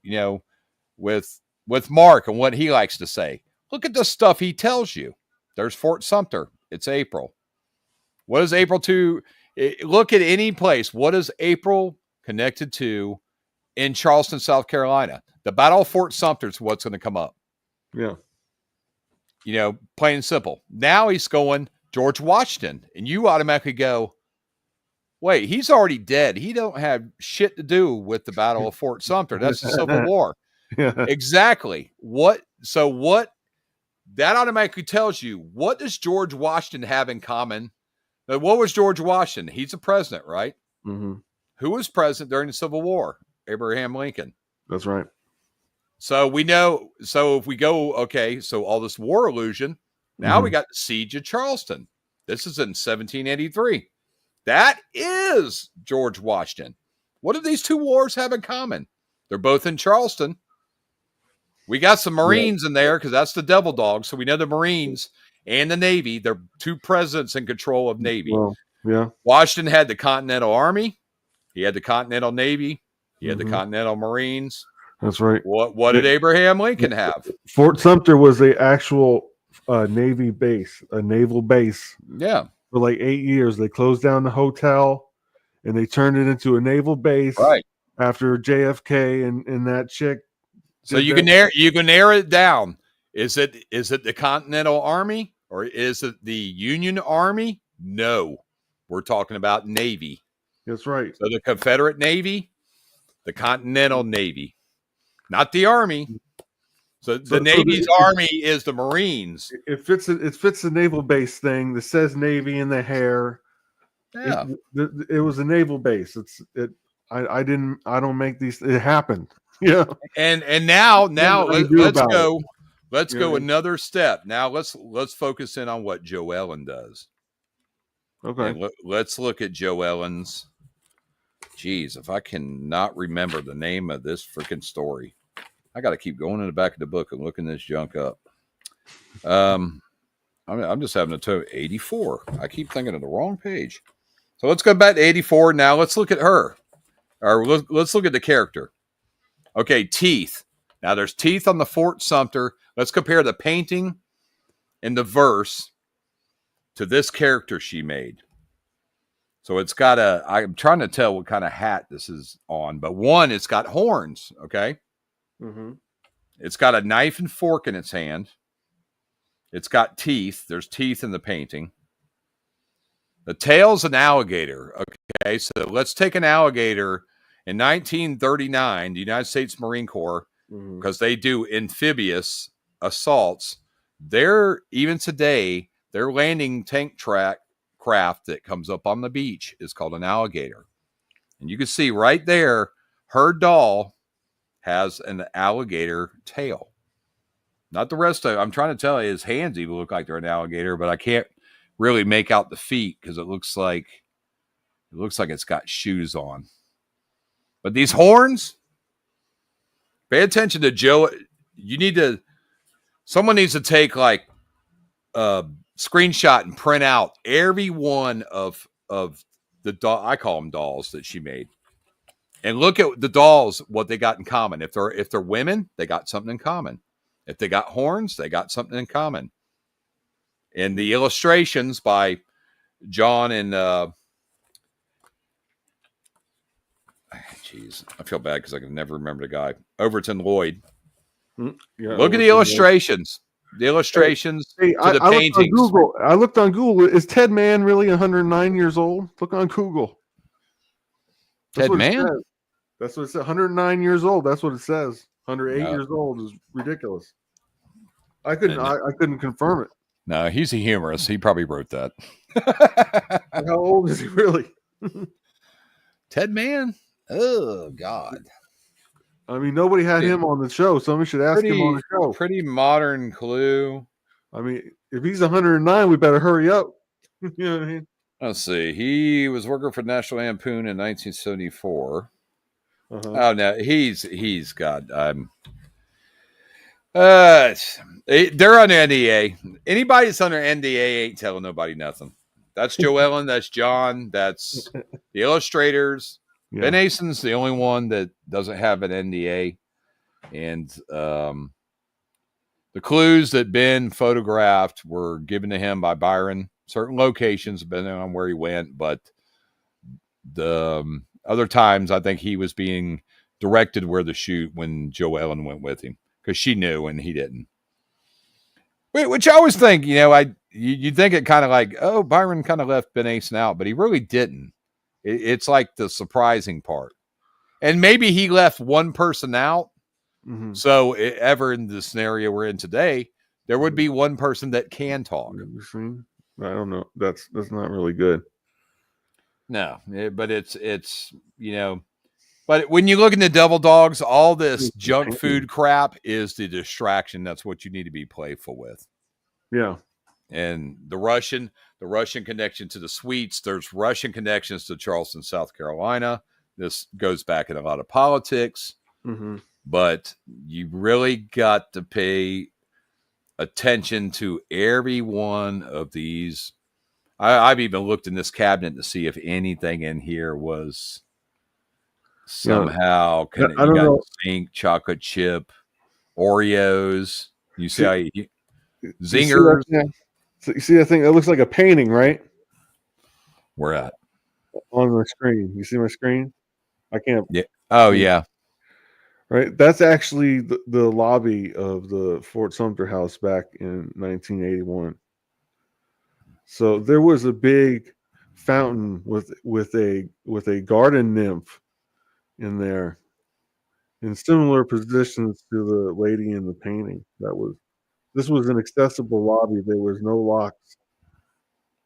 with Mark and what he likes to say. Look at the stuff he tells you. There's Fort Sumter. It's April. What is April to? Look at any place. What is April connected to in Charleston, South Carolina? The Battle of Fort Sumter is what's going to come up. Yeah. plain and simple. Now he's going George Washington, and you automatically go, wait, he's already dead. He don't have shit to do with the Battle of Fort Sumter. That's the Civil War. Yeah. Exactly. So that automatically tells you, what does George Washington have in common? What was George Washington? He's a president, right? Mm-hmm. Who was president during the Civil War? Abraham Lincoln. That's right. So we know. So if we go, okay, so all this war illusion. Now we got the siege of Charleston. This is in 1783. That is George Washington. What do these two wars have in common? They're both in Charleston. We got some Marines in there because that's the devil dog. So we know the Marines and the Navy. They're two presidents in control of Navy. Well, yeah. Washington had the Continental Army. He had the Continental Navy. He had the Continental Marines. That's right. What did Abraham Lincoln have? Fort Sumter was a actual Navy base, a naval base. Yeah. For like 8 years. They closed down the hotel and they turned it into a naval base. Right. After JFK and that chick. So you can narrow it down. Is it the Continental Army or is it the Union Army? No. We're talking about Navy. That's right. So the Confederate Navy, the Continental Navy, not the Army. So the Navy's Army is the Marines. It fits the naval base thing that says Navy in the hair. Yeah. It was a naval base. I don't make these. It happened. Yeah. And now let's go another step. Now let's focus in on what Joe Ellen does. Okay. Let's look at Joe Ellen's. Geez, if I cannot remember the name of this freaking story, I got to keep going in the back of the book and looking this junk up. I'm just having a toe 84. I keep thinking of the wrong page. So let's go back to 84. Now let's look at her. Or let's look at the character. Okay, teeth. Now there's teeth on the Fort Sumter. Let's compare the painting and the verse to this character she made. So it's got I'm trying to tell what kind of hat this is on, but one, it's got horns, okay? Mm-hmm. It's got a knife and fork in its hand. It's got teeth. There's teeth in the painting. The tail's an alligator, okay? So let's take an alligator. In 1939, the United States Marine Corps, because they do amphibious assaults, even today, their landing tank craft that comes up on the beach is called an alligator. And you can see right there, her doll has an alligator tail. Not the rest of it. I'm trying to tell you, his hands even look like they're an alligator, but I can't really make out the feet because it looks like it's got shoes on. But these horns, pay attention to Joe. Someone needs to take like a screenshot and print out every one of the I call them dolls that she made. And look at the dolls, what they got in common. If they're women, they got something in common. If they got horns, they got something in common. And the illustrations by John and jeez, I feel bad because I can never remember the guy. Overton Lloyd. Yeah, look at the illustrations. The illustrations to the paintings. I looked on Google. Is Ted Mann really 109 years old? Look on Google. Ted Mann? That's what it says. 109 years old. That's what it says. 108 years old is ridiculous. I couldn't confirm it. No, he's a humorist. He probably wrote that. How old is he really? Ted Mann? Oh, God. I mean, nobody had him on the show. Somebody should ask him on the show. Pretty modern clue. I mean, if he's 109, we better hurry up. You know what I mean? Let's see. He was working for National Lampoon in 1974. Uh-huh. Oh, no, he's got. They're under NDA. Anybody that's under NDA ain't telling nobody nothing. That's Joe Ellen. That's John. That's the illustrators. Yeah. Ben Ason's the only one that doesn't have an NDA. And the clues that Ben photographed were given to him by Byron. Certain locations, depending on where he went. But the other times, I think he was being directed where to shoot when Joe Ellen went with him. Because she knew and he didn't. Which I always think, you think it kind of like, oh, Byron kind of left Ben Asen out, but he really didn't. It's like the surprising part. And maybe he left one person out. Mm-hmm. So ever in the scenario we're in today, there would be one person that can talk. I don't know. That's not really good. No, but it's but when you look into Devil Dogs, all this junk food crap is the distraction. That's what you need to be playful with. Yeah. And the Russian connection to the sweets, there's Russian connections to Charleston, South Carolina. This goes back in a lot of politics, but you really got to pay attention to every one of these. I've even looked in this cabinet to see if anything in here was somehow zinc, chocolate chip, Oreos. You see how zingers. You see that thing? It looks like a painting, right? Where at? On the screen. You see my screen? I can't. Yeah. Oh, yeah. Right. That's actually the lobby of the Fort Sumter House back in 1981. So there was a big fountain with a garden nymph in there, in similar positions to the lady in the painting. This was an accessible lobby. There was no locks.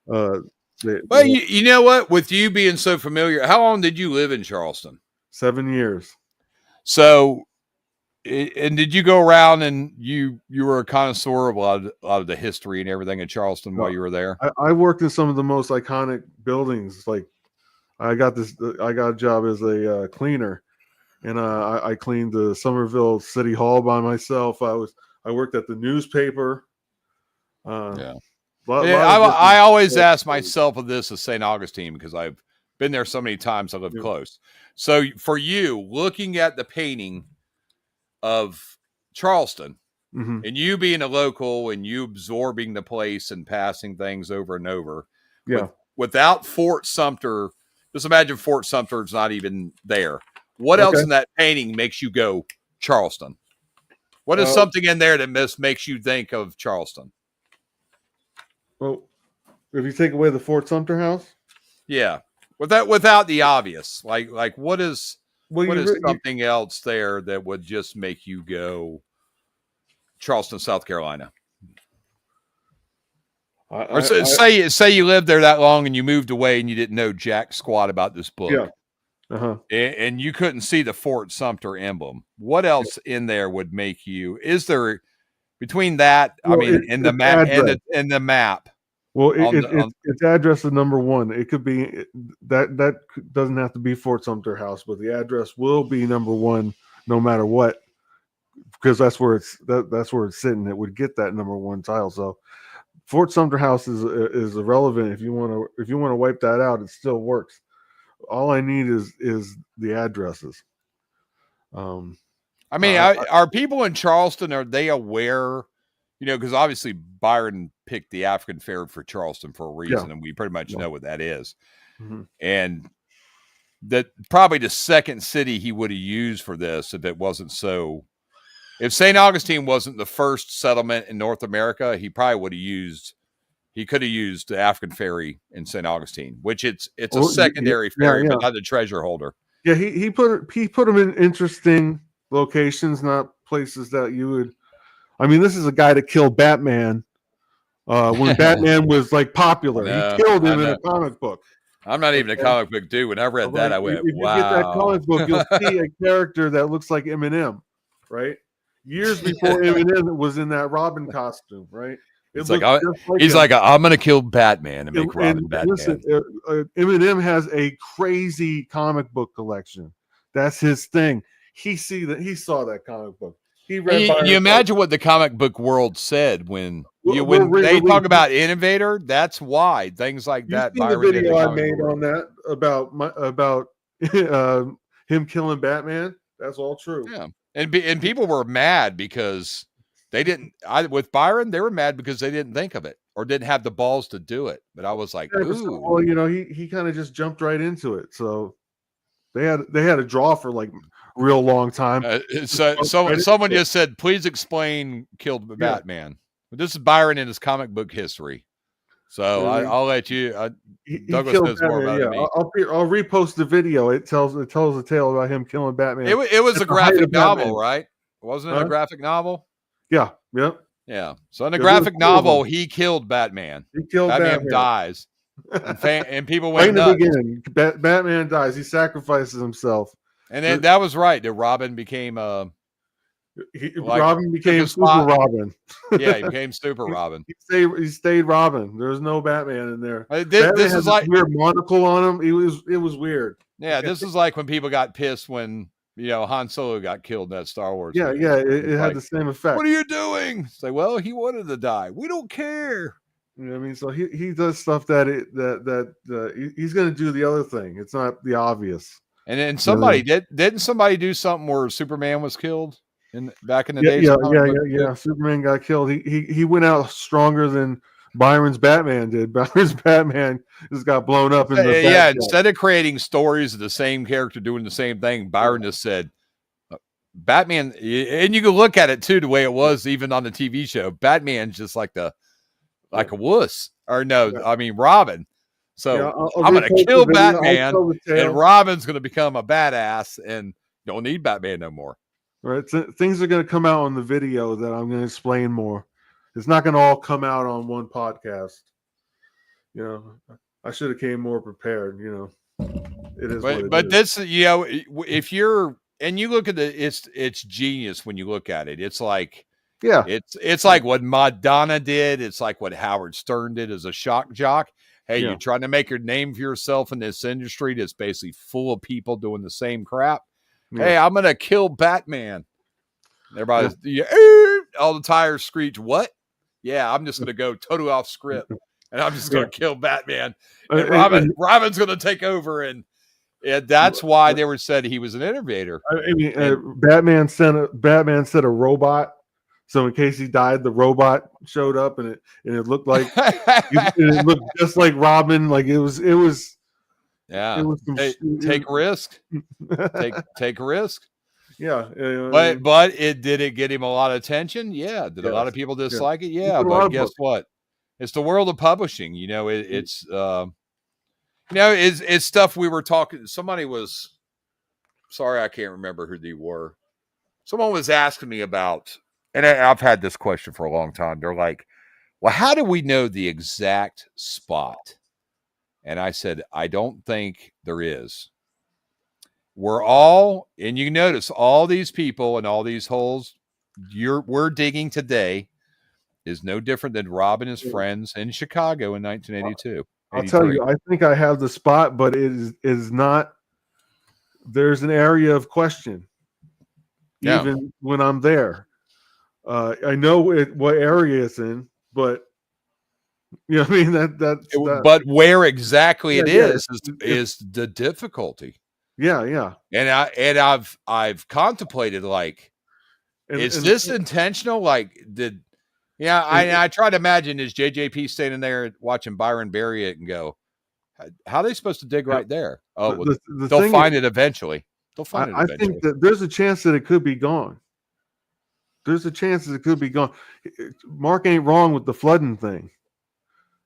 Well, you know what? With you being so familiar, how long did you live in Charleston? 7 years. So, and did you go around and you were a connoisseur of a lot of the history and everything in Charleston while you were there? I worked in some of the most iconic buildings. Like I got a job as a cleaner, and I cleaned the Somerville City Hall by myself. I worked at the newspaper. I always ask myself of this as St. Augustine because I've been there so many times. I live close. So for you, looking at the painting of Charleston and you being a local and you absorbing the place and passing things over and over, without Fort Sumter, just imagine Fort Sumter's not even there. What else in that painting makes you go Charleston? What is something in there that makes you think of Charleston? Well, if you take away the Fort Sumter House, without the obvious, like what is something else there that would just make you go Charleston, South Carolina? Say you lived there that long and you moved away and you didn't know jack squat about this book. Yeah. And you couldn't see the Fort Sumter emblem. What else in there would make you? Is there between that? Well, in the map and the map. Well, it's address is number one. It could be that doesn't have to be Fort Sumter House, but the address will be number one no matter what, because that's where it's sitting. It would get that number one title. So Fort Sumter House is irrelevant. If you want to wipe that out, it still works. All I need is the addresses. Are people in Charleston, are they aware? Because obviously Byron picked the African Fair for Charleston for a reason, and we pretty much know what that is. And that probably the second city he would have used for this if it wasn't so. If St. Augustine wasn't the first settlement in North America, he probably would have used. He could have used the African ferry in St. Augustine, which it's a secondary ferry, but not the treasure holder. Yeah, he put them in interesting locations, not places that you would. I mean, this is a guy that killed Batman when Batman was like popular. He killed him in a comic book. I'm not even a comic book dude. When I read that, I went, "Wow!" If you get that comic book, you'll see a character that looks like Eminem, right? Years before Eminem was in that Robin costume, right? It's like I'm going to kill Batman and make Robin Batman. Listen, Eminem has a crazy comic book collection. That's his thing. He saw that comic book. He read. You imagine what the comic book world said when they talk about innovator. That's why things like that. The video I made on that about him killing Batman. That's all true. Yeah, and people were mad because. They didn't. With Byron, they were mad because they didn't think of it or didn't have the balls to do it. But I was like, ooh. Well, he kind of just jumped right into it. So they had a draw for like a real long time. So someone just said, "Please explain killed Batman." This is Byron in his comic book history. So I'll let you. Douglas knows more about it than me. I'll repost the video. It tells a tale about him killing Batman. It was a graphic novel, right? Wasn't it a graphic novel? Yeah. Yep. Yeah. So in the graphic novel, he killed Batman. He killed Batman. Dies. And people right went in the nuts. beginning. Batman dies. He sacrifices himself. And then that was right. That Robin became Robin became Super Robin. Yeah, he became Super Robin. He stayed Robin. There's no Batman in there. This is like weird monocle on him. It was weird. Yeah, this is like when people got pissed when Han Solo got killed in that Star Wars. Yeah, movie. It had the same effect. What are you doing? It's like, well, he wanted to die. We don't care. You know what I mean? So he does stuff that he's going to do the other thing. It's not the obvious. And then didn't somebody do something where Superman was killed back in the days? Yeah. Superman got killed. He went out stronger than Byron's Batman did. Byron's Batman just got blown up in the instead of creating stories of the same character doing the same thing, Byron just said Batman, and you can look at it too the way it was even on the TV show. Batman's just like a wuss. Or no, I mean Robin. So I'm going to kill Batman, and Robin's going to become a badass, and don't need Batman no more. Right, so things are going to come out on the video that I'm going to explain more. It's not going to all come out on one podcast. I should have came more prepared. It is. But this, if you're and you look at it's genius when you look at it. It's like. Yeah, it's like what Madonna did. It's like what Howard Stern did as a shock jock. Hey, you're trying to make your name for yourself in this industry that's basically full of people doing the same crap. Yeah. Hey, I'm going to kill Batman. Everybody's all the tires screech. What? Yeah, I'm just going to go totally off script, and I'm just going to kill Batman. And Robin's going to take over, and that's why they were said he was an innovator. I mean, Batman sent a robot. So in case he died, the robot showed up, and it looked like it looked just like Robin. Like it was. Yeah. Take a risk. Take a risk. Yeah. But did it get him a lot of attention? Yeah. Did a lot of people dislike it? Yeah. But guess what? It's the world of publishing. It's it's stuff we were talking. Somebody was sorry, I can't remember who they were. Someone was asking me about. And I've had this question for a long time. They're like, well, how do we know the exact spot? And I said, I don't think there is. And you notice all these people and all these holes we're digging today is no different than Rob and his friends in Chicago in 1982. I'll tell you, I think I have the spot, but it is not. There's an area of question, even when I'm there. I know what area it's in, but you know what I mean. But where exactly it is the difficulty. Yeah. And I've contemplated is this intentional? Like I try to imagine is JJP standing there watching Byron bury it and go, how are they supposed to dig right there? Oh, they'll find it eventually. They'll find it eventually. I think that there's a chance that it could be gone. There's a chance that it could be gone. Mark ain't wrong with the flooding thing.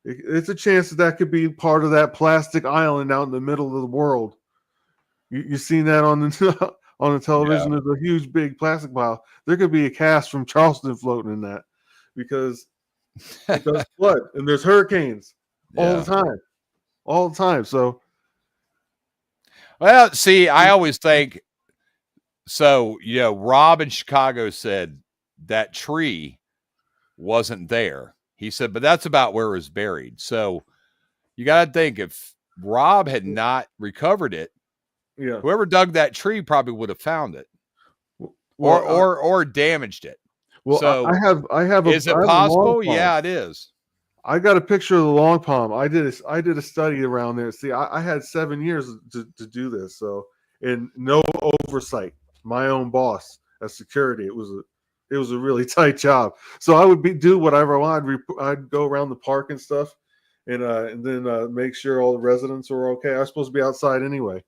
It's a chance that could be part of that plastic island out in the middle of the world. You've seen that on the television. There's a huge, big plastic pile. There could be a cast from Charleston floating in that because it does flood and there's hurricanes all the time. So, well, see, I always think so. Rob in Chicago said that tree wasn't there. He said, but that's about where it was buried. So you got to think if Rob had not recovered it, whoever dug that tree probably would have found it or damaged it. Well, so I have. Is it possible? Yeah, it is. I got a picture of the long palm. I did a study around there. See, I had 7 years to do this. So, and no oversight. My own boss as security. It was a really tight job. So I would do whatever I wanted. I'd go around the park and stuff, and then make sure all the residents were okay. I was supposed to be outside anyway.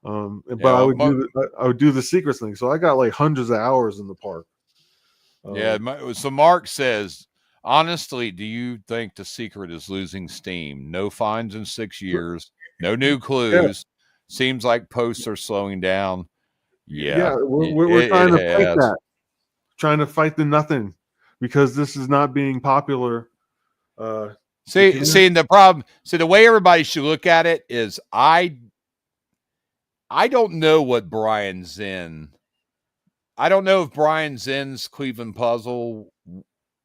But I would do the secrets thing. So I got like hundreds of hours in the park. So Mark says, Honestly, do you think The Secret is losing steam? No fines in 6 years, no new Yeah, clues. Seems like posts are slowing down. Yeah, yeah. We're it trying to fight has. that. Trying to fight the nothing because this is not being popular. See, the problem. See, the way everybody should look at it is, I don't know what Brian Zinn. I don't know if Brian Zinn's Cleveland puzzle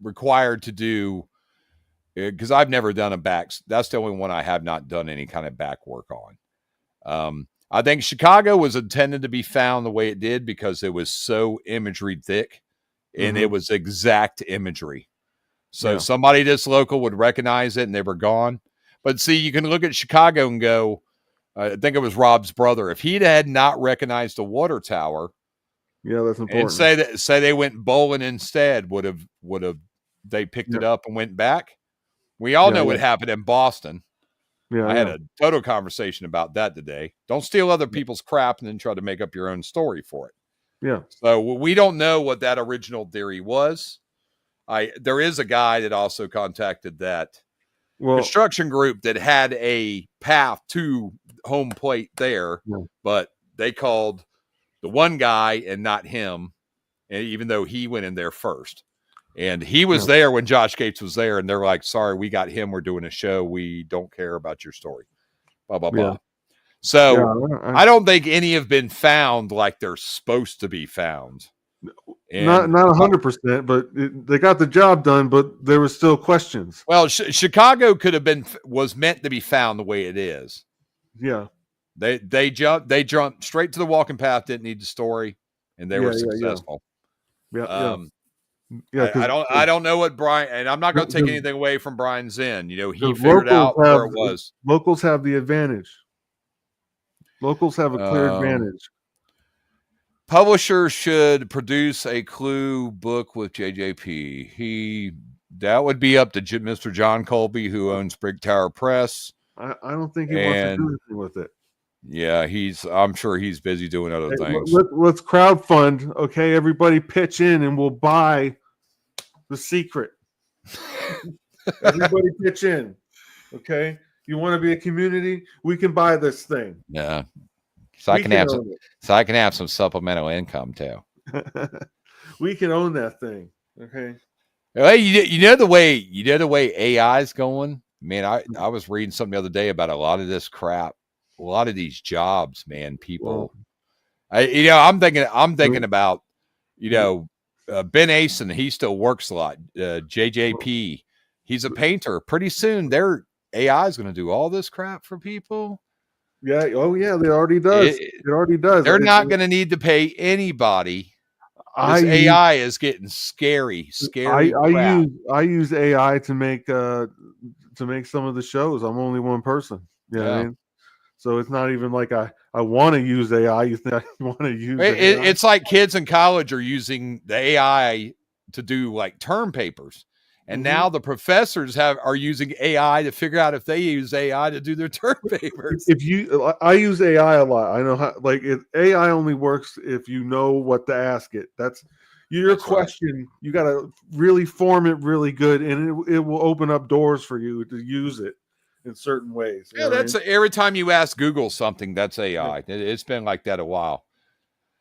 required to do, because I've never done a back. That's the only one I have not done any kind of back work on. I think Chicago was intended to be found the way it did because it was so imagery thick, and it was exact imagery. So somebody this local would recognize it, and they were gone. But see, you can look at Chicago and go, I think it was Rob's brother. If he had not recognized the water tower, yeah, that's important. And say they went bowling instead, would have they picked it up and went back? We all know what happened in Boston. Yeah, I had a total conversation about that today. Don't steal other people's crap and then try to make up your own story for it. Yeah. So we don't know what that original theory was. There is a guy that also contacted that construction group that had a path to home plate there, but they called the one guy and not him, even though he went in there first. And he was there when Josh Gates was there, and they're like, sorry, we got him. We're doing a show. We don't care about your story. Blah, blah, blah. So I don't think any have been found like they're supposed to be found. And not 100%, but they got the job done, but there were still questions. Well, Chicago was meant to be found the way it is. Yeah. They jumped straight to the walking path, didn't need the story, and they were successful. Yeah. I don't know what Brian, and I'm not going to take anything away from Brian Zinn. He figured out where it was. Locals have the advantage. Locals have a clear advantage. Publishers should produce a clue book with JJP. That would be up to Mr. John Colby, who owns Brig Tower Press. I don't think he wants to do anything with it. Yeah, I'm sure he's busy doing other things. Let's crowdfund. Okay, everybody pitch in and we'll buy The Secret. Everybody pitch in. Okay, you want to be a community? We can buy this thing. Yeah, so I can have some supplemental income too. We can own that thing. Okay. Hey, you know the way AI is going. Man, I was reading something the other day about a lot of this crap. A lot of these jobs, man, people. I'm thinking about, Ben Asen. He still works a lot. JJP, he's a painter. Pretty soon, their AI is going to do all this crap for people. Yeah. Oh, yeah. It already does. It already does. They're not going to need to pay anybody. AI is getting scary. I use AI to make some of the shows. I'm only one person. You know what I mean? So it's not even like I want to use AI. You think I want to use AI? It's like kids in college are using the AI to do like term papers. And now the professors are using AI to figure out if they use AI to do their term papers. I use AI a lot. I know how, AI only works if you know what to ask it. That's your question. Right. You got to really form it really good, and it will open up doors for you to use it in certain ways. Yeah, every time you ask Google something, that's AI. Yeah. It's been like that a while.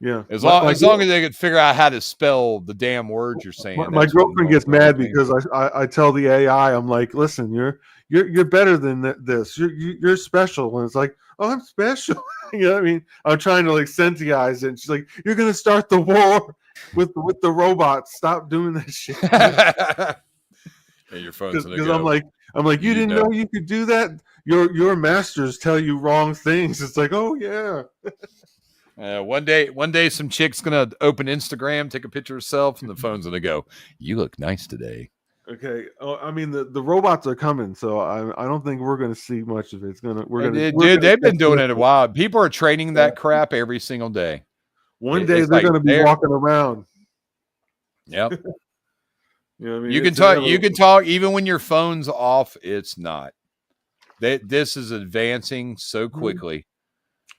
Yeah, as long as they could figure out how to spell the damn words you're saying. My girlfriend gets mad because I tell the AI, I'm like, listen, you're better than this. You're special, and it's like, oh, I'm special. You know what I mean? I'm trying to sentize it. And she's like, you're gonna start the war with the robots. Stop doing that shit. And your phone's gonna go. I'm like, you didn't know you could do that? Your masters tell you wrong things. It's like, oh yeah. One day, some chick's gonna open Instagram, take a picture of herself, and the phone's gonna go, "You look nice today." Okay. Oh, I mean, the robots are coming, so I don't think we're gonna see much of it. They've been doing it a while. People are training that crap every single day. One day they're gonna be walking around. Yep. You know what I mean? You can talk even when your phone's off. It's not. This is advancing so quickly.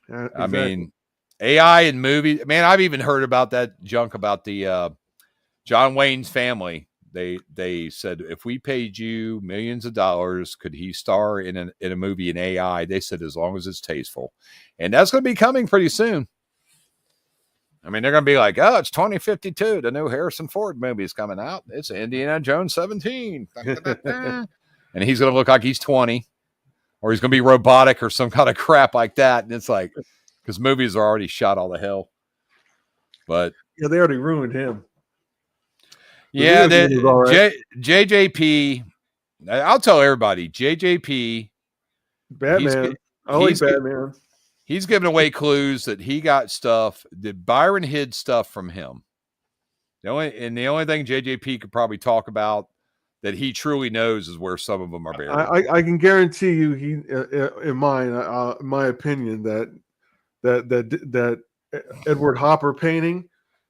Exactly. I mean, AI in movies. Man, I've even heard about that junk about the John Wayne's family. they said if we paid you millions of dollars, could he star in a movie in AI? They said as long as it's tasteful, and that's going to be coming pretty soon. I mean, they're going to be like, oh, it's 2052. The new Harrison Ford movie is coming out. It's Indiana Jones 17. And he's going to look like he's 20, or he's going to be robotic or some kind of crap like that. And it's like, because movies are already shot all to hell. But yeah, they already ruined him. Yeah, JJP. I'll tell everybody, JJP. Batman. I like Batman. He's giving away clues that he got stuff that Byron hid stuff from him. The only thing JJP could probably talk about that he truly knows is where some of them are buried. I can guarantee you, he in my opinion, that Edward Hopper painting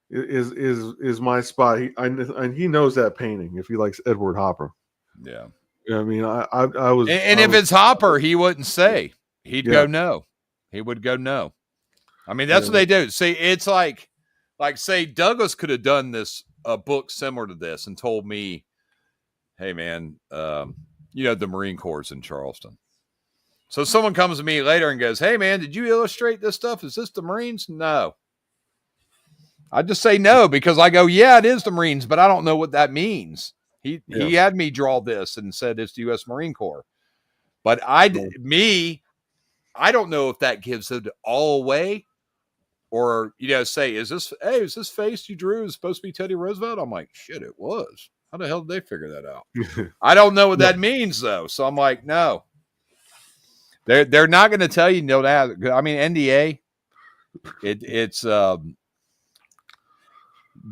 is my spot. He knows that painting if he likes Edward Hopper. Yeah, I mean, I was, and if it's Hopper, he wouldn't say. He'd go no. He would go no. I mean, that's what they do. See, it's like say Douglas could have done a book similar to this and told me, hey man, the Marine Corps is in Charleston. So someone comes to me later and goes, hey man, did you illustrate this stuff? Is this the Marines? No. I just say no because I go, yeah, it is the Marines, but I don't know what that means. He had me draw this and said it's the U.S. Marine Corps. But I don't know if that gives it all away or, say, is this face you drew is supposed to be Teddy Roosevelt? I'm like, shit, it was. How the hell did they figure that out? I don't know what that means though. So I'm like, no, they're not going to tell you. No, that, I mean, NDA, it's,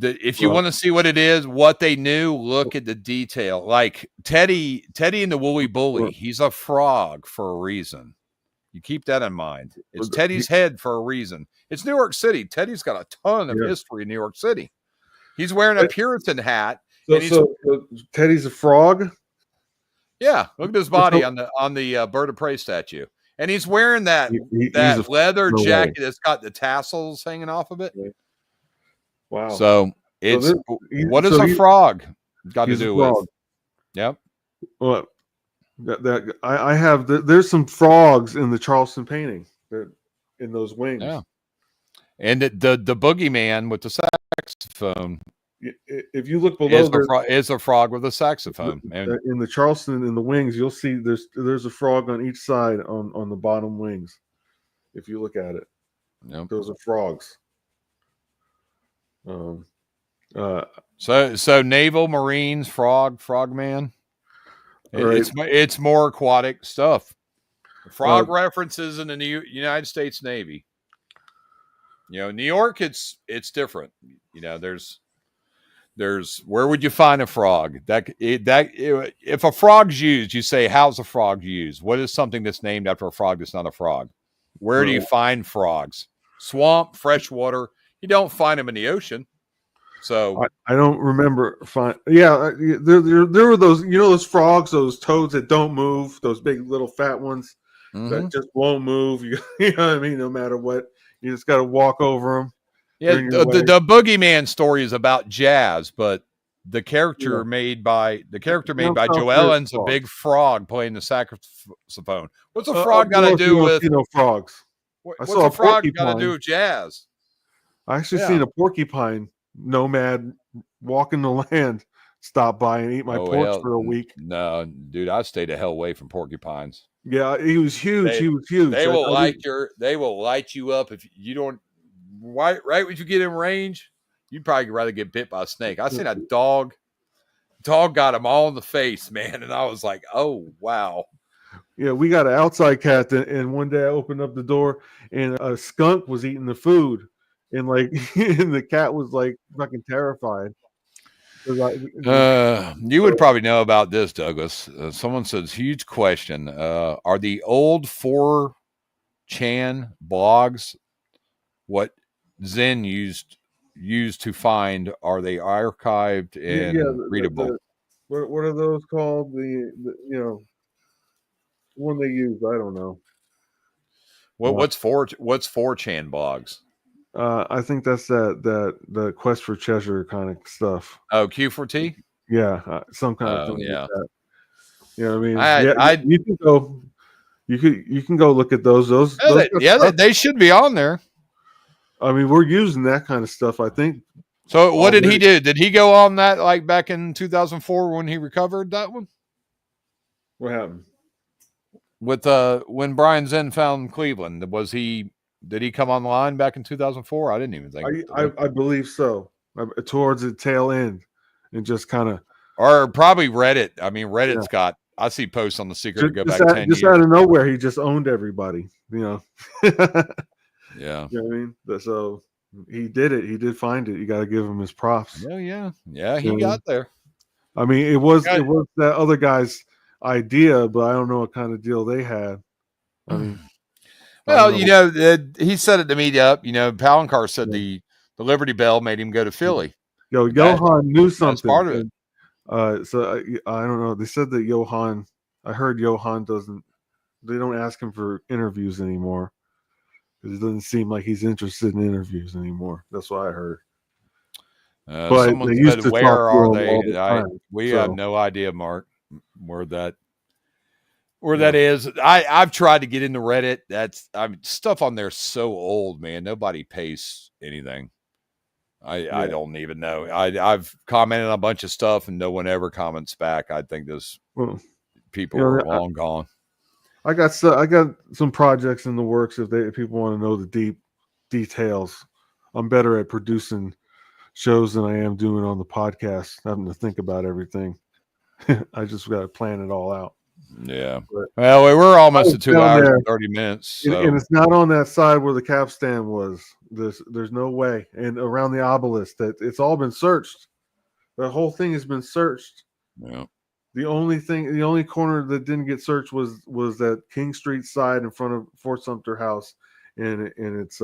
if you want to see what it is, what they knew, look at the detail. Like Teddy and the Woolly Bully, he's a frog for a reason. You keep that in mind. It's Teddy's head for a reason. It's New York City. Teddy's got a ton of history in New York City. He's wearing a Puritan hat. So Teddy's a frog? Yeah. Look at his body on the Bird of Prey statue. And he's wearing that leather jacket that's got the tassels hanging off of it. Wow. So what is a frog got to do with? Yep. Well, I have there's some frogs in the Charleston painting in those wings. Yeah. And the boogeyman with the saxophone. If you look below, is a frog with a saxophone. In the Charleston, in the wings, you'll see there's a frog on each side on the bottom wings. If you look at it, those are frogs. So naval, Marines, frogman. Right. It's more aquatic stuff. Frog references in the United States Navy. New York, it's different. There's where would you find a frog? If a frog's used, you say, how's a frog used? What is something that's named after a frog that's not a frog? Where do you find frogs? Swamp, freshwater. You don't find them in the ocean. So I don't remember. There were those, those frogs, those toads that don't move, those big little fat ones that just won't move. You know what I mean? No matter what, you just got to walk over them. Yeah, the boogeyman story is about jazz, but the character made by Joe Ellen's a big frog playing the saxophone. What's a frog got to do with frogs? What's a frog got to do with jazz? I actually seen a porcupine nomad walking the land, stop by and eat my porch for a week. No, dude, I stayed the hell away from porcupines. Yeah, he was huge. He was huge. They will light you up if you don't. Right when you get in range, you'd probably rather get bit by a snake. I seen a dog. Dog got him all in the face, man, and I was like, "Oh wow." Yeah, we got an outside cat, and one day I opened up the door, and a skunk was eating the food, and and the cat was like fucking terrified. You would probably know about this, Douglas. Someone says, huge question. Are the old 4chan blogs what Zen used to find? Are they archived and readable? What are those called? The one they use? I don't know. What's 4chan blogs? I think that's the Quest for Treasure kind of stuff. Oh, Q4T? Yeah, some kind of thing like that. You know what I mean? You can go. You can go look at those. They should be on there. I mean, we're using that kind of stuff, I think. So what did he do? Did he go on that like back in 2004 when he recovered that one? What happened? With when Brian Zen found Cleveland, did he come online back in 2004? I didn't even think. I believe so. Towards the tail end, and just kind of, or probably Reddit. I mean, Reddit's got. I see posts on the secret to go back 10 years. Just out of nowhere, he just owned everybody. You know. Yeah. You know what I mean? So he did it. He did find it. You got to give him his props. Yeah. He got there. I mean, it was that other guy's idea, but I don't know what kind of deal they had. I mean, well, he set it to meet up. Palancar said the Liberty Bell made him go to Philly. Johan knew something. That's part of it. So I don't know. They said that Johan. I heard Johan doesn't. They don't ask him for interviews anymore. It doesn't seem like he's interested in interviews anymore. That's what I heard. But someone said, "Where are they?" We have no idea, Mark, where that is. I've tried to get into Reddit. Stuff on there so old, man. Nobody pays anything. I don't even know. I've commented on a bunch of stuff and no one ever comments back. I think those people are long gone. I got some projects in the works if people want to know the deep details. I'm better at producing shows than I am doing on the podcast, having to think about everything. I just got to plan it all out. Yeah. Well, we're almost at 2 hours and 30 minutes. So. And it's not on that side where the cap stand was. There's no way. And around the obelisk, that it's all been searched. The whole thing has been searched. Yeah. The only corner that didn't get searched was that King Street side in front of Fort Sumter House, and it's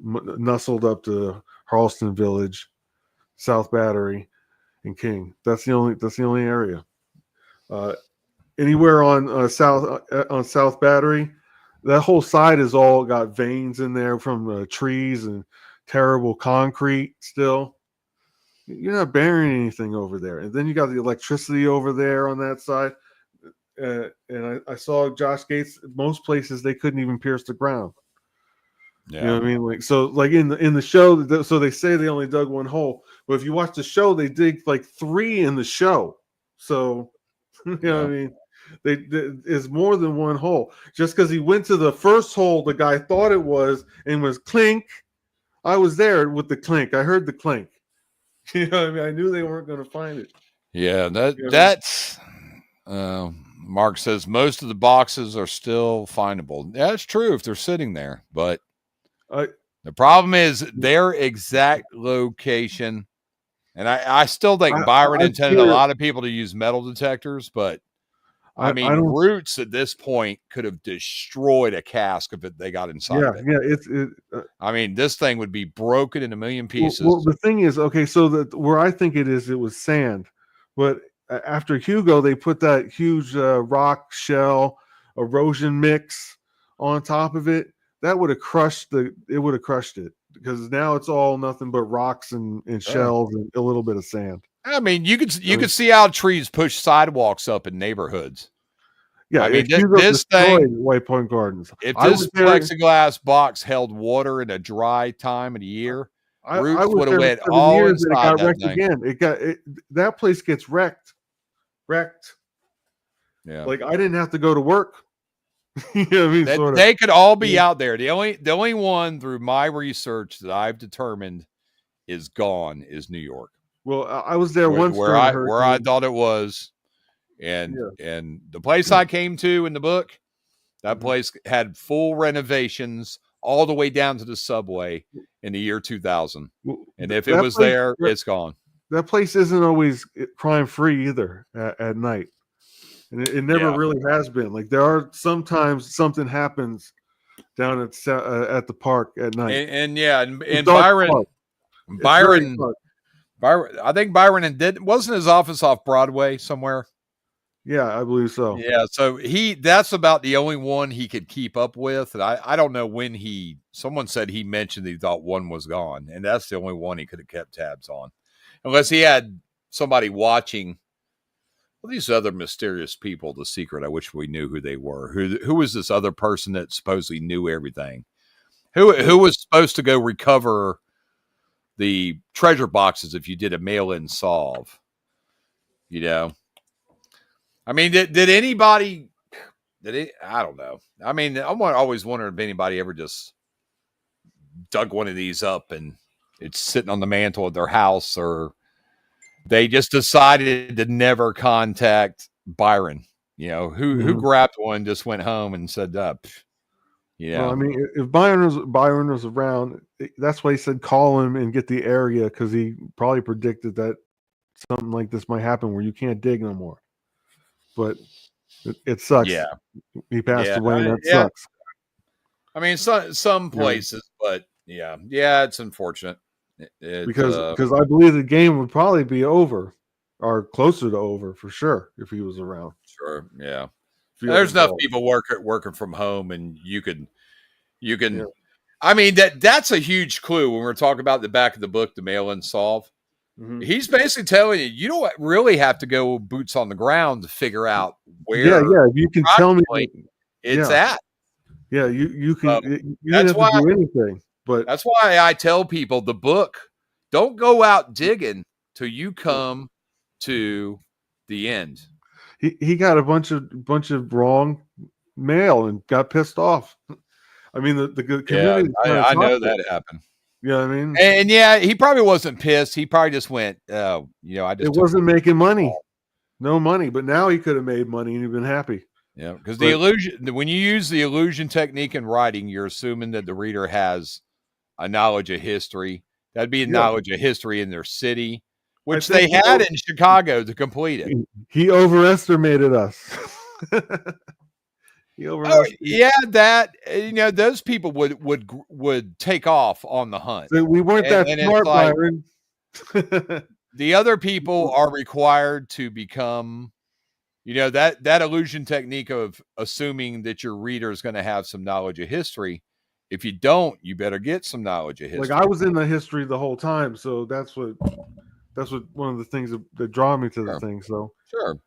nestled up to Charleston Village, South Battery, and King. That's the only area. Anywhere on South Battery, that whole side is all got veins in there from trees and terrible concrete still. You're not burying anything over there. And then you got the electricity over there on that side. And I saw Josh Gates, most places they couldn't even pierce the ground. Yeah. You know what I mean? Like, so like in the show, so they say they only dug one hole. But if you watch the show, they dig like 3 in the show. So, you know what I mean? It's more than one hole. Just because he went to the first hole, the guy thought it was, and was clink. I was there with the clink. I heard the clink. You know what I mean? I knew they weren't going to find it. Yeah, that's Mark says most of the boxes are still findable. That's true if they're sitting there, but the problem is their exact location. And I still think Byron intended a lot of people to use metal detectors, but I mean, Roots at this point could have destroyed a cask if they got inside of it. Yeah, I mean, this thing would be broken in a million pieces. Well, the thing is, okay, so where I think it was sand, but after Hugo, they put that huge rock shell erosion mix on top of it. That would have crushed it because now it's all nothing but rocks and shells and a little bit of sand. I mean, you could see how trees push sidewalks up in neighborhoods. Yeah, I mean, this thing, White Point Gardens. If this plexiglass box held water in a dry time of the year, Roots would have went all inside. It got wrecked again. That place gets wrecked. Yeah, like I didn't have to go to work. You know what I mean? They could all be out there. The only one through my research that I've determined is gone is New York. Well, I was there once where I thought it was, and the place I came to in the book, that place had full renovations all the way down to the subway in the year 2000. And if it was there, it's gone. That place isn't always crime free either at night, and it never really has been. Like there are sometimes something happens down at the park at night, and Byron. I think Byron wasn't his office off Broadway somewhere. Yeah, I believe so. Yeah, so that's about the only one he could keep up with. And I don't know when someone said he mentioned he thought one was gone, and that's the only one he could have kept tabs on. Unless he had somebody watching. Well, these other mysterious people, The Secret. I wish we knew who they were. Who was this other person that supposedly knew everything? Who was supposed to go recover the treasure boxes if you did a mail-in solve? You know, I mean, did anybody? I don't know. I mean, I'm always wondering if anybody ever just dug one of these up and it's sitting on the mantle of their house, or they just decided to never contact Byron. You know, who grabbed one, just went home and said, you know. Well, I mean, if Byron was around, that's why he said call him and get the area, because he probably predicted that something like this might happen where you can't dig no more. But it sucks. Yeah, he passed away. And that sucks. I mean, some places, but yeah, it's unfortunate. Because I believe the game would probably be over or closer to over for sure if he was around. Sure, yeah. There's enough people working from home, and you can. Yeah. I mean, that's a huge clue when we're talking about the back of the book, the mail-in solve. Mm-hmm. He's basically telling you don't really have to go boots on the ground to figure out where. Yeah. You can tell me it's at. Yeah, you can. You don't have to do anything. But that's why I tell people the book. Don't go out digging till you come to the end. He got a bunch of wrong mail and got pissed off. I mean, the community. Yeah, I know that happened. You know what I mean? And he probably wasn't pissed. He probably just went, I just. It wasn't making money, no money. But now he could have made money and he'd been happy. Yeah, because the illusion. When you use the illusion technique in writing, you're assuming that the reader has a knowledge of history. That'd be a knowledge of history in their city, which they had in Chicago to complete it. He overestimated us. Those people would take off on the hunt. So we weren't that smart, Byron. The other people are required to become, that illusion technique of assuming that your reader is going to have some knowledge of history. If you don't, you better get some knowledge of history. Like I was in the history the whole time, so that's what one of the things that draw me to the thing. So sure.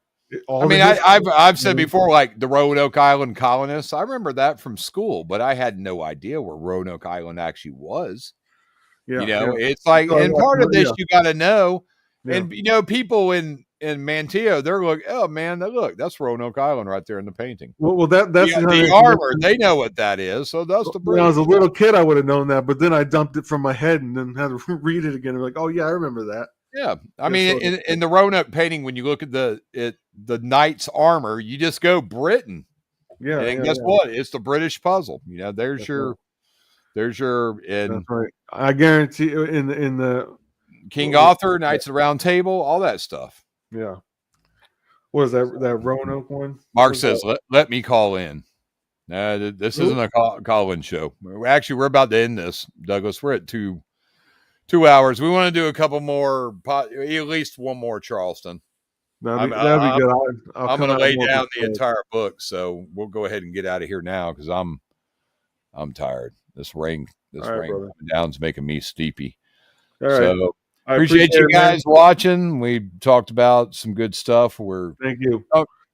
I've said before, like the Roanoke Island colonists. I remember that from school, but I had no idea where Roanoke Island actually was. Yeah, it's like, and part of this you got to know, and people in Manteo, they're like, oh man, look, that's Roanoke Island right there in the painting. Well, that's the armor. They know what that is, so that's the. When I was a little kid, I would have known that, but then I dumped it from my head and then had to read it again. I'm like, oh yeah, I remember that. Yeah, I mean, in the Roanoke painting, when you look at the knight's armor, you just go Britain. Yeah, and guess what? It's the British puzzle. There's your. That's right. I guarantee in the King Arthur, Knights of the Round Table, all that stuff. Yeah. What is that Roanoke one? Mark says, "Let me call in." This isn't a call-in show. Actually, we're about to end this, Douglas. We're at 2 hours. We want to do a couple more, at least one more Charleston. That'd be good. I'm going to lay down the entire book, so we'll go ahead and get out of here now because I'm tired. This rain coming down is making me sleepy. All right. So I appreciate you guys watching. We talked about some good stuff. Thank you.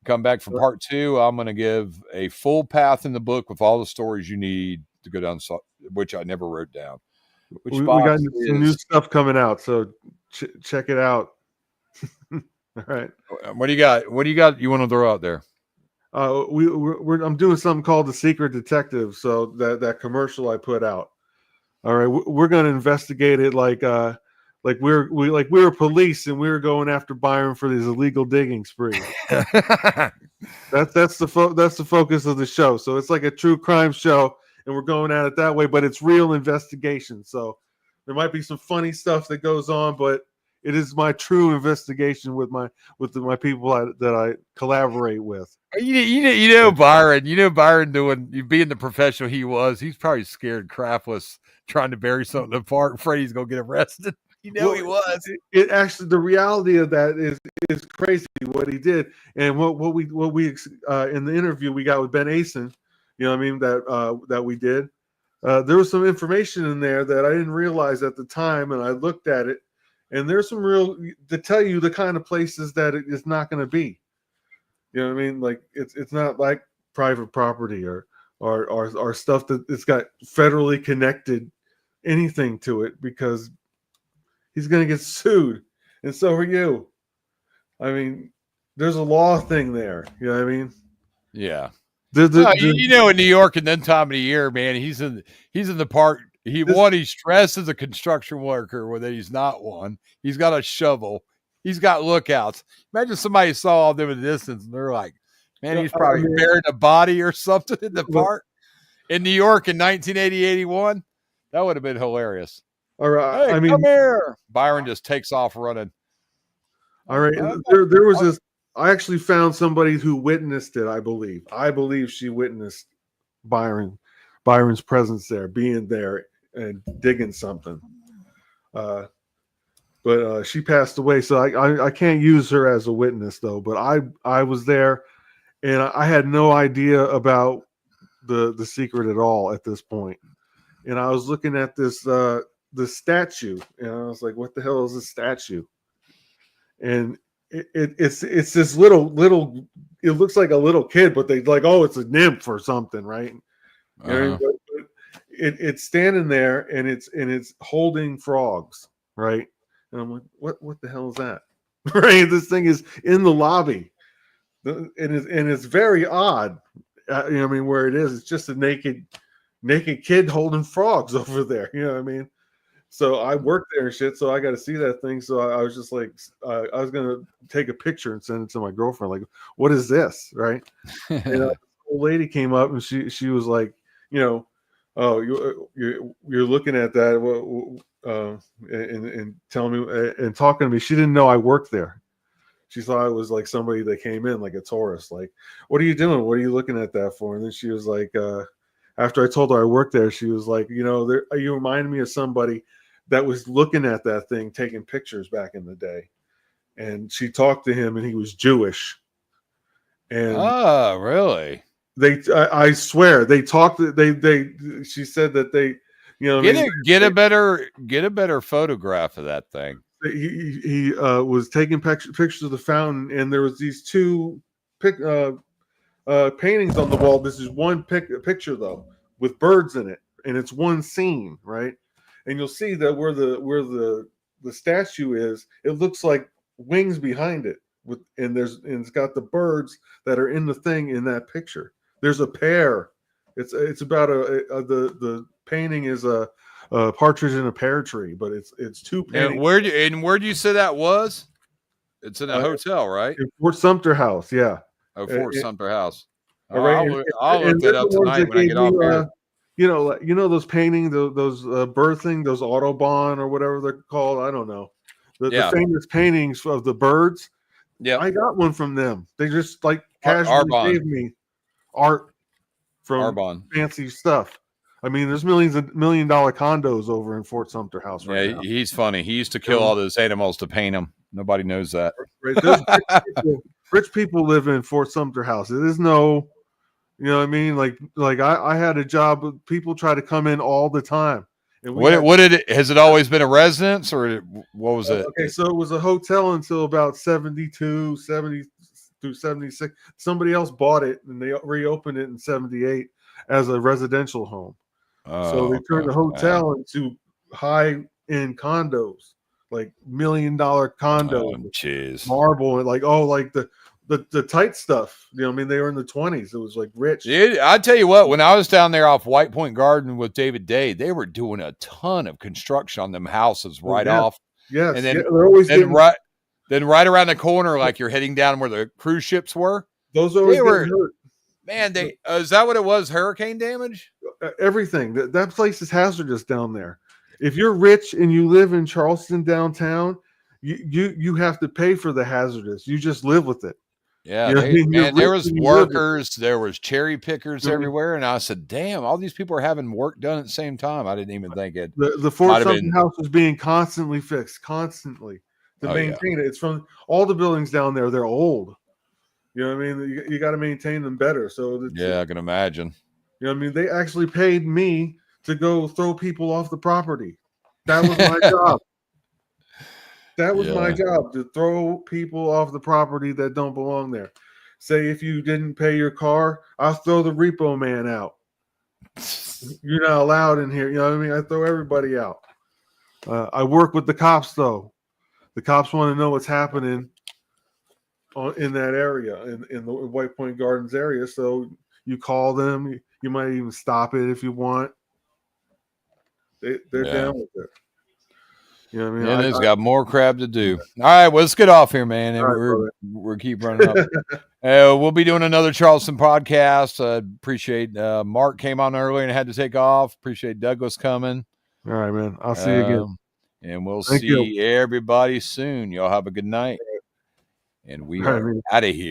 Come back for part 2. I'm going to give a full path in the book with all the stories you need to go down, which I never wrote down. We got some new stuff coming out, so check it out. All right. What do you got? What do you got? You want to throw out there? I'm doing something called The Secret Detective. So that commercial I put out. All right, we're going to investigate it like we were police and we were going after Byron for these illegal digging spree. That's the focus of the show. So it's like a true crime show. And we're going at it that way, but it's real investigation. So there might be some funny stuff that goes on, but it is my true investigation with my people that I collaborate with. Byron being the professional he was. He's probably scared crapless trying to bury something in the park, afraid he's gonna get arrested. He was. It actually, the reality of that is crazy what he did, and what we in the interview we got with Ben Asen. That we did. There was some information in there that I didn't realize at the time, and I looked at it, And there's some real to tell you the kind of places that it's not going to be. You know what I mean? Like it's not like private property or stuff that it's got federally connected anything to it, because he's going to get sued, and so are you. I mean, there's a law thing there. You know what I mean? Yeah. In New York, and then time of the year, man, he's in the part. He's dressed as a construction worker, whether he's not one. He's got a shovel. He's got lookouts. Imagine somebody saw all them in the distance, and they're like, "Man, he's probably buried a body or something in the park." In New York in 1980, 81, that would have been hilarious. All right, hey, come here. Byron just takes off running. All right, there was this. I actually found somebody who witnessed it. I believe she witnessed Byron's presence there, being there and digging something. But she passed away, so I can't use her as a witness though. But I was there, and I had no idea about the secret at all at this point. And I was looking at this the statue, and I was like, "What the hell is this statue?" And it's this little. It looks like a little kid, but they like, oh, it's a nymph or something, right? Uh-huh. It's standing there, and it's holding frogs, right? And I'm like, what the hell is that? Right? This thing is in the lobby, and it's very odd. You know what I mean? Where it is, it's just a naked kid holding frogs over there. You know what I mean? So I worked there and shit, so I got to see that thing. So I was just like, I was gonna take a picture and send it to my girlfriend. Like, what is this, right? And this old lady came up, and she was like, you know, oh, you're looking at that, and telling me and talking to me. She didn't know I worked there. She thought I was like somebody that came in, like a tourist. Like, what are you doing? What are you looking at that for? And then she was like, after I told her I worked there, she was like, you know, you reminded me of somebody that was looking at that thing, taking pictures back in the day. And she talked to him, and he was Jewish. And oh, really? I swear they talked. She said that they, you know, get a better photograph of that thing. He was taking pictures of the fountain, and there was these two paintings on the wall. This is one picture though, with birds in it, and it's one scene, right? And you'll see that where the statue is, it looks like wings behind it, and it's got the birds that are in the thing in that picture. There's a pair. It's about the painting is a partridge in a pear tree, but it's two paintings. And where do you say that was? It's in a hotel, right? In Fort Sumter House, yeah. Oh, Fort Sumter House. All right, I'll look that up tonight when I get off here. You know those paintings, those birthing, those Autobahn or whatever they're called. I don't know. The famous paintings of the birds. Yeah, I got one from them. They just like casually gave me art from Arbonne. Fancy stuff. I mean, there's $1 million condos over in Fort Sumter House right now. He's funny. He used to kill all those animals to paint them. Nobody knows that. Right. Rich people live in Fort Sumter House. It is no, you know what I mean? Like I had a job. People try to come in all the time. And has it always been a residence, or what was it? Okay, so it was a hotel until about 72, 70 through 76. Somebody else bought it, and they reopened it in 78 as a residential home. So they turned the hotel into high-end condos, like $1 million condos, marble, and like the tight stuff. You know, I mean, they were in the 20s. It was like rich. Dude, I tell you what, when I was down there off White Point Garden with David Day, they were doing a ton of construction on them houses off. Yes, and then they're always then right around the corner, like you're heading down where the cruise ships were. Those always hurt. Man, is that what it was? Hurricane damage? Everything. That place is hazardous down there. If you're rich and you live in Charleston downtown, you have to pay for the hazardous. You just live with it. Yeah, there was workers, there was cherry pickers everywhere, and I said, "Damn, all these people are having work done at the same time." I didn't even think it. The Fort Sumter House was being constantly fixed, constantly to maintain it. It's from all the buildings down there; they're old. You know what I mean? You got to maintain them better. So I can imagine. You know what I mean? They actually paid me to go throw people off the property. That was my job. That was my job, to throw people off the property that don't belong there. Say if you didn't pay your car, I'll throw the repo man out. You're not allowed in here. You know what I mean? I throw everybody out. I work with the cops, though. The cops want to know what's happening in that area, in the White Point Gardens area. So you call them. You might even stop it if you want. They're down with it. You know what I mean? And it's got more crap to do. All right, well, let's get off here, man. And we're keep running up. We'll be doing another Charleston podcast. Appreciate Mark came on early and had to take off. Appreciate Douglas coming. All right, man. I'll see you again. And we'll see everybody soon. Y'all have a good night. And we are out of here.